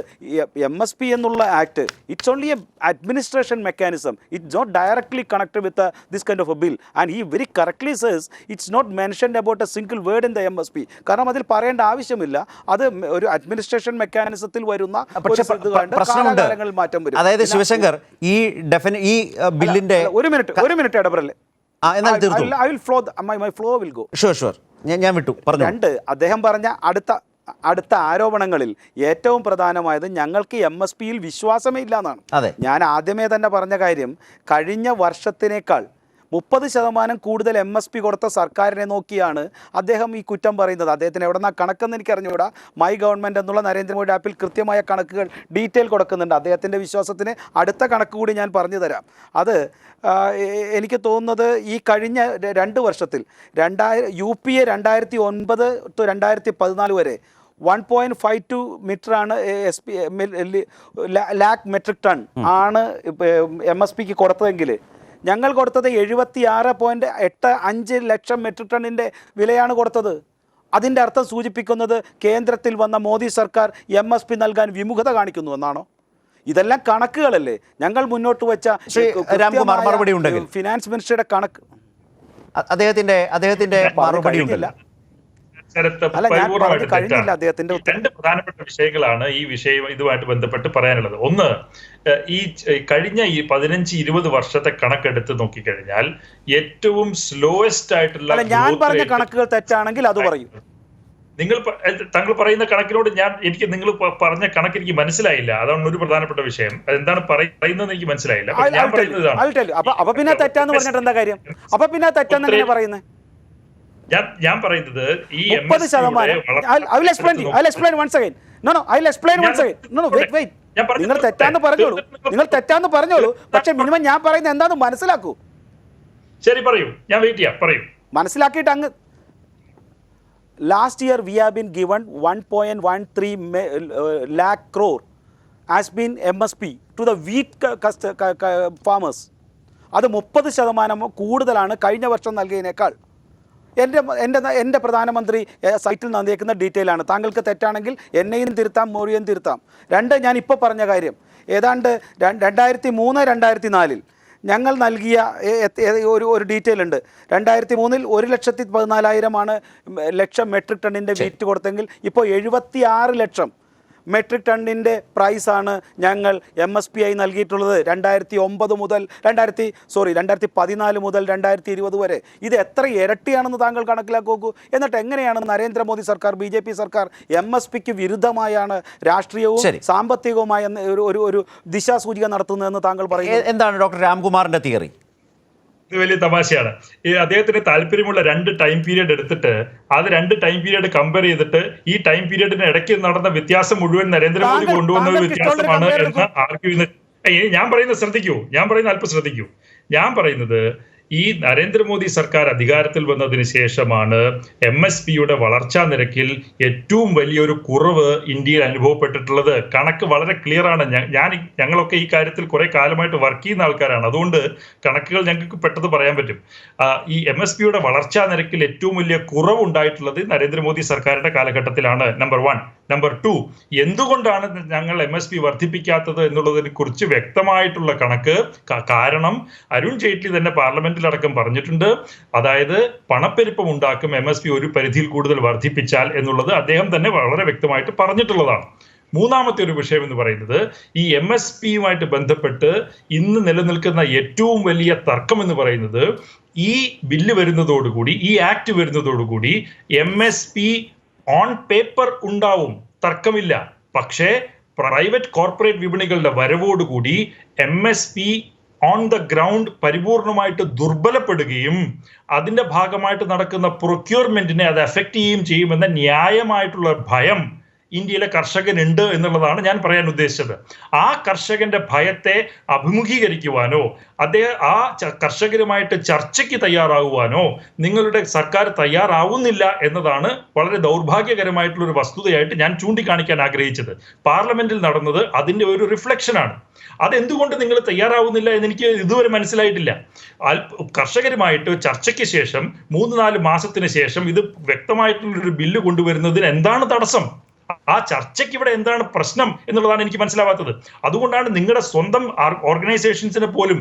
MSP എന്നുള്ള act it's only a administration mechanism. It's not directly connected with this kind of a bill and he very correctly says it's not mentioned about a single word in the MSP. കാരണം അതിൽ പറയേണ്ട ആവശ്യമില്ല. അത് ഒരു administration മെക്കാനിസത്തിൽ വരുന്ന പ്രശ്നമുണ്ട്. അതായത് ശിവശങ്കർ, ഈ ബില്ലിന്റെ ഒരു മിനിറ്റ് ഇടപെടല്ലേ, ഞാൻ വിട്ടു പറഞ്ഞു. രണ്ട്, അദ്ദേഹം പറഞ്ഞ അടുത്ത ആരോപണങ്ങളിൽ ഏറ്റവും പ്രധാനമായത് ഞങ്ങൾക്ക് MSPയിൽ വിശ്വാസമേ ഇല്ല എന്നാണ്. ഞാൻ ആദ്യമേ തന്നെ പറഞ്ഞ കാര്യം, കഴിഞ്ഞ വർഷത്തിനേക്കാൾ 30% കൂടുതൽ MSP കൊടുത്ത സർക്കാരിനെ നോക്കിയാണ് അദ്ദേഹം ഈ കുറ്റം പറയുന്നത്. അദ്ദേഹത്തിന് എവിടെ നിന്നാണ് കണക്കെന്ന് എനിക്കറിഞ്ഞുകൂടാ. മൈ ഗവൺമെൻറ് എന്നുള്ള നരേന്ദ്രമോദി ആപ്പിൽ കൃത്യമായ കണക്കുകൾ ഡീറ്റെയിൽ കൊടുക്കുന്നുണ്ട്. അദ്ദേഹത്തിൻ്റെ വിശ്വാസത്തിന് അടുത്ത കണക്ക് കൂടി ഞാൻ പറഞ്ഞു തരാം. അത് എനിക്ക് തോന്നുന്നത് ഈ കഴിഞ്ഞ 2 വർഷത്തിൽ UPA 2009 to 2014 വരെ 1.52 മീറ്ററാണ് ലാക്ക് മെട്രിക് ടൺ ആണ് MSPക്ക് കൊടുത്തതെങ്കിൽ ഞങ്ങൾ കൊടുത്തത് 76.85 ലക്ഷം മെട്രിക് ടണ്ണിൻ്റെ വിലയാണ് കൊടുത്തത്. അതിൻ്റെ അർത്ഥം സൂചിപ്പിക്കുന്നത് കേന്ദ്രത്തിൽ വന്ന മോദി സർക്കാർ MSP നൽകാൻ വിമുഖത കാണിക്കുന്നു എന്നാണോ? ഇതെല്ലാം കണക്കുകളല്ലേ? ഞങ്ങൾ മുന്നോട്ട് വെച്ച മറുപടി ഉണ്ടെങ്കിൽ ഫിനാൻസ് മിനിസ്റ്ററുടെ കണക്ക് അദ്ദേഹത്തിന്റെ മറുപടി ഉണ്ടല്ല. രണ്ട് പ്രധാനപ്പെട്ട വിഷയങ്ങളാണ് ഈ ഇതുമായിട്ട് ബന്ധപ്പെട്ട് പറയാനുള്ളത്. ഒന്ന്, ഈ കഴിഞ്ഞ 15-20 വർഷത്തെ കണക്കെടുത്ത് നോക്കിക്കഴിഞ്ഞാൽ ഏറ്റവും സ്ലോവസ്റ്റ് ആയിട്ടുള്ള, ഞാൻ പറഞ്ഞ കണക്കുകൾ തെറ്റാണെങ്കിൽ അത് പറയും. താങ്കൾ പറയുന്ന കണക്കിനോട് നിങ്ങൾ പറഞ്ഞ കണക്ക് എനിക്ക് മനസ്സിലായില്ല. അതാണ് ഒരു പ്രധാനപ്പെട്ട വിഷയം. എന്താണ് പറയുന്നത് എനിക്ക് മനസ്സിലായില്ല. ഞാൻ പറയുന്നത് ഞാൻ പറയുന്നത് ഈ 30% നിങ്ങൾ തെറ്റാന്ന് പറഞ്ഞോളൂ, പക്ഷെ മിനിമം ഞാൻ പറയുന്നത് എന്താന്ന് മനസ്സിലാക്കൂ. ശരി, പറയൂ, ഞാൻ വെയിറ്റ് ചെയ്യാം, പറയൂ. മനസ്സിലാക്കിയിട്ട് അങ്ങ് last year we have been given 1.13 lakh crore has been MSP to the wheat farmers. അത് 30% കൂടുതലാണ് കഴിഞ്ഞ വർഷം നൽകിയതിനേക്കാൾ. എൻ്റെ പ്രധാനമന്ത്രി സൈറ്റിൽ നൽകിയേക്കുന്ന ഡീറ്റെയിൽ ആണ്. താങ്കൾക്ക് തെറ്റാണെങ്കിൽ എന്നെയും തിരുത്താം, മോഡിയും തിരുത്താം. രണ്ട്, ഞാൻ ഇപ്പോൾ പറഞ്ഞ കാര്യം ഏതാണ്ട് 2003-2004 ഞങ്ങൾ നൽകിയ ഒരു ഡീറ്റെയിൽ ഉണ്ട്. 2003 1,14,000 മെട്രിക് ടണ്ണിൻ്റെ വീറ്റ് കൊടുത്തെങ്കിൽ ഇപ്പോൾ 76 ലക്ഷം മെട്രിക് ടണ്ണിൻ്റെ പ്രൈസാണ് ഞങ്ങൾ MSP ആയി നൽകിയിട്ടുള്ളത് 2014 മുതൽ 2020 വരെ. ഇത് എത്ര ഇരട്ടിയാണെന്ന് താങ്കൾ കണക്കിലാക്കി നോക്കൂ. എന്നിട്ട് എങ്ങനെയാണ് നരേന്ദ്രമോദി സർക്കാർ, BJP സർക്കാർ MSPക്ക് വിരുദ്ധമായാണ് രാഷ്ട്രീയവും സാമ്പത്തികവുമായ ഒരു ദിശാസൂചിക നടത്തുന്നതെന്ന് താങ്കൾ പറയുന്നത്? എന്താണ് ഡോക്ടർ രാംകുമാറിന്റെ തിയറി? ഇത് വലിയ തമാശയാണ്. ഈ അദ്ദേഹത്തിന് താല്പര്യമുള്ള 2 ടൈം പീരീഡ് എടുത്തിട്ട് അത് 2 ടൈം പീരീഡ് കമ്പയർ ചെയ്തിട്ട് ഈ ടൈം പീരീഡിന് ഇടയ്ക്ക് നടന്ന വ്യത്യാസം മുഴുവൻ നരേന്ദ്രമോദി കൊണ്ടുവന്ന ഒരു വ്യത്യാസമാണ് എന്ന് ആർഗ്യൂ ചെയ്യുന്നത്. ഞാൻ പറയുന്നത് ശ്രദ്ധിക്കൂ, അല്പം ശ്രദ്ധിക്കൂ. ഞാൻ പറയുന്നത് ഈ നരേന്ദ്രമോദി സർക്കാർ അധികാരത്തിൽ വന്നതിന് ശേഷമാണ് MSPയുടെ വളർച്ചാ നിരക്കിൽ ഏറ്റവും വലിയൊരു കുറവ് ഇന്ത്യയിൽ അനുഭവപ്പെട്ടിട്ടുള്ളത്. കണക്ക് വളരെ ക്ലിയർ ആണ്. ഞങ്ങളൊക്കെ ഈ കാര്യത്തിൽ കുറെ കാലമായിട്ട് വർക്ക് ചെയ്യുന്ന ആൾക്കാരാണ്. അതുകൊണ്ട് കണക്കുകൾ ഞങ്ങൾക്ക് പെട്ടെന്ന് പറയാൻ പറ്റും. ഈ MSPയുടെ വളർച്ചാ നിരക്കിൽ ഏറ്റവും വലിയ കുറവ് ഉണ്ടായിട്ടുള്ളത് നരേന്ദ്രമോദി സർക്കാരിന്റെ കാലഘട്ടത്തിലാണ്. നമ്പർ 1. നമ്പർ 2, എന്തുകൊണ്ടാണ് ഞങ്ങൾ MSP വർദ്ധിപ്പിക്കാത്തത് എന്നുള്ളതിനെ കുറിച്ച് വ്യക്തമായിട്ടുള്ള കണക്ക്. കാരണം അരുൺ ജെയ്റ്റ്ലി തന്നെ പാർലമെന്റിലടക്കം പറഞ്ഞിട്ടുണ്ട്. അതായത് പണപ്പെരുപ്പം ഉണ്ടാക്കും MSP ഒരു പരിധിയിൽ കൂടുതൽ വർദ്ധിപ്പിച്ചാൽ എന്നുള്ളത് അദ്ദേഹം തന്നെ വളരെ വ്യക്തമായിട്ട് പറഞ്ഞിട്ടുള്ളതാണ്. മൂന്നാമത്തെ ഒരു വിഷയം എന്ന് പറയുന്നത് ഈ MSPയുമായിട്ട് ബന്ധപ്പെട്ട് ഇന്ന് നിലനിൽക്കുന്ന ഏറ്റവും വലിയ തർക്കം എന്ന് പറയുന്നത് ഈ ബില്ല് വരുന്നതോടുകൂടി, ഈ ആക്ട് വരുന്നതോടുകൂടി MSP ഓൺ പേപ്പർ ഉണ്ടാവും, തർക്കമില്ല. പക്ഷേ പ്രൈവറ്റ് കോർപ്പറേറ്റ് വിപണികളുടെ വരവോടുകൂടി MSP ഓൺ ദ ഗ്രൗണ്ട് പരിപൂർണമായിട്ട് ദുർബലപ്പെടുകയും അതിന്റെ ഭാഗമായിട്ട് നടക്കുന്ന പ്രൊക്യൂർമെന്റിനെ അത് എഫക്ട് ചെയ്യുമെന്ന ന്യായമായിട്ടുള്ള ഭയം ഇന്ത്യയിലെ കർഷകനുണ്ട് എന്നുള്ളതാണ് ഞാൻ പറയാൻ ഉദ്ദേശിച്ചത്. ആ കർഷകന്റെ ഭയത്തെ അഭിമുഖീകരിക്കുവാനോ ആ കർഷകരുമായിട്ട് ചർച്ചയ്ക്ക് തയ്യാറാകുവാനോ നിങ്ങളുടെ സർക്കാർ തയ്യാറാവുന്നില്ല എന്നതാണ് വളരെ ദൗർഭാഗ്യകരമായിട്ടുള്ള ഒരു വസ്തുതയായിട്ട് ഞാൻ ചൂണ്ടിക്കാണിക്കാൻ ആഗ്രഹിച്ചത്. പാർലമെന്റിൽ നടന്നത് അതിന്റെ ഒരു റിഫ്ലക്ഷനാണ്. അതെന്തുകൊണ്ട് നിങ്ങൾ തയ്യാറാവുന്നില്ല എന്ന് എനിക്ക് ഇതുവരെ മനസ്സിലായിട്ടില്ല. കർഷകരുമായിട്ട് ചർച്ചയ്ക്ക് ശേഷം 3-4 മാസത്തിന് ശേഷം ഇത് വ്യക്തമായിട്ടുള്ളൊരു ബില്ല് കൊണ്ടുവരുന്നതിന് എന്താണ് തടസ്സം? ആ ചർച്ചയ്ക്ക് ഇവിടെ എന്താണ് പ്രശ്നം എന്നുള്ളതാണ് എനിക്ക് മനസ്സിലാവാത്തത്. അതുകൊണ്ടാണ് നിങ്ങളുടെ സ്വന്തം ഓർഗനൈസേഷൻസിനെ പോലും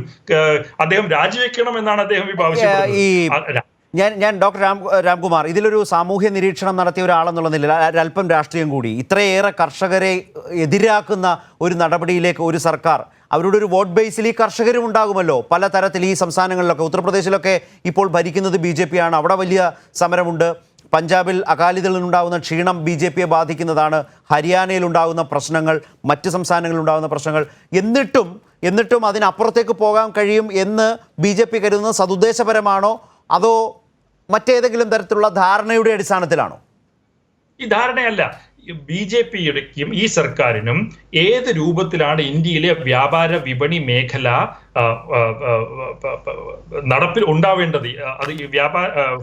അദ്ദേഹം രാജിവെക്കണം എന്നാണ് അദ്ദേഹം ആവശ്യപ്പെടുന്നത്. ഞാൻ ഡോക്ടർ രാംകുമാർ, ഇതിലൊരു സാമൂഹ്യ നിരീക്ഷണം നടത്തിയ ഒരാളെന്നുള്ള നിലയിൽ ഒരല്പം രാഷ്ട്രീയം കൂടി, ഇത്രയേറെ കർഷകരെ എതിരാക്കുന്ന ഒരു നടപടിയിലേക്ക് ഒരു സർക്കാർ, അവരുടെ ഒരു വോട്ട് ബേസിൽ ഈ കർഷകരും ഉണ്ടാകുമല്ലോ പല തരത്തിൽ. ഈ സംസ്ഥാനങ്ങളിലൊക്കെ, ഉത്തർപ്രദേശിലൊക്കെ ഇപ്പോൾ ഭരിക്കുന്നത് BJP ആണ്, അവിടെ വലിയ സമരമുണ്ട്. പഞ്ചാബിൽ അകാലിദളിനുണ്ടാകുന്ന ക്ഷീണം BJPയെ ബാധിക്കുന്നതാണ്. ഹരിയാനയിൽ ഉണ്ടാകുന്ന പ്രശ്നങ്ങൾ, മറ്റ് സംസ്ഥാനങ്ങളിൽ ഉണ്ടാകുന്ന പ്രശ്നങ്ങൾ. എന്നിട്ടും അതിനപ്പുറത്തേക്ക് പോകാൻ കഴിയും എന്ന് BJP കരുതുന്നത് സതുദ്ദേശപരമാണോ അതോ മറ്റേതെങ്കിലും തരത്തിലുള്ള ധാരണയുടെ അടിസ്ഥാനത്തിലാണോ? ഈ ധാരണയല്ല. BJPയുടെയും ഈ സർക്കാരിനും ഏത് രൂപത്തിലാണ് ഇന്ത്യയിലെ വ്യാപാര വിപണി മേഖല നടപ്പിൽ ഉണ്ടാവേണ്ടത്, അത്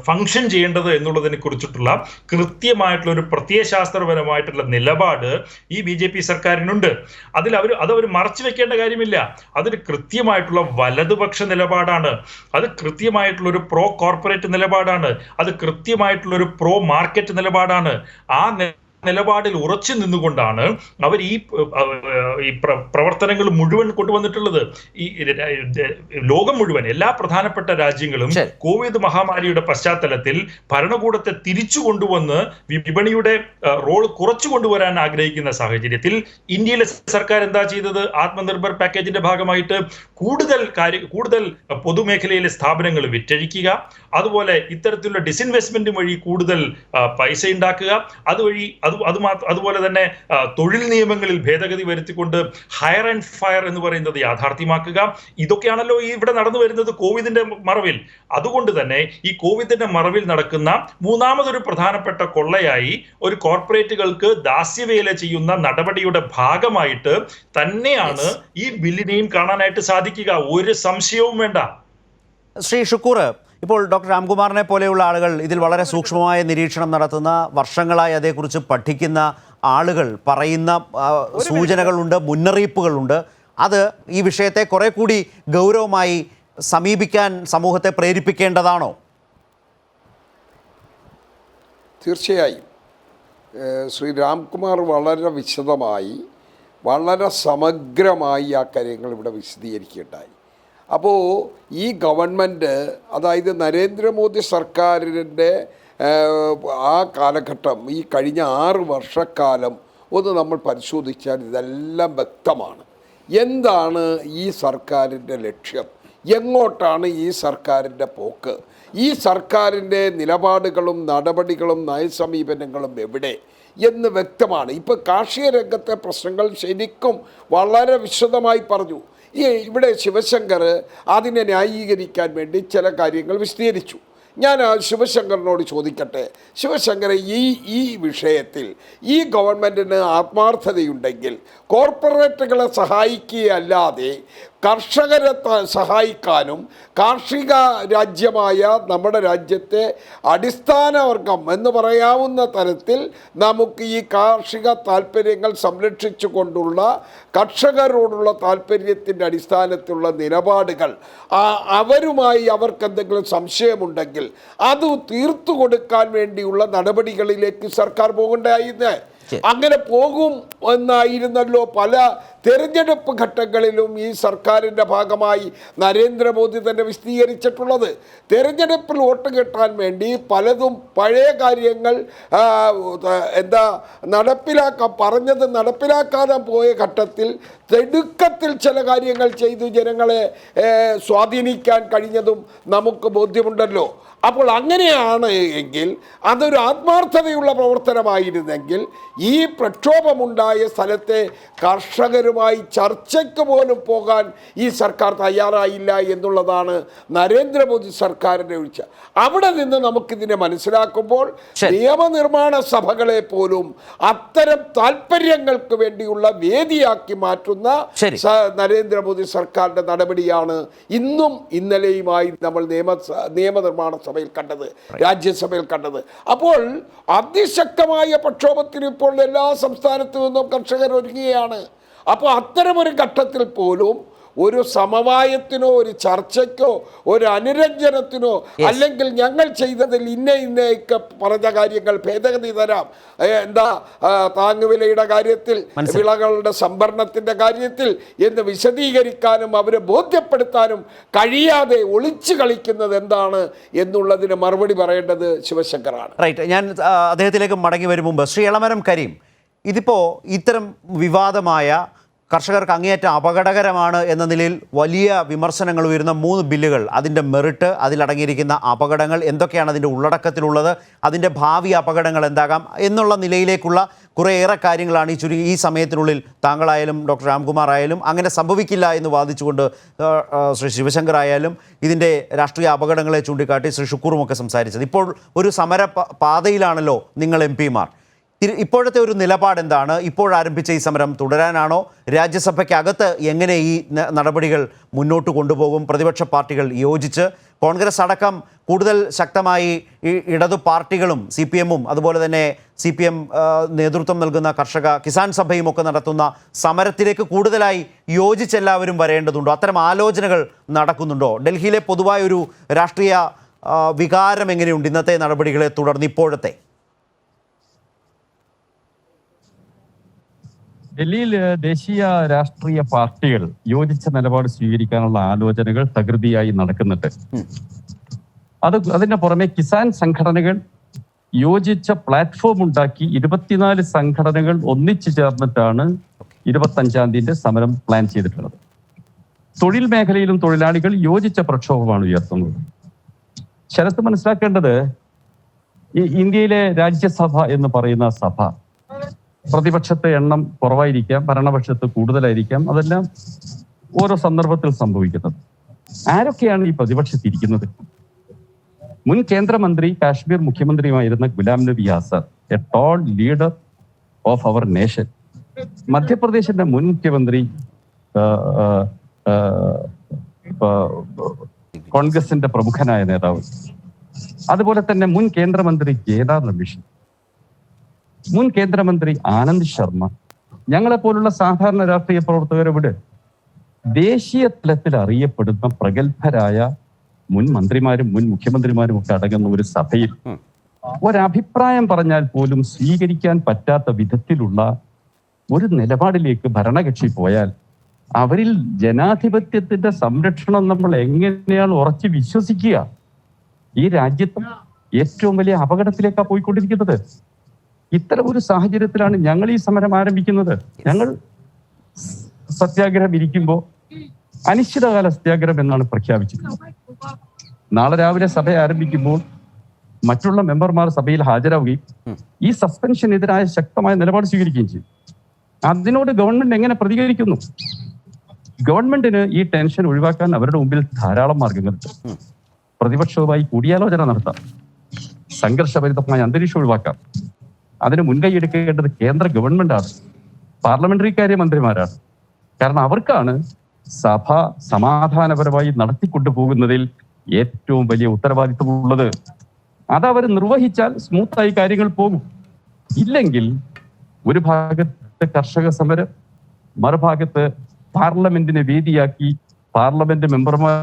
ഫങ്ഷൻ ചെയ്യേണ്ടത് എന്നുള്ളതിനെ കുറിച്ചിട്ടുള്ള കൃത്യമായിട്ടുള്ള ഒരു പ്രത്യയശാസ്ത്രപരമായിട്ടുള്ള നിലപാട് ഈ BJP സർക്കാരിനുണ്ട്. അതവർ മറച്ചു വെക്കേണ്ട കാര്യമില്ല. അതൊരു കൃത്യമായിട്ടുള്ള വലതുപക്ഷ നിലപാടാണ്. അത് കൃത്യമായിട്ടുള്ള ഒരു പ്രോ കോർപ്പറേറ്റ് നിലപാടാണ്. അത് കൃത്യമായിട്ടുള്ള ഒരു പ്രോ മാർക്കറ്റ് നിലപാടാണ്. ആ നിലപാടിൽ ഉറച്ചു നിന്നുകൊണ്ടാണ് അവർ ഈ പ്രവർത്തനങ്ങൾ മുഴുവൻ കൊണ്ടുവന്നിട്ടുള്ളത്. ഈ ലോകം മുഴുവൻ, എല്ലാ പ്രധാനപ്പെട്ട രാജ്യങ്ങളും കോവിഡ് മഹാമാരിയുടെ പശ്ചാത്തലത്തിൽ ഭരണകൂടത്തെ തിരിച്ചു കൊണ്ടുവന്ന് വിപണിയുടെ റോൾ കുറച്ചു കൊണ്ടുവരാൻ ആഗ്രഹിക്കുന്ന സാഹചര്യത്തിൽ ഇന്ത്യയിലെ സർക്കാർ എന്താ ചെയ്തത്? ആത്മനിർഭർ പാക്കേജിന്റെ ഭാഗമായിട്ട് കൂടുതൽ പൊതുമേഖലയിലെ സ്ഥാപനങ്ങൾ വിറ്റഴിക്കുക, അതുപോലെ ഇത്തരത്തിലുള്ള ഡിസ്ഇൻവെസ്റ്റ്മെന്റ് വഴി കൂടുതൽ പൈസ ഉണ്ടാക്കുക, അതുപോലെ തന്നെ തൊഴിൽ നിയമങ്ങളിൽ ഭേദഗതി വരുത്തിക്കൊണ്ട് ഹയർ ആൻഡ് ഫയർ എന്ന് പറയുന്നത് യാഥാർത്ഥ്യമാക്കുക. ഇതൊക്കെയാണല്ലോ ഇവിടെ നടന്നു വരുന്നത് കോവിഡിന്റെ മറവിൽ. അതുകൊണ്ട് തന്നെ ഈ കോവിഡിന്റെ മറവിൽ നടക്കുന്ന മൂന്നാമതൊരു പ്രധാനപ്പെട്ട കൊള്ളയായി ഒരു കോർപ്പറേറ്റുകൾക്ക് ദാസ്യവേല ചെയ്യുന്ന നടപടിയുടെ ഭാഗമായിട്ട് തന്നെയാണ് ഈ ബില്ലിനെയും കാണാനായിട്ട് സാധിക്കുക. ഒരു സംശയവും വേണ്ട. ശ്രീ ഷുക്കൂർ, ഇപ്പോൾ ഡോക്ടർ രാംകുമാറിനെ പോലെയുള്ള ആളുകൾ ഇതിൽ വളരെ സൂക്ഷ്മമായ നിരീക്ഷണം നടത്തുന്ന, വർഷങ്ങളായി അതേക്കുറിച്ച് പഠിക്കുന്ന ആളുകൾ പറയുന്ന സൂചനകളുണ്ട്, മുന്നറിയിപ്പുകളുണ്ട്. അത് ഈ വിഷയത്തെ കുറെ കൂടി ഗൗരവമായി സമീപിക്കാൻ സമൂഹത്തെ പ്രേരിപ്പിക്കേണ്ടതാണോ? തീർച്ചയായും ശ്രീ രാംകുമാർ വളരെ വിശദമായി, വളരെ സമഗ്രമായി ആ കാര്യങ്ങൾ ഇവിടെ വിശദീകരിക്കുകയുണ്ടായി. അപ്പോൾ ഈ ഗവൺമെൻറ്, അതായത് നരേന്ദ്രമോദി സർക്കാരിൻ്റെ ആ കാലഘട്ടം, ഈ കഴിഞ്ഞ 6 വർഷക്കാലം ഒന്ന് നമ്മൾ പരിശോധിച്ചാൽ ഇതെല്ലാം വ്യക്തമാണ്. എന്താണ് ഈ സർക്കാരിൻ്റെ ലക്ഷ്യം, എങ്ങോട്ടാണ് ഈ സർക്കാരിൻ്റെ പോക്ക്, ഈ സർക്കാരിൻ്റെ നിലപാടുകളും നടപടികളും നയസമീപനങ്ങളും എവിടെ എന്ന് വ്യക്തമാണ്. ഇപ്പോൾ കാർഷിക രംഗത്തെ പ്രശ്നങ്ങൾ ശരിക്കും വളരെ വിശദമായി പറഞ്ഞു. ഇവിടെ ശിവശങ്കർ അതിനെ ന്യായീകരിക്കാൻ വേണ്ടി ചില കാര്യങ്ങൾ വിശദീകരിച്ചു. ഞാൻ ശിവശങ്കറിനോട് ചോദിക്കട്ടെ, ശിവശങ്കർ, ഈ വിഷയത്തിൽ ഈ ഗവൺമെൻറ്റിന് ആത്മാർത്ഥതയുണ്ടെങ്കിൽ കോർപ്പറേറ്റുകളെ സഹായിക്കുകയല്ലാതെ കർഷകരെ സഹായിക്കാനും കാർഷിക രാജ്യമായ നമ്മുടെ രാജ്യത്തെ അടിസ്ഥാന വർഗം എന്ന് പറയാവുന്ന തരത്തിൽ നമുക്ക് ഈ കാർഷിക താല്പര്യങ്ങൾ സംരക്ഷിച്ചു കൊണ്ടുള്ള കർഷകരോടുള്ള താല്പര്യത്തിൻ്റെ അടിസ്ഥാനത്തിലുള്ള നിലപാടുകൾ അവരുമായി അവർക്കെന്തെങ്കിലും സംശയമുണ്ടെങ്കിൽ അത് തീർത്തു കൊടുക്കാൻ വേണ്ടിയുള്ള നടപടികളിലേക്ക് സർക്കാർ പോകേണ്ടതായിരുന്നു. അങ്ങനെ പോകും എന്നായിരുന്നല്ലോ പല തെരഞ്ഞെടുപ്പ് ഘട്ടങ്ങളിലും ഈ സർക്കാരിൻ്റെ ഭാഗമായി നരേന്ദ്രമോദി തന്നെ വിശദീകരിച്ചിട്ടുള്ളത്. തെരഞ്ഞെടുപ്പിൽ വോട്ട് കിട്ടാൻ വേണ്ടി പലതും പഴയ കാര്യങ്ങൾ പറഞ്ഞത് നടപ്പിലാക്കാതെ പോയ ഘട്ടത്തിൽ തിടുക്കത്തിൽ ചില കാര്യങ്ങൾ ചെയ്തു ജനങ്ങളെ സ്വാധീനിക്കാൻ കഴിഞ്ഞതും നമുക്ക് ബോധ്യമുണ്ടല്ലോ. അപ്പോൾ അങ്ങനെയാണ് എങ്കിൽ അതൊരു ആത്മാർത്ഥതയുള്ള പ്രവർത്തനമായിരുന്നെങ്കിൽ ഈ പ്രക്ഷോഭമുണ്ടായ സ്ഥലത്തെ കർഷകരുമായി ചർച്ചയ്ക്ക് പോലും പോകാൻ ഈ സർക്കാർ തയ്യാറായില്ല എന്നുള്ളതാണ് നരേന്ദ്രമോദി സർക്കാരിൻ്റെ വീഴ്ച. അവിടെ നിന്ന് നമുക്കിതിനെ മനസ്സിലാക്കുമ്പോൾ നിയമനിർമ്മാണ സഭകളെ പോലും അത്തരം താല്പര്യങ്ങൾക്ക് വേണ്ടിയുള്ള വേദിയാക്കി മാറ്റുന്ന നരേന്ദ്രമോദി സർക്കാരിൻ്റെ നടപടിയാണ് ഇന്നും ഇന്നലെയുമായി നമ്മൾ നിയമനിർമ്മാണ സഭയിൽ കണ്ടത്, രാജ്യസഭയിൽ കണ്ടത്. അപ്പോൾ അതിശക്തമായ പ്രക്ഷോഭത്തിന് ഇപ്പോൾ എല്ലാ സംസ്ഥാനത്തു നിന്നും കർഷകർ ഒരുങ്ങുകയാണ്. അപ്പോൾ അത്തരമൊരു ഘട്ടത്തിൽ പോലും ഒരു സമവായത്തിനോ ഒരു ചർച്ചയ്ക്കോ ഒരു അനുരഞ്ജനത്തിനോ അല്ലെങ്കിൽ ഞങ്ങൾ ചെയ്തതിൽ ഇന്നയൊക്കെ പറഞ്ഞ കാര്യങ്ങൾ ഭേദഗതി തരാം, താങ്ങുവിലയുടെ കാര്യത്തിൽ, വിളകളുടെ സംഭരണത്തിൻ്റെ കാര്യത്തിൽ എന്ന് വിശദീകരിക്കാനും അവരെ ബോധ്യപ്പെടുത്താനും കഴിയാതെ ഒളിച്ചു കളിക്കുന്നത് എന്താണ് എന്നുള്ളതിന് മറുപടി പറയേണ്ടത് ശിവശങ്കറാണ്. റൈറ്റ്, ഞാൻ അദ്ദേഹത്തിലേക്ക് മടങ്ങി വരും മുമ്പ് ശ്രീ എളമരം കരീം, ഇതിപ്പോൾ ഇത്തരം വിവാദമായ കർഷകർക്ക് അങ്ങേയറ്റം അപകടകരമാണ് എന്ന നിലയിൽ വലിയ വിമർശനങ്ങൾ ഉയരുന്ന 3 ബില്ലുകൾ, അതിൻ്റെ മെറിറ്റ്, അതിലടങ്ങിയിരിക്കുന്ന അപകടങ്ങൾ എന്തൊക്കെയാണ്, അതിൻ്റെ ഉള്ളടക്കത്തിലുള്ളത്, അതിൻ്റെ ഭാവി അപകടങ്ങൾ എന്താകാം എന്നുള്ള നിലയിലേക്കുള്ള കുറേയേറെ കാര്യങ്ങളാണ് ഈ സമയത്തിനുള്ളിൽ താങ്കളായാലും ഡോക്ടർ രാംകുമാർ ആയാലും അങ്ങനെ സംഭവിക്കില്ല എന്ന് വാദിച്ചുകൊണ്ട് ശ്രീ ശിവശങ്കർ ആയാലും ഇതിൻ്റെ രാഷ്ട്രീയ അപകടങ്ങളെ ചൂണ്ടിക്കാട്ടി ശ്രീ ഷുക്കൂറുമൊക്കെ സംസാരിച്ചത്. ഇപ്പോൾ ഒരു സമര പാതയിലാണല്ലോ നിങ്ങൾ MP-മാർ. ഇപ്പോഴത്തെ ഒരു നിലപാട് എന്താണ്? ഇപ്പോൾ ആരംഭിച്ച ഈ സമരം തുടരാനാണോ? രാജ്യസഭയ്ക്കകത്ത് എങ്ങനെ ഈ നടപടികൾ മുന്നോട്ട് കൊണ്ടുപോകും? പ്രതിപക്ഷ പാർട്ടികൾ യോജിച്ച്, കോൺഗ്രസ് അടക്കം കൂടുതൽ ശക്തമായി ഈ ഇടതു പാർട്ടികളും CPM-ഉം അതുപോലെ തന്നെ CPM നേതൃത്വം നൽകുന്ന കിസാൻ സഭയും ഒക്കെ നടത്തുന്ന സമരത്തിലേക്ക് കൂടുതലായി യോജിച്ചെല്ലാവരും വരേണ്ടതുണ്ടോ? അത്തരം ആലോചനകൾ നടക്കുന്നുണ്ടോ? ഡൽഹിയിലെ പൊതുവായ ഒരു രാഷ്ട്രീയ വികാരം എങ്ങനെയുണ്ട് ഇന്നത്തെ നടപടികളെ തുടർന്ന് ഇപ്പോഴത്തെ? ഡൽഹിയിൽ ദേശീയ രാഷ്ട്രീയ പാർട്ടികൾ യോജിച്ച നിലപാട് സ്വീകരിക്കാനുള്ള ആലോചനകൾ തകൃതിയായി നടക്കുന്നുണ്ട്. അതിന് പുറമെ കിസാൻ സംഘടനകൾ യോജിച്ച പ്ലാറ്റ്ഫോം ഉണ്ടാക്കി 24 സംഘടനകൾ ഒന്നിച്ചു ചേർന്നിട്ടാണ് 25-ാം തീയതി സമരം പ്ലാൻ ചെയ്തിട്ടുള്ളത്. തൊഴിൽ മേഖലയിലും തൊഴിലാളികൾ യോജിച്ച പ്രക്ഷോഭമാണ് ഉയർത്തുന്നത്. ശരത്ത് മനസ്സിലാക്കേണ്ടത്, ഈ ഇന്ത്യയിലെ രാജ്യസഭ എന്ന് പറയുന്ന സഭ പ്രതിപക്ഷത്തെ എണ്ണം കുറവായിരിക്കാം, ഭരണപക്ഷത്ത് കൂടുതലായിരിക്കാം, അതെല്ലാം ഓരോ സന്ദർഭത്തിൽ സംഭവിക്കുന്നത്. ആരൊക്കെയാണ് ഈ പ്രതിപക്ഷത്തിരിക്കുന്നത്? മുൻ കേന്ദ്രമന്ത്രി, കാശ്മീർ മുഖ്യമന്ത്രിയുമായിരുന്ന Ghulam Nabi Azad, a tall leader of our nation. മധ്യപ്രദേശിന്റെ മുൻ മുഖ്യമന്ത്രി, കോൺഗ്രസിന്റെ പ്രമുഖനായ നേതാവ്, അതുപോലെ തന്നെ മുൻ കേന്ദ്രമന്ത്രി ജയറാം രമേശ്. മുൻ കേന്ദ്രമന്ത്രി ആനന്ദ് ശർമ്മ, ഞങ്ങളെപ്പോലുള്ള സാധാരണ രാഷ്ട്രീയ പ്രവർത്തകരോട് ദേശീയ തലത്തിൽ അറിയപ്പെടുന്ന പ്രഗത്ഭരായ മുൻ മന്ത്രിമാരും മുൻ മുഖ്യമന്ത്രിമാരും ഒക്കെ അടങ്ങുന്ന ഒരു സഭയിൽ ഒരഭിപ്രായം പറഞ്ഞാൽ പോലും സ്വീകരിക്കാൻ പറ്റാത്ത വിധത്തിലുള്ള ഒരു നിലപാടിലേക്ക് ഭരണകക്ഷി പോയാൽ അവരിൽ ജനാധിപത്യത്തിന്റെ സംരക്ഷണം നമ്മൾ എങ്ങനെയാണ് ഉറച്ചു വിശ്വസിക്കുക? ഈ രാജ്യത്ത് ഏറ്റവും വലിയ അപകടത്തിലേക്കാണ് പോയിക്കൊണ്ടിരിക്കുന്നത്. ഇത്തരം ഒരു സാഹചര്യത്തിലാണ് ഞങ്ങൾ ഈ സമരം ആരംഭിക്കുന്നത്. ഞങ്ങൾ സത്യാഗ്രഹം ഇരിക്കുമ്പോൾ അനിശ്ചിതകാല സത്യാഗ്രഹം എന്നാണ് പ്രഖ്യാപിച്ചിട്ടുള്ളത്. നാളെ രാവിലെ സഭ ആരംഭിക്കുമ്പോൾ മറ്റുള്ള മെമ്പർമാർ സഭയിൽ ഹാജരാവുകയും ഈ സസ്പെൻഷനെതിരായ ശക്തമായ നിലപാട് സ്വീകരിക്കുകയും ചെയ്യും. അതിനോട് ഗവൺമെന്റ് എങ്ങനെ പ്രതികരിക്കുന്നു? ഗവൺമെന്റിന് ഈ ടെൻഷൻ ഒഴിവാക്കാൻ അവരുടെ മുമ്പിൽ ധാരാളം മാർഗങ്ങളുണ്ട്. പ്രതിപക്ഷവുമായി കൂടിയാലോചന നടത്താം, സംഘർഷഭരിതമായ അന്തരീക്ഷം ഒഴിവാക്കാം. അതിന് മുൻകൈ എടുക്കേണ്ടത് കേന്ദ്ര ഗവൺമെന്റാണ്, പാർലമെന്ററി കാര്യ മന്ത്രിമാരാണ്. കാരണം അവർക്കാണ് സഭ സമാധാനപരമായി നടത്തിക്കൊണ്ടുപോകുന്നതിൽ ഏറ്റവും വലിയ ഉത്തരവാദിത്വമുള്ളത്. അതവർ നിർവഹിച്ചാൽ സ്മൂത്തായി കാര്യങ്ങൾ പോകും. ഇല്ലെങ്കിൽ ഒരു ഭാഗത്ത് കർഷക സമരം, മറുഭാഗത്ത് പാർലമെന്റിനെ വേദിയാക്കി പാർലമെന്റ് മെമ്പർമാർ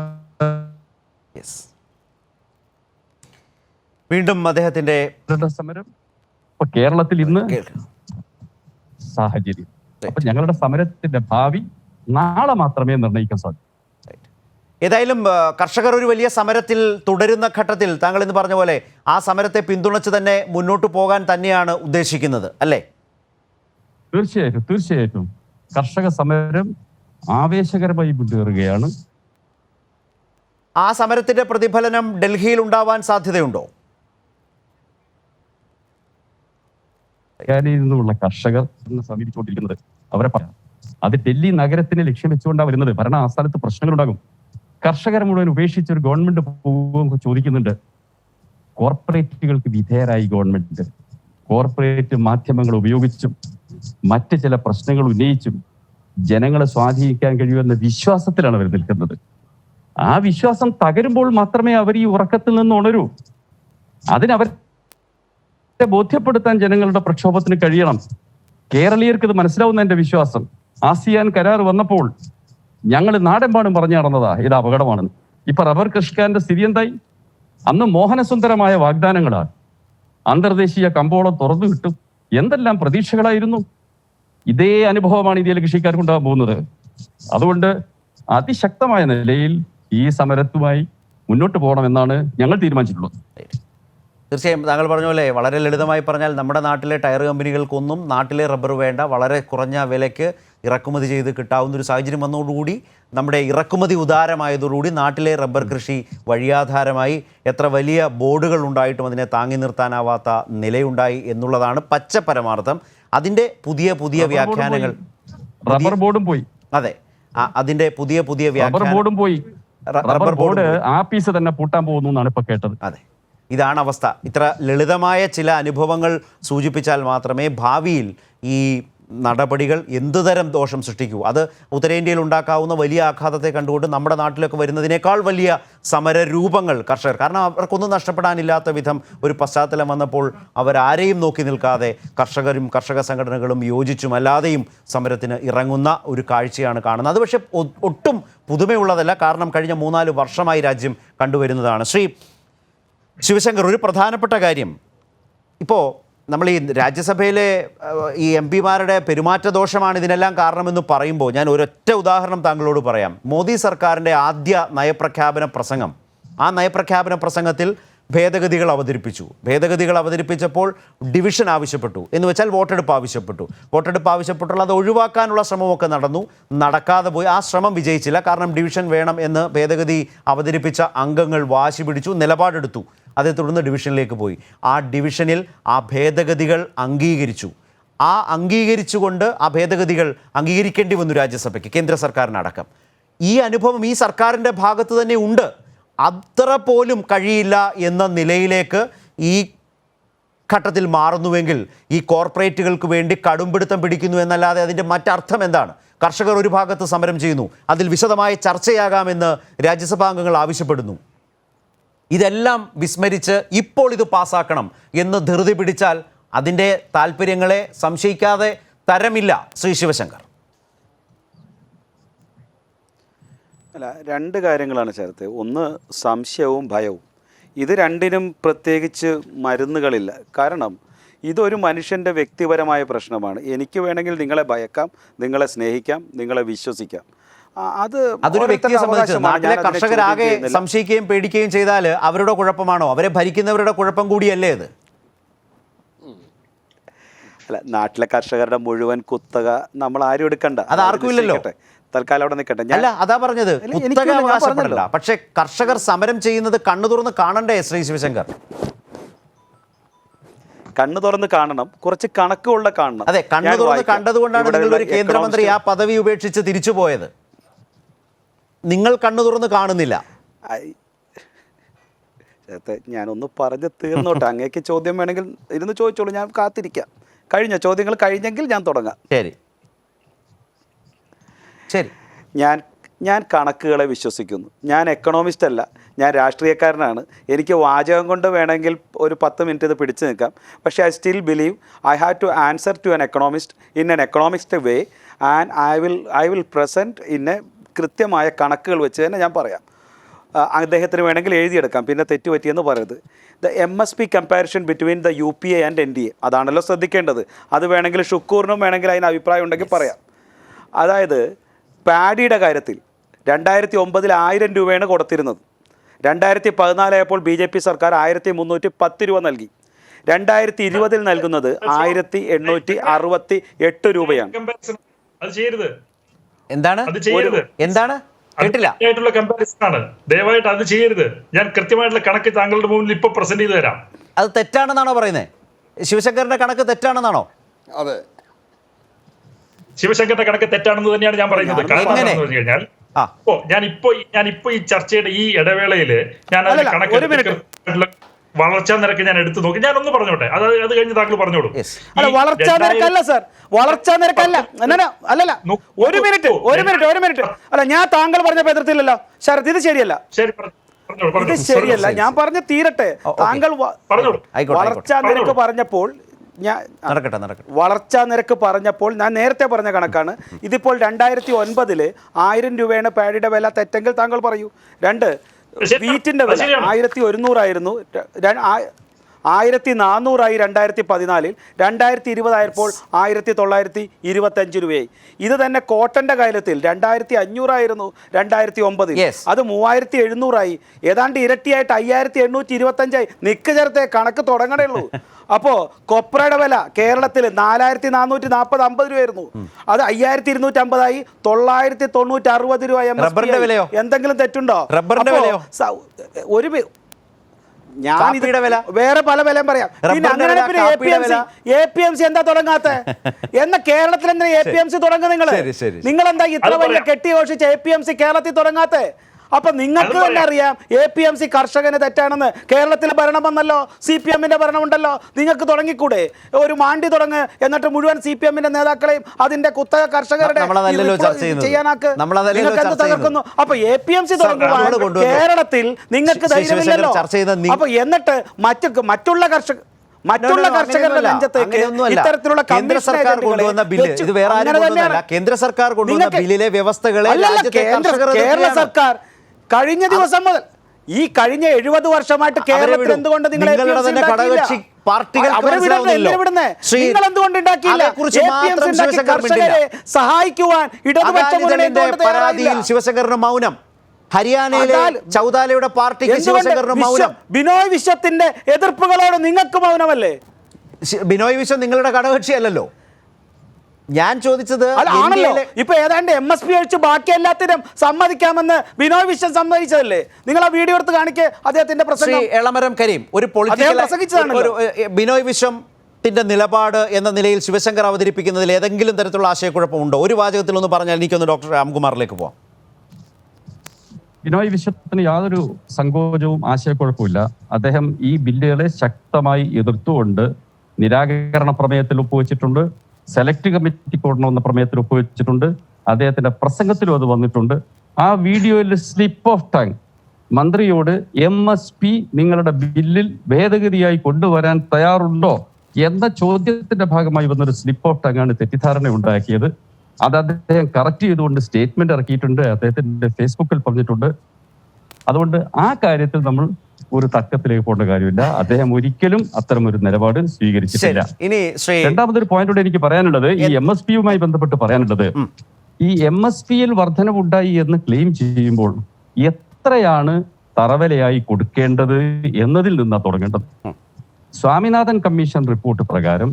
വീണ്ടും അദ്ദേഹത്തിന്റെ സമരം. ഇപ്പൊ കേരളത്തിൽ ഇന്ന് സാഹചര്യം, അപ്പൊ ഞങ്ങളുടെ സമരത്തിന്റെ ഭാവി നാളെ മാത്രമേ നിർണ്ണയിക്കാൻ സാധിക്കൂ. ഏതായാലും കർഷകർ ഒരു വലിയ സമരത്തിൽ തുടരുന്ന ഘട്ടത്തിൽ താങ്കൾ ഇന്ന് പറഞ്ഞ പോലെ ആ സമരത്തെ പിന്തുണച്ച് തന്നെ മുന്നോട്ട് പോകാൻ തന്നെയാണ് ഉദ്ദേശിക്കുന്നത്, അല്ലേ? തീർച്ചയായിട്ടും കർഷക സമരം ആവേശകരമായി മുന്നേറുകയാണ്. ആ സമരത്തിന്റെ പ്രതിഫലനം ഡൽഹിയിൽ ഉണ്ടാവാൻ സാധ്യതയുണ്ടോ? നിന്നുള്ള കർഷകർ സമീപിച്ചുകൊണ്ടിരിക്കുന്നത് അവരെ പറയാം. അത് ഡൽഹി നഗരത്തിനെ ലക്ഷ്യം വെച്ചുകൊണ്ടാണ് വരുന്നത്. ഭരണ ആസ്ഥാനത്ത് പ്രശ്നങ്ങളുണ്ടാകും. കർഷകരെ മുഴുവൻ ഉപേക്ഷിച്ച് ഒരു ഗവൺമെന്റ് പോകുമ്പോൾ ചോദിക്കുന്നുണ്ട്, കോർപ്പറേറ്റുകൾക്ക് വിധേയരായി ഗവൺമെന്റ് കോർപ്പറേറ്റ് മാധ്യമങ്ങൾ ഉപയോഗിച്ചും മറ്റ് ചില പ്രശ്നങ്ങൾ ഉന്നയിച്ചും ജനങ്ങളെ സ്വാധീനിക്കാൻ കഴിയുമെന്ന വിശ്വാസത്തിലാണ് അവർ നിൽക്കുന്നത്. ആ വിശ്വാസം തകരുമ്പോൾ മാത്രമേ അവർ ഈ ഉറക്കത്തിൽ നിന്ന് ഉണരൂ. അതിനവരെ ബോധ്യപ്പെടുത്താൻ ജനങ്ങളുടെ പ്രക്ഷോഭത്തിന് കഴിയണം. കേരളീയർക്ക് ഇത് മനസ്സിലാവുന്ന എന്റെ വിശ്വാസം. ആസിയാൻ കരാർ വന്നപ്പോൾ ഞങ്ങൾ നാടെമ്പാടും പറഞ്ഞു നടന്നതാ ഇത് അപകടമാണെന്ന്. ഇപ്പൊ റബ്ബർ കൃഷിക്കാരന്റെ സ്ഥിതി എന്തായി? അന്ന് മോഹനസുന്ദരമായ വാഗ്ദാനങ്ങളാണ്. അന്തർദേശീയ കമ്പോളം തുറന്നു കിട്ടും, എന്തെല്ലാം പ്രതീക്ഷകളായിരുന്നു. ഇതേ അനുഭവമാണ് ഇന്ത്യയിലെ കൃഷിക്കാർക്കുണ്ടാകാൻ പോകുന്നത്. അതുകൊണ്ട് അതിശക്തമായ നിലയിൽ ഈ സമരത്തുമായി മുന്നോട്ട് പോകണമെന്നാണ് ഞങ്ങൾ തീരുമാനിച്ചിട്ടുള്ളത്. തീർച്ചയായും താങ്കൾ പറഞ്ഞ പോലെ വളരെ ലളിതമായി പറഞ്ഞാൽ നമ്മുടെ നാട്ടിലെ ടയർ കമ്പനികൾക്കൊന്നും നാട്ടിലെ റബ്ബർ വേണ്ട, വളരെ കുറഞ്ഞ വിലയ്ക്ക് ഇറക്കുമതി ചെയ്ത് കിട്ടാവുന്ന ഒരു സാഹചര്യം വന്നതോടുകൂടി നമ്മുടെ ഇറക്കുമതി ഉദാരമായതോടുകൂടി നാട്ടിലെ റബ്ബർ കൃഷി വഴിയാധാരമായി എത്ര വലിയ ബോർഡുകൾ ഉണ്ടായിട്ടും അതിനെ താങ്ങി നിർത്താനാവാത്ത നിലയുണ്ടായി എന്നുള്ളതാണ് പച്ച പരമാർത്ഥം. അതിൻ്റെ പുതിയ പുതിയ വ്യാഖ്യാനങ്ങൾ, റബ്ബർ ബോർഡും പോയി. അതെ, അതിൻ്റെ പുതിയ പുതിയ റബ്ബർ ബോർഡും പോയി. റബ്ബർ ബോർഡ് ആപ്പീസ് തന്നെ പൂട്ടാൻ പോകുന്നു എന്നാണ് ഇപ്പൊ കേട്ടത്. അതെ, ഇതാണ് അവസ്ഥ. ഇത്ര ലളിതമായ ചില അനുഭവങ്ങൾ സൂചിപ്പിച്ചാൽ മാത്രമേ ഭാവിയിൽ ഈ നടപടികൾ എന്തുതരം ദോഷം സൃഷ്ടിക്കൂ. അത് ഉത്തരേന്ത്യയിൽ ഉണ്ടാക്കാവുന്ന വലിയ ആഘാതത്തെ കണ്ടുകൊണ്ട് നമ്മുടെ നാട്ടിലൊക്കെ വരുന്നതിനേക്കാൾ വലിയ സമരരൂപങ്ങൾ കർഷകർ, കാരണം അവർക്കൊന്നും നഷ്ടപ്പെടാനില്ലാത്ത വിധം ഒരു പശ്ചാത്തലം വന്നപ്പോൾ അവരാരെയും നോക്കി നിൽക്കാതെ കർഷകരും കർഷക സംഘടനകളും യോജിച്ചും അല്ലാതെയും സമരത്തിന് ഇറങ്ങുന്ന ഒരു കാഴ്ചയാണ് കാണുന്നത്. അത് പക്ഷേ ഒട്ടും പുതുമയുള്ളതല്ല, കാരണം കഴിഞ്ഞ 3-4 വർഷമായി രാജ്യം കണ്ടുവരുന്നതാണ്. ശ്രീ ശിവശങ്കർ, ഒരു പ്രധാനപ്പെട്ട കാര്യം, ഇപ്പോൾ നമ്മൾ ഈ രാജ്യസഭയിലെ ഈ MP-മാരുടെ പെരുമാറ്റ ദോഷമാണ് ഇതിനെല്ലാം കാരണമെന്ന് പറയുമ്പോൾ ഞാൻ ഒരൊറ്റ ഉദാഹരണം താങ്കളോട് പറയാം. മോദി സർക്കാരിൻ്റെ ആദ്യ നയപ്രഖ്യാപന പ്രസംഗം, ആ നയപ്രഖ്യാപന പ്രസംഗത്തിൽ ഭേദഗതികൾ അവതരിപ്പിച്ചപ്പോൾ ഡിവിഷൻ ആവശ്യപ്പെട്ടു, എന്ന് വെച്ചാൽ വോട്ടെടുപ്പ് ആവശ്യപ്പെട്ടുള്ള അത് ഒഴിവാക്കാനുള്ള ശ്രമമൊക്കെ നടക്കാതെ പോയി. ആ ശ്രമം വിജയിച്ചില്ല, കാരണം ഡിവിഷൻ വേണം എന്ന് ഭേദഗതി അവതരിപ്പിച്ച അംഗങ്ങൾ വാശി പിടിച്ചു, നിലപാടെടുത്തു. അതേ തുടർന്ന് ഡിവിഷനിലേക്ക് പോയി. ആ ഡിവിഷനിൽ ആ ഭേദഗതികൾ അംഗീകരിച്ചുകൊണ്ട് ആ ഭേദഗതികൾ അംഗീകരിക്കേണ്ടി വന്നു രാജ്യസഭയ്ക്ക്, കേന്ദ്ര സർക്കാരിനടക്കം. ഈ അനുഭവം ഈ സർക്കാരിൻ്റെ ഭാഗത്ത് തന്നെ ഉണ്ട്. അത്ര പോലും കഴിയില്ല എന്ന നിലയിലേക്ക് ഈ ഘട്ടത്തിൽ മാറുന്നുവെങ്കിൽ ഈ കോർപ്പറേറ്റുകൾക്ക് വേണ്ടി കടുംപിടുത്തം പിടിക്കുന്നു എന്നല്ലാതെ അതിൻ്റെ മറ്റർത്ഥം എന്താണ്? കർഷകർ ഒരു ഭാഗത്ത് സമരം ചെയ്യുന്നു, അതിൽ വിശദമായ ചർച്ചയാകാമെന്ന് രാജ്യസഭാംഗങ്ങൾ ആവശ്യപ്പെടുന്നു. ഇതെല്ലാം വിസ്മരിച്ച് ഇപ്പോൾ ഇത് പാസ്സാക്കണം എന്ന് ധൃതി പിടിച്ചാൽ അതിൻ്റെ താല്പര്യങ്ങളെ സംശയിക്കാതെ തരമില്ല ശ്രീ ശിവശങ്കർ. അല്ല, രണ്ട് കാര്യങ്ങളാണ് ചേർത്ത്. ഒന്ന് സംശയവും ഭയവും. ഇത് രണ്ടിനും പ്രത്യേകിച്ച് മരുന്നുകളില്ല. കാരണം ഇതൊരു മനുഷ്യൻ്റെ വ്യക്തിപരമായ പ്രശ്നമാണ്. എനിക്ക് വേണമെങ്കിൽ നിങ്ങളെ ഭയക്കാം, നിങ്ങളെ സ്നേഹിക്കാം, നിങ്ങളെ വിശ്വസിക്കാം. അതൊരു വ്യക്തിയെ സംബന്ധിച്ച് നാട്ടിലെ കർഷകരാകെ സംശയിക്കുകയും പേടിക്കുകയും ചെയ്താൽ അവരുടെ കുഴപ്പമാണോ? അവരെ ഭരിക്കുന്നവരുടെ കുഴപ്പം കൂടിയല്ലേ ഇത്? അല്ല, നാട്ടിലെ കർഷകരുടെ മുഴുവൻ കുത്തക നമ്മൾ ആരും എടുക്കണ്ട. അത് ആർക്കും ഇല്ലല്ലോ. തൽക്കാലം അവിടെ നിൽക്കട്ടെ. അല്ല, അതാ പറഞ്ഞത്, കുത്തക അവകാശപ്പെടില്ല. പക്ഷെ കർഷകർ സമരം ചെയ്യുന്നത് കണ്ണു തുറന്ന് കാണണ്ടേ ശ്രീ ശിവശങ്കർ? കണ്ണു തുറന്ന് കാണണം, കുറച്ച് കണക്കുള്ള കാണണം. അതെ, കണ്ണു തുറന്ന് കണ്ടതുകൊണ്ടാണ് നിങ്ങളൊരു കേന്ദ്രമന്ത്രി ആ പദവി ഉപേക്ഷിച്ച് തിരിച്ചു പോയത്. നിങ്ങൾ കണ്ണു തുറന്ന് കാണുന്നില്ല. ഞാനൊന്ന് പറഞ്ഞ് തീർന്നോട്ടെ. അങ്ങേക്ക് ചോദ്യം വേണമെങ്കിൽ ഇരുന്ന് ചോദിച്ചോളൂ, ഞാൻ കാത്തിരിക്കാം. കഴിഞ്ഞ ചോദ്യങ്ങൾ കഴിഞ്ഞെങ്കിൽ ഞാൻ തുടങ്ങാം. ശരി ശരി. ഞാൻ കണക്കുകളെ വിശ്വസിക്കുന്നു. ഞാൻ എക്കണോമിസ്റ്റ് അല്ല, ഞാൻ രാഷ്ട്രീയക്കാരനാണ്. എനിക്ക് വാചകം കൊണ്ട് വേണമെങ്കിൽ ഒരു 10 മിനിറ്റ് ഇത് പിടിച്ചു നിൽക്കാം. പക്ഷേ I still believe I have to answer to an economist in an economist way and I will present in a കൃത്യമായ കണക്കുകൾ വെച്ച് തന്നെ ഞാൻ പറയാം. അദ്ദേഹത്തിന് വേണമെങ്കിൽ എഴുതിയെടുക്കാം, പിന്നെ തെറ്റുപറ്റിയെന്ന് പറയരുത്. The MSP comparison between the UPA and NDA, അതാണല്ലോ ശ്രദ്ധിക്കേണ്ടത്. അത് വേണമെങ്കിൽ ഷുക്കൂറിനും വേണമെങ്കിൽ അതിന് അഭിപ്രായം ഉണ്ടെങ്കിൽ പറയാം. അതായത് പാഡിയുടെ കാര്യത്തിൽ 2009 1000 രൂപയാണ് കൊടുത്തിരുന്നത്. 2014 ആയപ്പോൾ BJP സർക്കാർ 1310 രൂപ നൽകി. 2020 നൽകുന്നത് 1868 രൂപയാണ്. എന്താണ് കേട്ടില്ല? കമ്പാരിസൺ ദയവായിട്ട് അത് ചെയ്യരുത്. ഞാൻ കൃത്യമായിട്ടുള്ള കണക്ക് താങ്കളുടെ മുന്നിൽ ഇപ്പൊ പ്രസന്റ് ചെയ്ത് തരാം. അത് തെറ്റാണെന്നാണോ പറയുന്നത്? ശിവശങ്കറിന്റെ കണക്ക് തെറ്റാണെന്നാണോ? അതെ, ശിവശങ്കറിന്റെ കണക്ക് തെറ്റാണെന്ന് തന്നെയാണ് ഞാൻ പറയുന്നത്. കാരണം എന്താണെന്ന് വെച്ച് കഴിഞ്ഞാൽ ഞാനിപ്പോ ഈ ചർച്ചയുടെ ഈ ഇടവേളയില് ഞാൻ അതിന്റെ കണക്ക് വളർച്ചാ നിരക്ക് ഞാൻ എടുത്തു നോക്കി. ഞാനൊന്ന് പറഞ്ഞോട്ടെ, അത് കഴിഞ്ഞ് താങ്കൾ പറഞ്ഞോളൂ. അല്ല, വളർച്ചാ നിരക്കല്ല സാർ, വളർച്ചാ നിരക്കല്ല. അല്ലല്ല, ഒരു മിനിറ്റ്. അല്ല, ഞാൻ താങ്കൾ പറഞ്ഞ എതിർത്തില്ലല്ലോ ശരത്. ഇത് ശരിയല്ല, ഇത് ശരിയല്ല. ഞാൻ പറഞ്ഞ് തീരട്ടെ. താങ്കൾ വളർച്ചാ നിരക്ക് പറഞ്ഞപ്പോൾ വളർച്ചാ നിരക്ക് പറഞ്ഞപ്പോൾ ഞാൻ നേരത്തെ പറഞ്ഞ കണക്കാണ്. ഇതിപ്പോൾ 2009 1000 രൂപയാണ് പാഡിയുടെ വില. തെറ്റെങ്കിൽ താങ്കൾ പറയൂ. 2, വീറ്റിന്റെ വില 1100 ആയിരുന്നു, 1400 ആയി 2014. 2020 ആയപ്പോൾ 1925 രൂപയായി. ഇത് തന്നെ കോട്ടന്റെ കാര്യത്തിൽ 2500 ആയിരുന്നു 2009, അത് 3700 ആയി. ഏതാണ്ട് ഇരട്ടിയായിട്ട് 5825 ആയി. നിക്ക് ചേർത്തേ, കണക്ക് തുടങ്ങണേ ഉള്ളൂ. അപ്പോ കൊപ്രയുടെ വില കേരളത്തിൽ 4440-50 രൂപയായിരുന്നു, അത് 5250 ആയി. 990-60 രൂപ. എന്തെങ്കിലും തെറ്റുണ്ടോ? ഒരു ഞാൻ വേറെ പല വിലയും പറയാം. പിന്നെ അങ്ങനെ APMC എന്താ തുടങ്ങാത്ത? എന്ന കേരളത്തിൽ എന്താ APMC തുടങ്ങുക? നിങ്ങൾ എന്താ ഇത്ര വലിയ കെട്ടിയോഷിച്ച് APMC കേരളത്തിൽ തുടങ്ങാത്ത? അപ്പൊ നിങ്ങൾക്ക് തന്നെ അറിയാം APMC കർഷകന് തെറ്റാണെന്ന്. കേരളത്തിൽ ഭരണം വന്നല്ലോ, CPM-ന്റെ ഭരണമുണ്ടല്ലോ. നിങ്ങൾക്ക് തുടങ്ങിക്കൂടെ? ഒരു മാണ്ടി തുടങ്ങ്, എന്നിട്ട് മുഴുവൻ CPM-ന്റെ നേതാക്കളെയും അതിന്റെ കുത്തക കർഷകരുടെ ചെയ്യാനാക്ക്. നിങ്ങൾക്ക് എന്ത് തകർക്കുന്നു? അപ്പൊ APMC തുടങ്ങുമ്പോൾ കേരളത്തിൽ നിങ്ങൾക്ക് ധൈര്യമില്ലല്ലോ. അപ്പൊ എന്നിട്ട് മറ്റുള്ള കർഷകരുടെ നെഞ്ചത്തേക്ക് ഇത്തരത്തിലുള്ള കേന്ദ്ര സർക്കാർ കൊണ്ടുവന്ന ബില്ല്, ഇത് വേറെ ആരും കൊണ്ടുവന്നതല്ല, കേന്ദ്ര സർക്കാർ കൊണ്ടുവന്ന ബില്ലിലെ വ്യവസ്ഥകളെ കേരള സർക്കാർ കഴിഞ്ഞ ദിവസം മുതൽ ഈ കഴിഞ്ഞ 70 വർഷമായിട്ട് കേരളത്തിൽ എന്തുകൊണ്ട് നിങ്ങൾ കർഷകരെ സഹായിക്കുവാൻ പരാതിയിൽ ശിവശങ്കറിന് മൗനം? ഹരിയാനയിലെ ചൗതാലയുടെ പാർട്ടിക്ക് ശിവശങ്കറിന് മൗനം? ബിനോയ് വിശ്വത്തിന്റെ എതിർപ്പുകളോട് നിങ്ങൾക്ക് മൗനമല്ലേ? ബിനോയ് വിശ്വം നിങ്ങളുടെ ഘടകകക്ഷിയല്ലല്ലോ. ഞാൻ ചോദിച്ചത് ആണല്ലോ. ഇപ്പൊ ഏതാണ്ട് MSP ഒഴിച്ച് ബാക്കി എല്ലാത്തിനും സമ്മതിക്കാമെന്ന് ബിനോയ് വിശ്വം സമ്മതിച്ചതല്ലേ? നിങ്ങൾ ആ വീഡിയോ എടുത്ത് കാണിക്കേ, അദ്ദേഹത്തിന്റെ പ്രസംഗം. എളമരം കരീം, ഒരു ബിനോയ് വിശ്വത്തിന്റെ നിലപാട് എന്ന നിലയിൽ ശിവശങ്കർ അവതരിപ്പിക്കുന്നതിൽ ഏതെങ്കിലും തരത്തിലുള്ള ആശയക്കുഴപ്പമുണ്ടോ? ഒരു വാചകത്തിൽ ഒന്ന് പറഞ്ഞാൽ എനിക്കൊന്ന് ഡോക്ടർ രാംകുമാറിലേക്ക് പോവാം. ബിനോയ് വിശ്വത്തിന് യാതൊരു സങ്കോചവും ആശയക്കുഴപ്പമില്ല. അദ്ദേഹം ഈ ബില്ലുകളെ ശക്തമായി എതിർത്തുകൊണ്ട് നിരാകരണ പ്രമേയത്തിൽ ഒപ്പുവെച്ചിട്ടുണ്ട്, സെലക്ട് കമ്മിറ്റി കൂടണമെന്ന പ്രമേയത്തിൽ ഒപ്പുവെച്ചിട്ടുണ്ട്, അദ്ദേഹത്തിന്റെ പ്രസംഗത്തിലും അത് വന്നിട്ടുണ്ട്. ആ വീഡിയോയിൽ സ്ലിപ്പ് ഓഫ് ടങ് മന്ത്രിയോട് MSP നിങ്ങളുടെ ബില്ലിൽ ഭേദഗതിയായി കൊണ്ടുവരാൻ തയ്യാറുണ്ടോ എന്ന ചോദ്യത്തിന്റെ ഭാഗമായി വന്നൊരു സ്ലിപ്പ് ഓഫ് ടങ്ങാണ് തെറ്റിദ്ധാരണ ഉണ്ടാക്കിയത്. അത് അദ്ദേഹം കറക്റ്റ് ചെയ്തുകൊണ്ട് സ്റ്റേറ്റ്മെന്റ് ഇറക്കിയിട്ടുണ്ട്, അദ്ദേഹത്തിന്റെ ഫേസ്ബുക്കിൽ പറഞ്ഞിട്ടുണ്ട്. അതുകൊണ്ട് ആ കാര്യത്തിൽ നമ്മൾ ഒരു തർക്കത്തിലേക്ക് പോകേണ്ട കാര്യമില്ല. അദ്ദേഹം ഒരിക്കലും അത്തരം ഒരു നിലപാട് സ്വീകരിച്ചിട്ടില്ല. ഇനി ശ്രീ രണ്ടാമതൊരു പോയിന്റ് എനിക്ക് പറയാനുള്ളത്, ഈ MSPയുമായി ബന്ധപ്പെട്ട് പറയാനുള്ളത്, ഈ MSPയിൽ വർധനവുണ്ടായി എന്ന് ക്ലെയിം ചെയ്യുമ്പോൾ എത്രയാണ് തറവലയായി കൊടുക്കേണ്ടത് എന്നതിൽ നിന്നാണ് തുടങ്ങേണ്ടത്. സ്വാമിനാഥൻ കമ്മീഷൻ റിപ്പോർട്ട് പ്രകാരം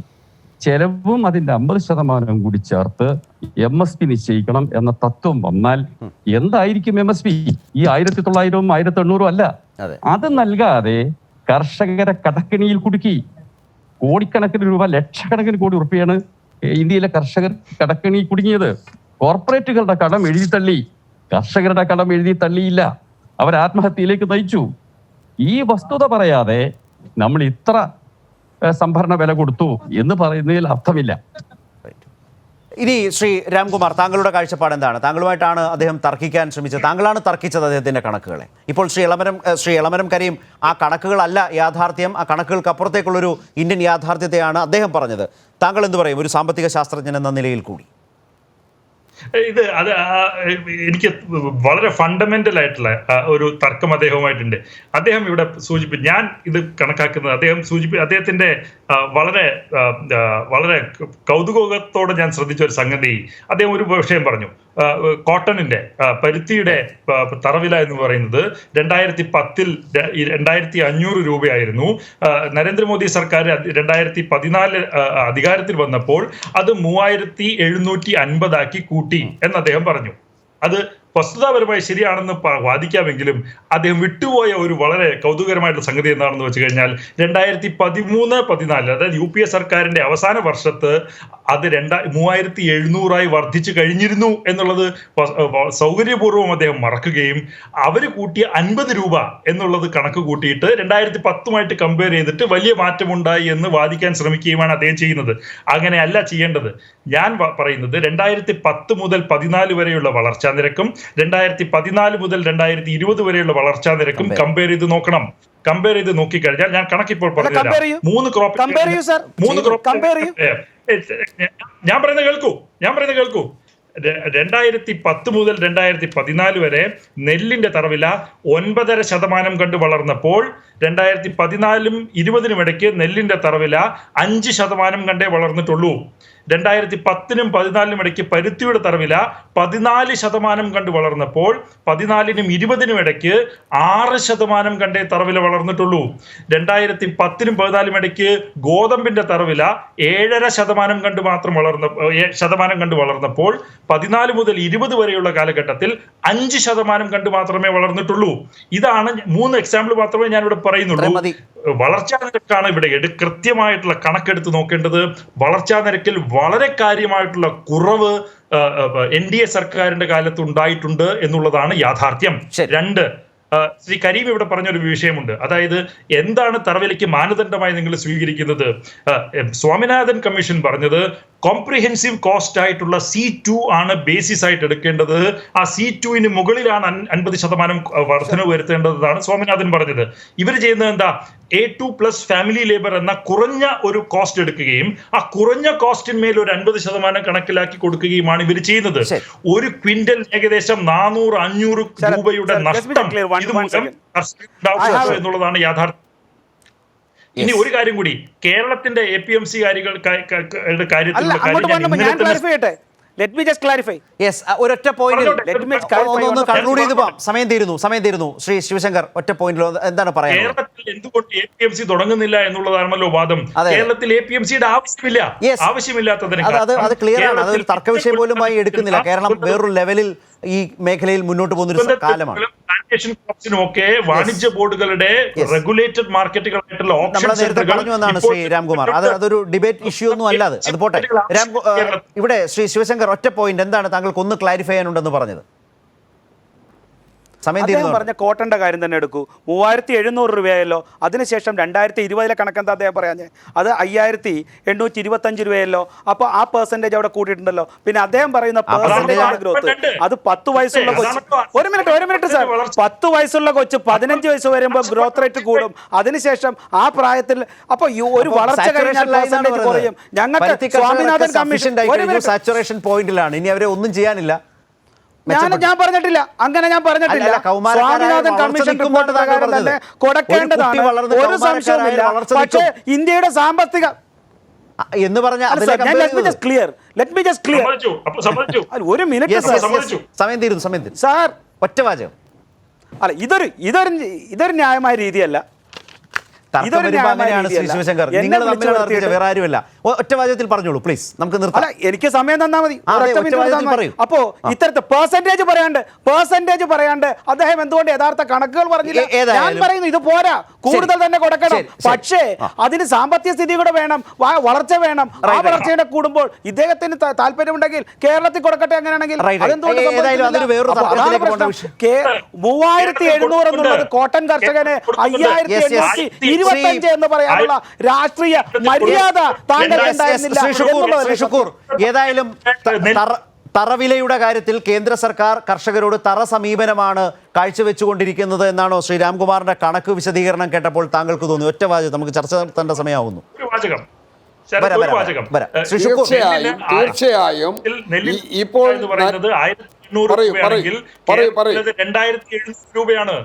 ചെലവും അതിന്റെ 50% കൂടി ചേർത്ത് MSP നിശ്ചയിക്കണം എന്ന തത്വം വന്നാൽ എന്തായിരിക്കും MSP? ഈ 1900 1800 അല്ല. അത് നൽകാതെ കർഷകരെ കടക്കെണിയിൽ കുടുക്കി. കോടിക്കണക്കിന് രൂപ, ലക്ഷക്കണക്കിന് കോടി രൂപയാണ് ഇന്ത്യയിലെ കർഷകർ കടക്കെണിയിൽ കുടുങ്ങിയത്. കോർപ്പറേറ്റുകളുടെ കടം എഴുതി തള്ളി, കർഷകരുടെ കടം എഴുതി തള്ളിയില്ല. അവർ ആത്മഹത്യയിലേക്ക് നയിച്ചു. ഈ വസ്തുത പറയാതെ നമ്മൾ ഇത്ര സംഭരണ വില കൊടുത്തു എന്ന് പറയുന്നതിൽ അർത്ഥമില്ല. ഇനി ശ്രീ രാംകുമാർ, താങ്കളുടെ കാഴ്ചപ്പാട് എന്താണ്? താങ്കളുമായിട്ടാണ് അദ്ദേഹം തർക്കിക്കാൻ ശ്രമിച്ചത്, താങ്കളാണ് തർക്കിച്ചത് അദ്ദേഹത്തിന്റെ കണക്കുകളെ. ഇപ്പോൾ ശ്രീ എളമരം കരീം ആ കണക്കുകളല്ല യാഥാർത്ഥ്യം, ആ കണക്കുകൾക്ക് അപ്പുറത്തേക്കുള്ളൊരു ഇന്ത്യൻ യാഥാർത്ഥ്യത്തെയാണ് അദ്ദേഹം പറഞ്ഞത്. താങ്കൾ എന്ത് പറയും ഒരു സാമ്പത്തിക ശാസ്ത്രജ്ഞൻ എന്ന നിലയിൽ കൂടി? എനിക്ക് വളരെ ഫണ്ടമെന്റൽ ആയിട്ടുള്ള ഒരു തർക്കം അദ്ദേഹവുമായിട്ടുണ്ട്. അദ്ദേഹം ഇവിടെ ഞാൻ ഇത് കണക്കാക്കുന്നത് അദ്ദേഹത്തിന്റെ വളരെ വളരെ കൗതുകത്തോടെ ഞാൻ ശ്രദ്ധിച്ച ഒരു സംഗതി, അദ്ദേഹം ഒരു വിഷയം പറഞ്ഞു. കോട്ടണിന്റെ, പരുത്തിയുടെ തറവില എന്ന് പറയുന്നത് 2010 2500 രൂപയായിരുന്നു. നരേന്ദ്രമോദി സർക്കാർ 2014 അധികാരത്തിൽ വന്നപ്പോൾ അത് 3750 ആക്കി കൂട്ടി എന്ന് അദ്ദേഹം പറഞ്ഞു. അത് വസ്തുതാപരമായി ശരിയാണെന്ന് വാദിക്കാമെങ്കിലും അദ്ദേഹം വിട്ടുപോയ ഒരു വളരെ കൗതുകരമായിട്ടുള്ള സംഗതി എന്താണെന്ന് വെച്ച് കഴിഞ്ഞാൽ 2013-14 അതായത് UPA സർക്കാരിന്റെ അവസാന വർഷത്ത് അത് 3700 വർദ്ധിച്ചു കഴിഞ്ഞിരുന്നു എന്നുള്ളത് സൗകര്യപൂർവ്വം അദ്ദേഹം മറക്കുകയും അവർ കൂട്ടിയ 50 രൂപ എന്നുള്ളത് കണക്ക് കൂട്ടിയിട്ട് 2010 കമ്പയർ ചെയ്തിട്ട് വലിയ മാറ്റമുണ്ടായി എന്ന് വാദിക്കാൻ ശ്രമിക്കുകയുമാണ് അദ്ദേഹം ചെയ്യുന്നത്. അങ്ങനെയല്ല ചെയ്യേണ്ടത്. ഞാൻ പറയുന്നത് 2010 മുതൽ 14 വരെയുള്ള വളർച്ചാ നിരക്കും 2014 മുതൽ 2020 വരെയുള്ള വളർച്ചാ നിരക്കും കമ്പയർ ചെയ്ത് നോക്കണം. കമ്പയർ ചെയ്ത് നോക്കിക്കഴിഞ്ഞാൽ ഞാൻ കണക്കിപ്പോൾ പറഞ്ഞുതരാം. ഞാൻ പറയുന്നത് കേൾക്കൂ. 2010 മുതൽ 2014 വരെ നെല്ലിന്റെ തറവില 9.5% കണ്ട് വളർന്നപ്പോൾ 2014-നും 20-നും ഇടയ്ക്ക് നെല്ലിന്റെ തറവില 5% കണ്ടേ വളർന്നിട്ടുള്ളൂ. 2010-നും 14-നും ഇടയ്ക്ക് പരുത്തിയുടെ തറവില 14% കണ്ട് വളർന്നപ്പോൾ 14-നും 20-നും ഇടയ്ക്ക് 6% കണ്ടേ തറവില വളർന്നിട്ടുള്ളൂ. 2010-നും 14-നും ഇടയ്ക്ക് ഗോതമ്പിന്റെ തറവില 7.5% കണ്ട് വളർന്നപ്പോൾ 14 മുതൽ 20 വരെയുള്ള കാലഘട്ടത്തിൽ 5% കണ്ട് മാത്രമേ വളർന്നിട്ടുള്ളൂ. ഇതാണ് 3 എക്സാമ്പിൾ മാത്രമേ ഞാൻ ഇവിടെ പറയുന്നുള്ളൂ. വളർച്ചാ നിരക്കാണ് ഇവിടെ കൃത്യമായിട്ടുള്ള കണക്കെടുത്ത് നോക്കേണ്ടത്. വളർച്ചാ നിരക്കിൽ വളരെ കാര്യമായിട്ടുള്ള കുറവ് NDA സർക്കാരിന്റെ കാലത്ത് ഉണ്ടായിട്ടുണ്ട് എന്നുള്ളതാണ് യാഥാർത്ഥ്യം. 2, ശ്രീ കരീം ഇവിടെ പറഞ്ഞൊരു വിഷയമുണ്ട്. അതായത് എന്താണ് തറവിലയ്ക്ക് മാനദണ്ഡമായി നിങ്ങൾ സ്വീകരിക്കുന്നത്? സ്വാമിനാഥൻ കമ്മീഷൻ പറഞ്ഞത് കോംപ്രിഹെൻസീവ് കോസ്റ്റ് ആയിട്ടുള്ള C2 ആണ് ബേസിസ് ആയിട്ട് എടുക്കേണ്ടത്. ആ C2-ന് മുകളിലാണ് 50% വർധന വരുത്തേണ്ടതാണ് സ്വാമിനാഥൻ പറഞ്ഞത്. ഇവർ ചെയ്യുന്നത് എന്താ? A2+ ഫാമിലി ലേബർ എന്ന കുറഞ്ഞ ഒരു കോസ്റ്റ് എടുക്കുകയും ആ കുറഞ്ഞ കോസ്റ്റിന്മേൽ ഒരു 50% കണക്കിലാക്കി കൊടുക്കുകയുമാണ് ഇവർ ചെയ്യുന്നത്. ഒരു ക്വിന്റൽ ഏകദേശം 400-500 രൂപയുടെ നഷ്ടം ഇതുമൂലം എന്നുള്ളതാണ് യാഥാർത്ഥ്യം. ഇനി ഒരു കാര്യം കൂടി, കേരളത്തിന്റെ APMC കാര്യത്തിൽ Let me just clarify. Yes, ഒരൊറ്റ പോയിന്റിൽ ഒന്ന് കൺക്ലൂഡ് ചെയ്ത് പോകാം. സമയം തീരുന്നു. ശ്രീ ശിവശങ്കർ, ഒറ്റ പോയിന്റിൽ എന്താണ് പറയുന്നത്? കേരളത്തിൽ എന്തുകൊണ്ട് APMC തുടങ്ങുന്നില്ല എന്നുള്ളതാണല്ലോ വാദം. കേരളത്തിൽ APMCയുടെ ആവശ്യമില്ലാത്തതിന് അത് ക്ലിയർ ആണ്. അതൊരു തർക്ക വിഷയം പോലുമായി എടുക്കുന്നില്ല. കേരളം വേറൊരു ലെവലിൽ ഈ മേഖലയിൽ മുന്നോട്ട് പോകുന്ന കാലമാണ്. ഒക്കെ വാണിജ്യ ബോർഡുകളുടെ റെഗുലേറ്റഡ് മാർക്കറ്റുകളായിട്ടുള്ള പറഞ്ഞു എന്നാണ് ശ്രീ രാംകുമാർ. അതൊരു ഡിബേറ്റ് ഇഷ്യൂ ഒന്നും അല്ലാതെ അത് പോട്ടെ. ഇവിടെ ശ്രീ ശിവശങ്കർ, ഒറ്റ പോയിന്റ് എന്താണ് താങ്കൾക്ക് ഒന്ന് ക്ലാരിഫൈ ചെയ്യാനുണ്ടെന്ന് പറഞ്ഞത്? സമയം അദ്ദേഹം തീരുന്നു. പറഞ്ഞ കോട്ടന്റെ കാര്യം തന്നെ എടുക്കൂ. 3700 രൂപയല്ലോ. അതിനുശേഷം 2020 കണക്കെന്താ അദ്ദേഹം പറയാഞ്ഞേ? അത് 5825 രൂപയല്ലോ. അപ്പോൾ ആ പെർസെൻറ്റേജ് അവിടെ കൂട്ടിയിട്ടുണ്ടല്ലോ. പിന്നെ അദ്ദേഹം പറയുന്ന പെർസെൻറ്റേജ് ഗ്രോത്ത് അത് 10 വയസ്സുള്ള കൊച്ച്, ഒരു മിനിറ്റ് സാർ, 10 വയസ്സുള്ള കൊച്ച് 15 വയസ്സ് വരുമ്പോൾ ഗ്രോത്ത് റേറ്റ് കൂടും. അതിനുശേഷം ആ പ്രായത്തിൽ അപ്പോൾ ഒരു വളർച്ച കഴിഞ്ഞാൽ പെർസെൻറ്റേജ് കുറയും. ഞങ്ങൾക്ക് സ്വാമിനാഥൻ കമ്മീഷൻ സാച്ചുറേഷൻ പോയിന്റിലാണ്. ഇനി അവരെ ഒന്നും ചെയ്യാനില്ല. ഞാൻ പറഞ്ഞിട്ടില്ല, അങ്ങനെ ഞാൻ പറഞ്ഞിട്ടില്ല. സ്വാമിനാഥൻ കമ്മീഷൻ റിപ്പോർട്ട് പ്രകാരം തന്നെ കൊടുക്കേണ്ടതാണ്, ഒരു സംശയവുമില്ല. പക്ഷേ ഇന്ത്യയുടെ സാമ്പത്തിക എന്ന് പറഞ്ഞ ഒരു മിനിറ്റ് സമയം തീരുന്നു സാർ. ഒറ്റ വാചകം. അല്ല, ഇതൊരു ന്യായമായ രീതിയല്ല. ശിവശങ്കർ, നിങ്ങൾ തമ്മിലാണ് തർക്കിച്ചത്, വേറെ ആരുമല്ല. ഒറ്റ വാചകത്തിൽ പറഞ്ഞോളൂ പ്ലീസ്, നമുക്ക് നിർത്താം. അല്ല, എനിക്ക് സമയം തന്നാ മതി. പറയൂ. അപ്പോ ഇത്തരത്തിൽ പെർസെന്റേജ് പറയാണ്ട് അദ്ദേഹം എന്തുകൊണ്ട് യഥാർത്ഥ കണക്കുകൾ പറഞ്ഞില്ല? ഞാൻ പറയുന്നു ഇത് പോരാ, കൂടുതൽ തന്നെ കൊടുക്കണം. പക്ഷേ അതിന് സാമ്പത്തിക സ്ഥിതി കൂടെ വേണം, വളർച്ച വേണം. ആ വളർച്ചയുടെ കൂടുമ്പോൾ ഇദ്ദേഹത്തിന് താല്പര്യമുണ്ടെങ്കിൽ കേരളത്തിൽ കൊടുക്കട്ടെ. അങ്ങനെയാണെങ്കിൽ 3700 എന്നുള്ളത് കോട്ടൺ കർഷകന് 5825 എന്ന് പറയാനുള്ള രാഷ്ട്രീയ മര്യാദ താങ്കൾക്ക് ഉണ്ടായിരുന്നില്ല. ഏതായാലും തറവിലയുടെ കാര്യത്തിൽ കേന്ദ്ര സർക്കാർ കർഷകരോട് തറ സമീപനമാണ് കാഴ്ചവെച്ചുകൊണ്ടിരിക്കുന്നത് എന്നാണോ ശ്രീ രാംകുമാറിന്റെ കണക്ക് വിശദീകരണം കേട്ടപ്പോൾ താങ്കൾക്ക് തോന്നി? ഒറ്റ വാചകം, നമുക്ക് ചർച്ച നടത്തേണ്ട സമയമാവുന്നു. തീർച്ചയായും ഇപ്പോൾ 2700 രൂപയാണ്.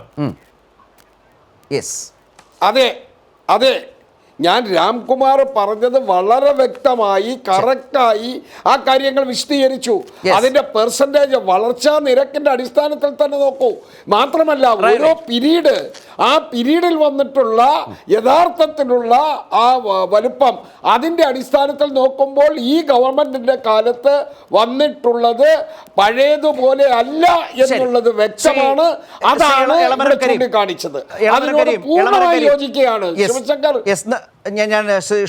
അതെ, ഞാൻ രാംകുമാർ പറഞ്ഞത് വളരെ വ്യക്തമായി കറക്റ്റായി ആ കാര്യങ്ങൾ വിശദീകരിച്ചു. അതിന്റെ പെർസെൻറ്റേജ് വളർച്ചാ നിരക്കിന്റെ അടിസ്ഥാനത്തിൽ തന്നെ നോക്കൂ. മാത്രമല്ല ഓരോ പീരീഡ്, ആ പീരീഡിൽ വന്നിട്ടുള്ള യഥാർത്ഥത്തിലുള്ള ആ വലുപ്പം, അതിന്റെ അടിസ്ഥാനത്തിൽ നോക്കുമ്പോൾ ഈ ഗവൺമെന്റിന്റെ കാലത്ത് വന്നിട്ടുള്ളത് പഴയതുപോലെ അല്ല എന്നുള്ളത് വ്യക്തമാണ്. അതാണ് ചൂണ്ടിക്കാണിച്ചത്. അതിനോട് പൂർണ്ണമായി യോജിക്കുകയാണ് ശിവശങ്കർ. ഞാൻ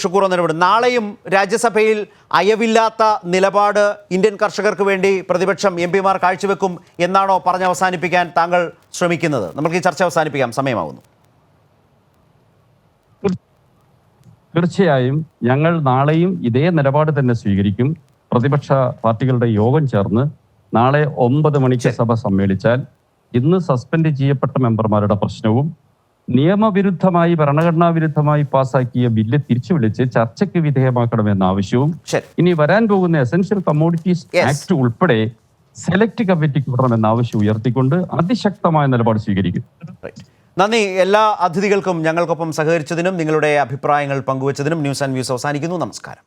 ഷുക്കൂർ ഒന്നിടപെടും. നാളെയും രാജ്യസഭയിൽ അയവില്ലാത്ത നിലപാട് ഇന്ത്യൻ കർഷകർക്ക് വേണ്ടി പ്രതിപക്ഷം MP-മാർ കാഴ്ചവെക്കും എന്നാണോ പറഞ്ഞ് അവസാനിപ്പിക്കാൻ താങ്കൾ ശ്രമിക്കുന്നത്? നമുക്ക് ഈ ചർച്ച അവസാനിപ്പിക്കാം, സമയമാകുന്നു. തീർച്ചയായും ഞങ്ങൾ നാളെയും ഇതേ നിലപാട് തന്നെ സ്വീകരിക്കും. പ്രതിപക്ഷ പാർട്ടികളുടെ യോഗം ചേർന്ന് നാളെ 9 മണിക്ക് സഭ സമ്മേളിച്ചാൽ ഇന്ന് സസ്പെൻഡ് ചെയ്യപ്പെട്ട മെമ്പർമാരുടെ പ്രശ്നവും നിയമവിരുദ്ധമായി, ഭരണഘടനാ വിരുദ്ധമായി പാസാക്കിയ ബില്ല് തിരിച്ചു വിളിച്ച് ചർച്ചയ്ക്ക് വിധേയമാക്കണമെന്ന ആവശ്യവും, ഇനി വരാൻ പോകുന്ന എസൻഷ്യൽ കമ്മോഡിറ്റീസ് ആക്ട് ഉൾപ്പെടെ സെലക്ട് കമ്മിറ്റിക്ക് വിടണമെന്ന ആവശ്യം ഉയർത്തിക്കൊണ്ട് അതിശക്തമായ നിലപാട് സ്വീകരിക്കും. നന്ദി എല്ലാ അതിഥികൾക്കും ഞങ്ങൾക്കൊപ്പം സഹകരിച്ചതിനും നിങ്ങളുടെ അഭിപ്രായങ്ങൾ പങ്കുവച്ചതിനും. ന്യൂസ് ആൻഡ് വ്യൂസ് അവസാനിക്കുന്നു. നമസ്കാരം.